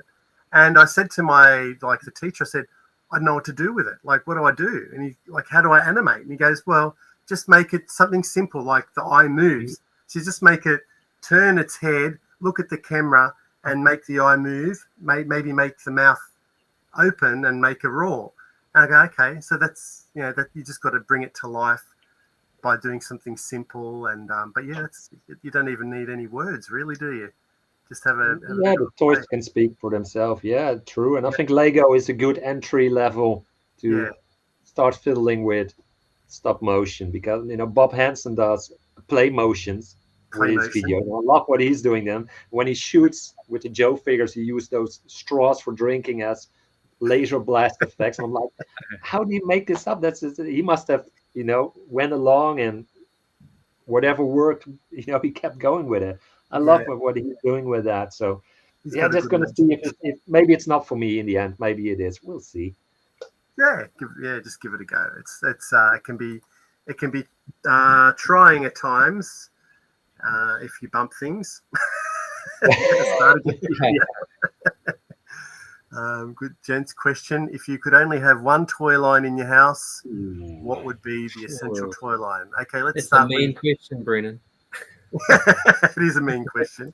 and I said to the teacher, I said, I don't know what to do with it. Like, what do I do? And he how do I animate? And he goes, well, just make it something simple, like the eye moves. So you just make it turn its head, look at the camera, and make the eye move. Maybe make the mouth open and make a roar. And I go, okay, so that's that you just got to bring it to life by doing something simple. And but you don't even need any words, really, do you? Just have a the toys can speak for themselves. Yeah, true. And I think Lego is a good entry level to start fiddling with stop motion, because Bob Hansen does play motions with his video. And I love what he's doing then. When he shoots with the Joe figures, he used those straws for drinking as laser blast effects. And I'm like, how do you make this up? He must have went along, and whatever worked, he kept going with it. I love what he's doing with that. So just gonna see if maybe it's not for me in the end. Maybe it is. We'll see. Just give it a go. It can be trying at times if you bump things. Good gents question. If you could only have one toy line in your house, what would be the essential toy line? Okay, let's start. It's a mean question, Brennan. It is a mean question.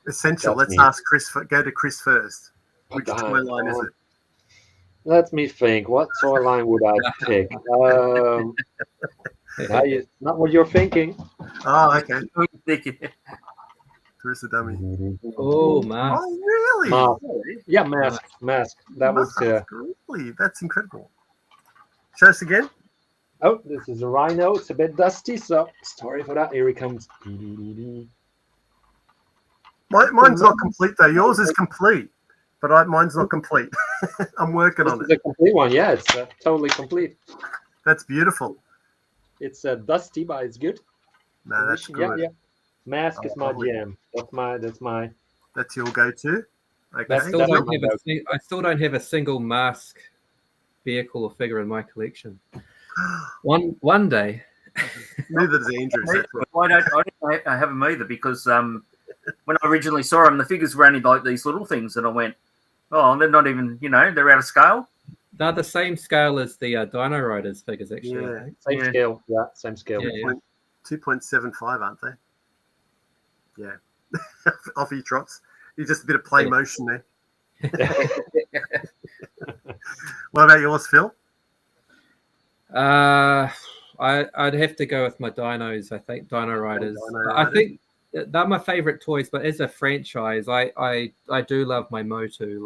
Essential. Let's ask Chris. Go to Chris first. Which toy line is it? Let me think. What toy line would I pick? Not what you're thinking. Oh, okay. Chris a dummy. Oh, mask. Oh, really? Mask. Yeah, mask. That was really. That's incredible. Show us again. Oh, this is a rhino. It's a bit dusty, so sorry for that. Here he comes. Mine's not complete though. Yours is complete, but mine's not complete. I'm working on it. It's a complete one. Yeah, it's totally complete. That's beautiful. It's dusty, but it's good. No, that's good. Yeah. Mask is my jam. That's your go-to. Okay. I still don't have a single mask vehicle or figure in my collection. One day. Neither does Andrew. I haven't either, because when I originally saw them, the figures were only like these little things, and I went, oh, they're not even, they're out of scale. They're the same scale as the Dino Riders figures, actually. Yeah, same scale. Yeah, same scale. 2.75, aren't they? Yeah. Off he trots. You're just a bit of play motion there. What about yours, Phil? I'd have to go with my dinos. I think Dino Riders. I think they're my favorite toys, but as a franchise, I do love my Motu.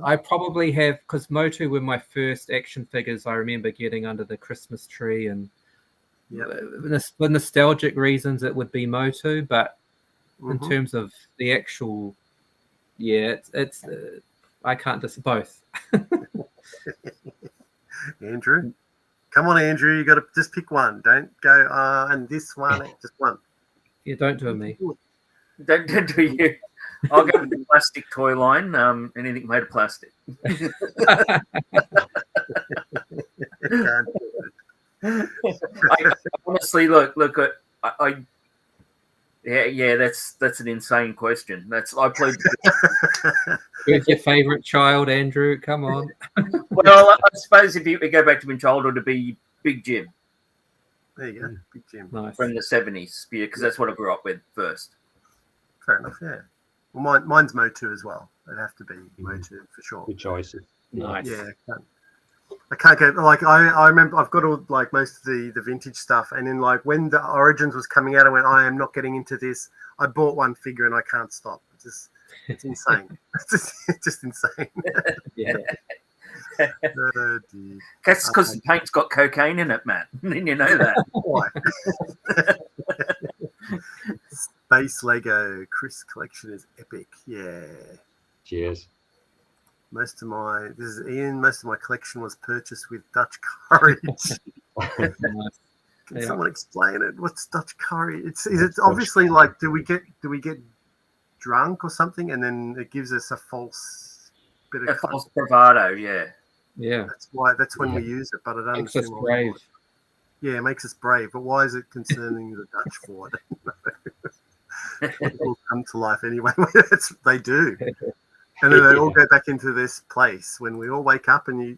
I probably have, because Motu were my first action figures I remember getting under the Christmas tree, and for nostalgic reasons it would be Motu, but in terms of the actual, it's I can't just both. Andrew, come on, Andrew, you got to just pick one. Don't go and this one, just one. Yeah, don't do me. Don't do you. I'll go with the plastic toy line. Anything made of plastic. I honestly look. That's an insane question. I played. Who's your favorite child, Andrew? Come on. Well, I suppose if you go back to my childhood, it'd be Big Jim. There you go, Big Jim. Nice. From the 70s, because that's what I grew up with first. Fair enough, yeah. Well, mine's Motu as well. It'd have to be Motu for sure. Good choices. Nice. Yeah, I can't go, I remember I've got all most of the vintage stuff, and then when the Origins was coming out, I went, I am not getting into this. I bought one figure and I can't stop. It's insane. It's just insane. Yeah. Oh, dear. That's because the paint's got cocaine in it, Matt. Then you know that. Why? Space Lego Chris collection is epic. Yeah. Cheers. This is Ian. Most of my collection was purchased with Dutch courage. Can someone explain it? What's Dutch courage? Is it obviously like do we get drunk or something, and then it gives us a false bit of false bravado? Yeah. That's when we use it, but it makes us brave. Yeah, it makes us brave. But why is it concerning the Dutch for? I don't know. It will come to life anyway. They do. And then they all go back into this place when we all wake up and you...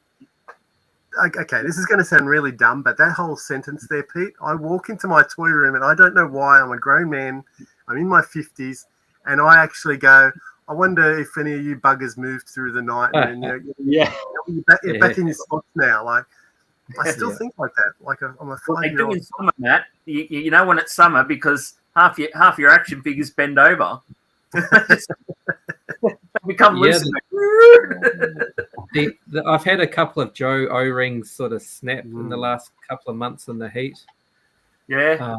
Okay, this is going to sound really dumb, but that whole sentence there, Pete, I walk into my toy room and I don't know why. I'm a grown man. I'm in my 50s. And I actually go, I wonder if any of you buggers moved through the night. And you're back in your spots now. Like, I still think like that. Like I'm a 5-year-old. They do in summer, Matt. You know when it's summer because half your action figures bend over. Become loose. I've had a couple of Joe O-rings sort of snap in the last couple of months in the heat. Yeah.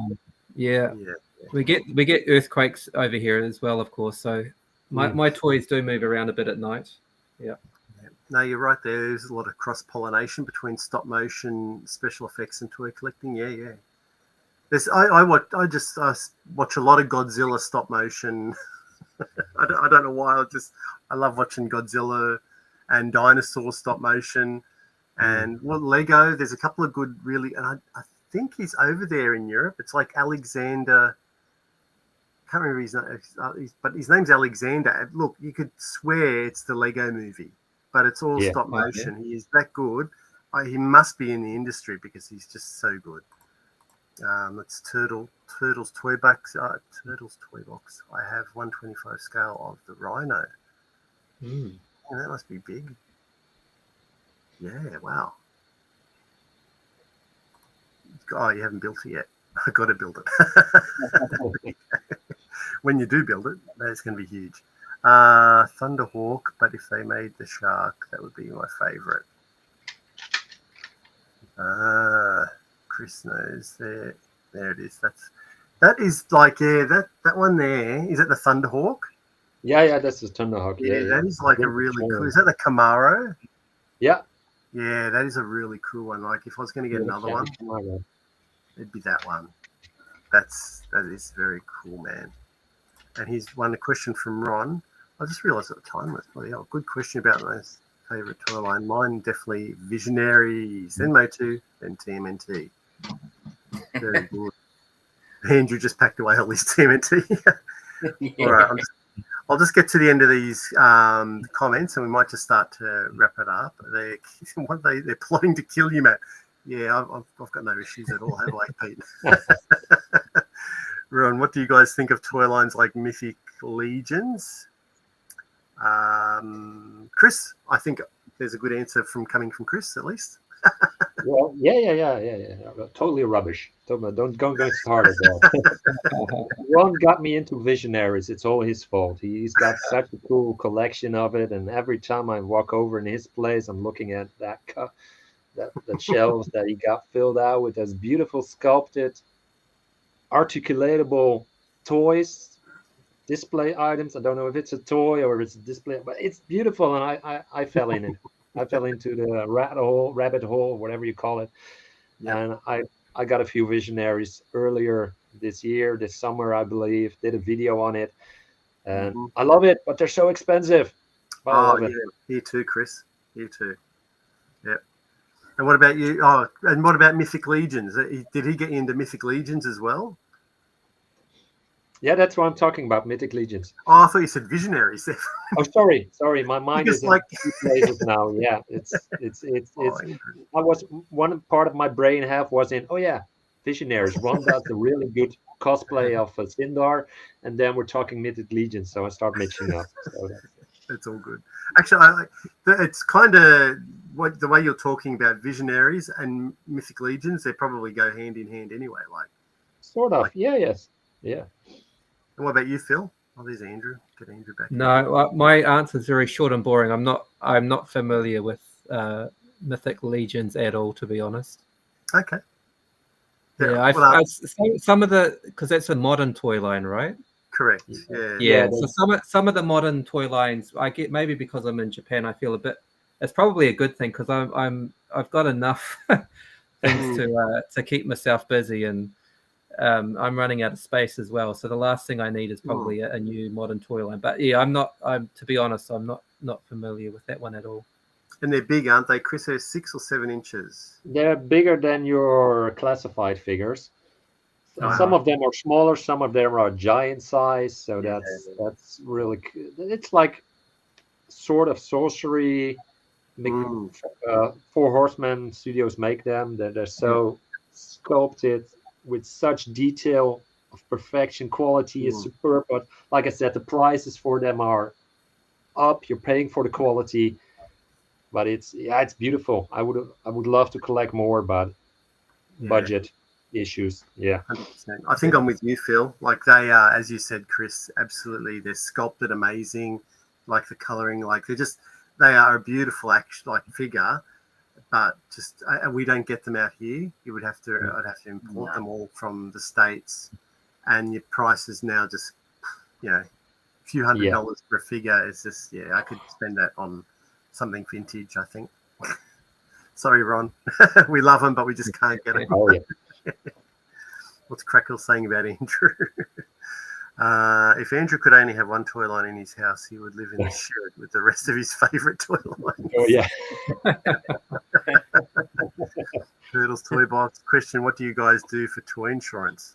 We get earthquakes over here as well, of course. So my toys do move around a bit at night. Yeah. No, you're right there. There's a lot of cross-pollination between stop motion, special effects, and toy collecting. Yeah. I watch a lot of Godzilla stop motion. I don't know why. I love watching Godzilla and dinosaur stop motion. And Lego, there's a couple of good really, and I think he's over there in Europe. It's like Alexander. I can't remember his name, but his name's Alexander. Look, you could swear it's the Lego movie, but it's all stop motion. Yeah. He is that good. He must be in the industry because he's just so good. It's Turtles Toy Box. Turtles Toy Box. I have 1/25 scale of the Rhino. Yeah, that must be big. Yeah, wow. Oh, you haven't built it yet. I got to build it. When you do build it, that's going to be huge. Thunderhawk, but if they made the shark, that would be my favorite. Chris knows there. There it is. That is like that one there. Is it the Thunderhawk? Yeah, that's the Thunderhawk. Yeah, that is like a really cool. Is that the Camaro? Yeah. Yeah, that is a really cool one. Like if I was going to get another one, it'd be that one. That is very cool, man. And here's one question from Ron. I just realised at the time was bloody hell. Good question about my favourite toy line. Mine definitely Visionaries, then Motu, then TMNT. Very good. Andrew just packed away all his TMNT. All right, I'll just get to the end of these comments, and we might just start to wrap it up. They're plotting to kill you, Matt. Yeah, I've got no issues at all, have I, Pete? Ron, what do you guys think of toy lines like Mythic Legions? Chris, I think there's a good answer coming from Chris, at least. Well, yeah. Totally rubbish. Don't go hard at that. Ron got me into Visionaries. It's all his fault. He's got such a cool collection of it, and every time I walk over in his place, I'm looking at the shelves that he got filled out with those beautiful sculpted, articulatable toys, display items. I don't know if it's a toy or it's a display, but it's beautiful, and I fell in it. I fell into the rabbit hole, whatever you call it. Yeah. And I got a few Visionaries earlier this summer, I believe, did a video on it. And I love it, but they're so expensive. But I love it. You too, Chris. You too. Yep. And what about you? Oh, and what about Mythic Legions? Did he get you into Mythic Legions as well? Yeah, that's what I'm talking about, Mythic Legions. Oh, I thought you said Visionaries. Oh, sorry. My mind is in two places now. Yeah, it's. I was one part of my brain half was in. Oh yeah, Visionaries. Ron does a really good cosplay of Sindar, and then we're talking Mythic Legions. So I start mixing up. So it's all good. Actually, it's kind of the way you're talking about Visionaries and Mythic Legions. They probably go hand in hand anyway. Like sort of. Yes. And what about you, Phil? Oh, there's Andrew. Get Andrew back. No, my answer is very short and boring. I'm not familiar with Mythic Legions at all, to be honest. Okay. Yeah, some of the, because that's a modern toy line, right? Correct. Yeah. So some of the modern toy lines, I get, maybe because I'm in Japan, I feel a bit. It's probably a good thing because I've got enough things to keep myself busy, and I'm running out of space as well. So the last thing I need is probably a new modern toy line. But yeah, I'm to be honest, I'm not familiar with that one at all. And they're big, aren't they, Chris? They're 6 or 7 inches. They're bigger than your classified figures. Some of them are smaller, some of them are giant size. So that's really good. It's like sort of sorcery. Four Horsemen Studios make them. They're so sculpted with such detail of perfection. Quality is superb. But like I said, the prices for them are up. You're paying for the quality. But it's beautiful. I would love to collect more, but budget issues. Yeah, 100%. I think I'm with you, Phil. Like they are, as you said, Chris. Absolutely, they're sculpted amazing. Like the coloring, like they are a beautiful figure. But just we don't get them out here. I'd have to import them all from the States, and your prices now just a few $100 for a figure is just I could spend that on something vintage, I think. Sorry, Ron. We love him, but we just can't get it. Oh, yeah. What's Crackle saying about Andrew? If Andrew could only have one toy line in his house, he would live in the shed with the rest of his favourite toy lines. Oh, yeah. Turtles Toy Box. Question, what do you guys do for toy insurance?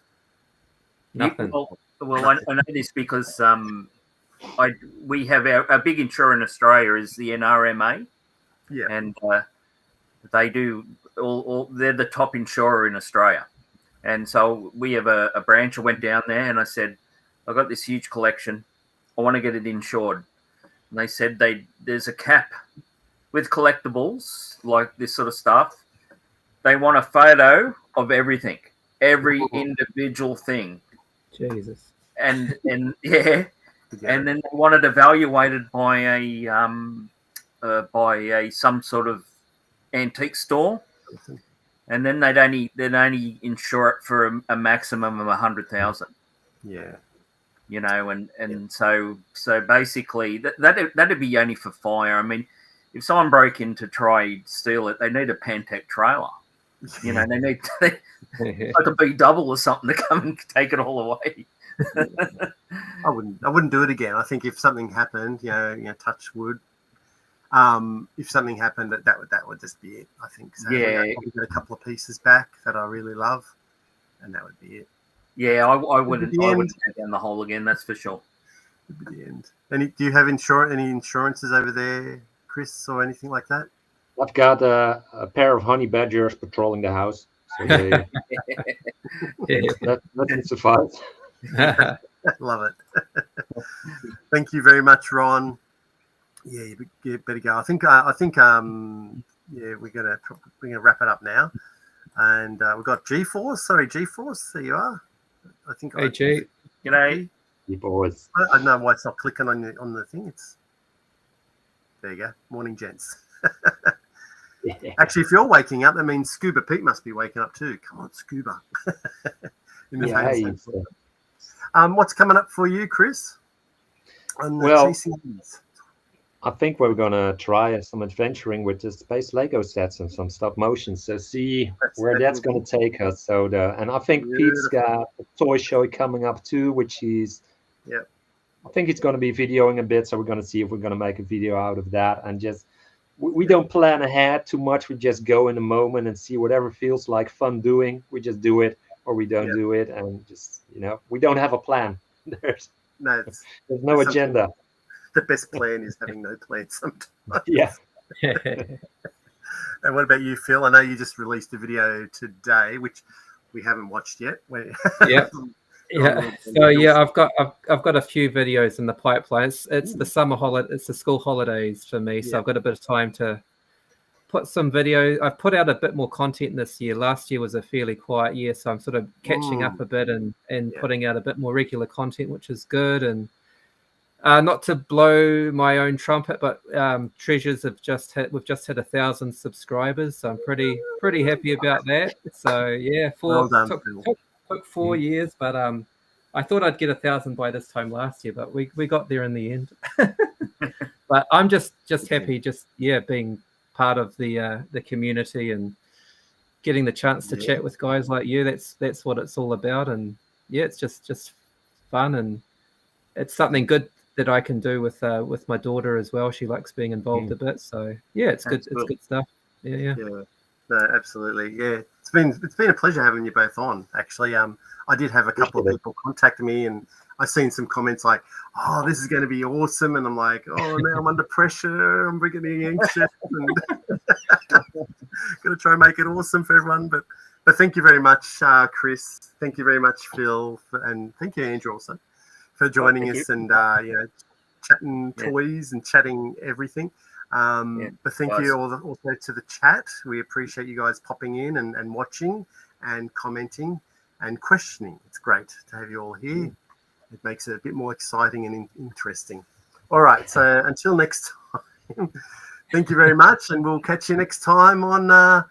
Nothing. Well, I know this because we have our big insurer in Australia is the NRMA. Yeah. And they do they're the top insurer in Australia. And so we have a branch. I went down there and I said, I've got this huge collection. I want to get it insured. And they said there's a cap with collectibles, like this sort of stuff. They want a photo of everything, every individual thing. Jesus. And and then they want it evaluated by some sort of antique store, and then they'd only insure it for a maximum of 100,000. Yeah, so basically that'd be only for fire. I mean, if someone broke in to try steal it, they need a Pantech trailer. They need like a B double or something to come and take it all away. I wouldn't do it again. I think if something happened, touch wood. If something happened, that would just be it. I think. So I'd get a couple of pieces back that I really love, and that would be it. Yeah, I wouldn't go down the hole again. That's for sure. It'd be the end. Do you have any insurances over there, Chris, or anything like that? I've got a pair of honey badgers patrolling the house, so that can suffice. Love it. Thank you very much, Ron. Yeah, you better go. I think we're gonna wrap it up now, and we've got G-Force. Sorry, G-Force. There you are. I think. Hey, G. G'day. You boys. I don't know why it's not clicking on the thing. There you go. Morning, gents. Actually, if you're waking up, that means Scuba Pete must be waking up too. Come on, Scuba. What's coming up for you, Chris? I think we're gonna try some adventuring with the space Lego sets and some stop motion. So see where that's gonna take us. So and I think Pete's got a toy show coming up too, which is I think it's gonna be videoing a bit. So we're gonna see if we're gonna make a video out of that, and just we don't plan ahead too much. We just go in the moment and see whatever feels like fun doing. We just do it or we don't do it, and just we don't have a plan. There's no agenda. The best plan is having no plan sometimes. Yeah. And what about you, Phil? I know you just released a video today, which we haven't watched yet. Yeah. So I've got a few videos in the pipeline. It's the summer holiday. It's the school holidays for me, so I've got a bit of time to put some video. I've put out a bit more content this year. Last year was a fairly quiet year, so I'm sort of catching up a bit and putting out a bit more regular content, which is good. And Not to blow my own trumpet, but Treasures we've just hit 1,000 subscribers, so I'm pretty happy about that. So yeah, Well done, took 4 years, but I thought I'd get 1,000 by this time last year, but we got there in the end. But I'm just happy, being part of the community and getting the chance to chat with guys like you. That's what it's all about, and yeah, it's just fun, and it's something good that I can do with my daughter as well. She likes being involved a bit, so yeah, it's good. It's good stuff. Yeah. No, absolutely. Yeah, it's been a pleasure having you both on. Actually, I did have a couple of people contact me, and I've seen some comments like, "Oh, this is going to be awesome," and I'm like, "Oh, now I'm under pressure. I'm getting anxious, and going to try and make it awesome for everyone." But thank you very much, Chris. Thank you very much, Phil, and thank you, Andrew, also, for joining us and chatting toys and chatting everything. But thank you also to the chat. We appreciate you guys popping in and watching and commenting and questioning. It's great to have you all here. It makes it a bit more exciting and interesting. All right, so until next time, thank you very much, and we'll catch you next time on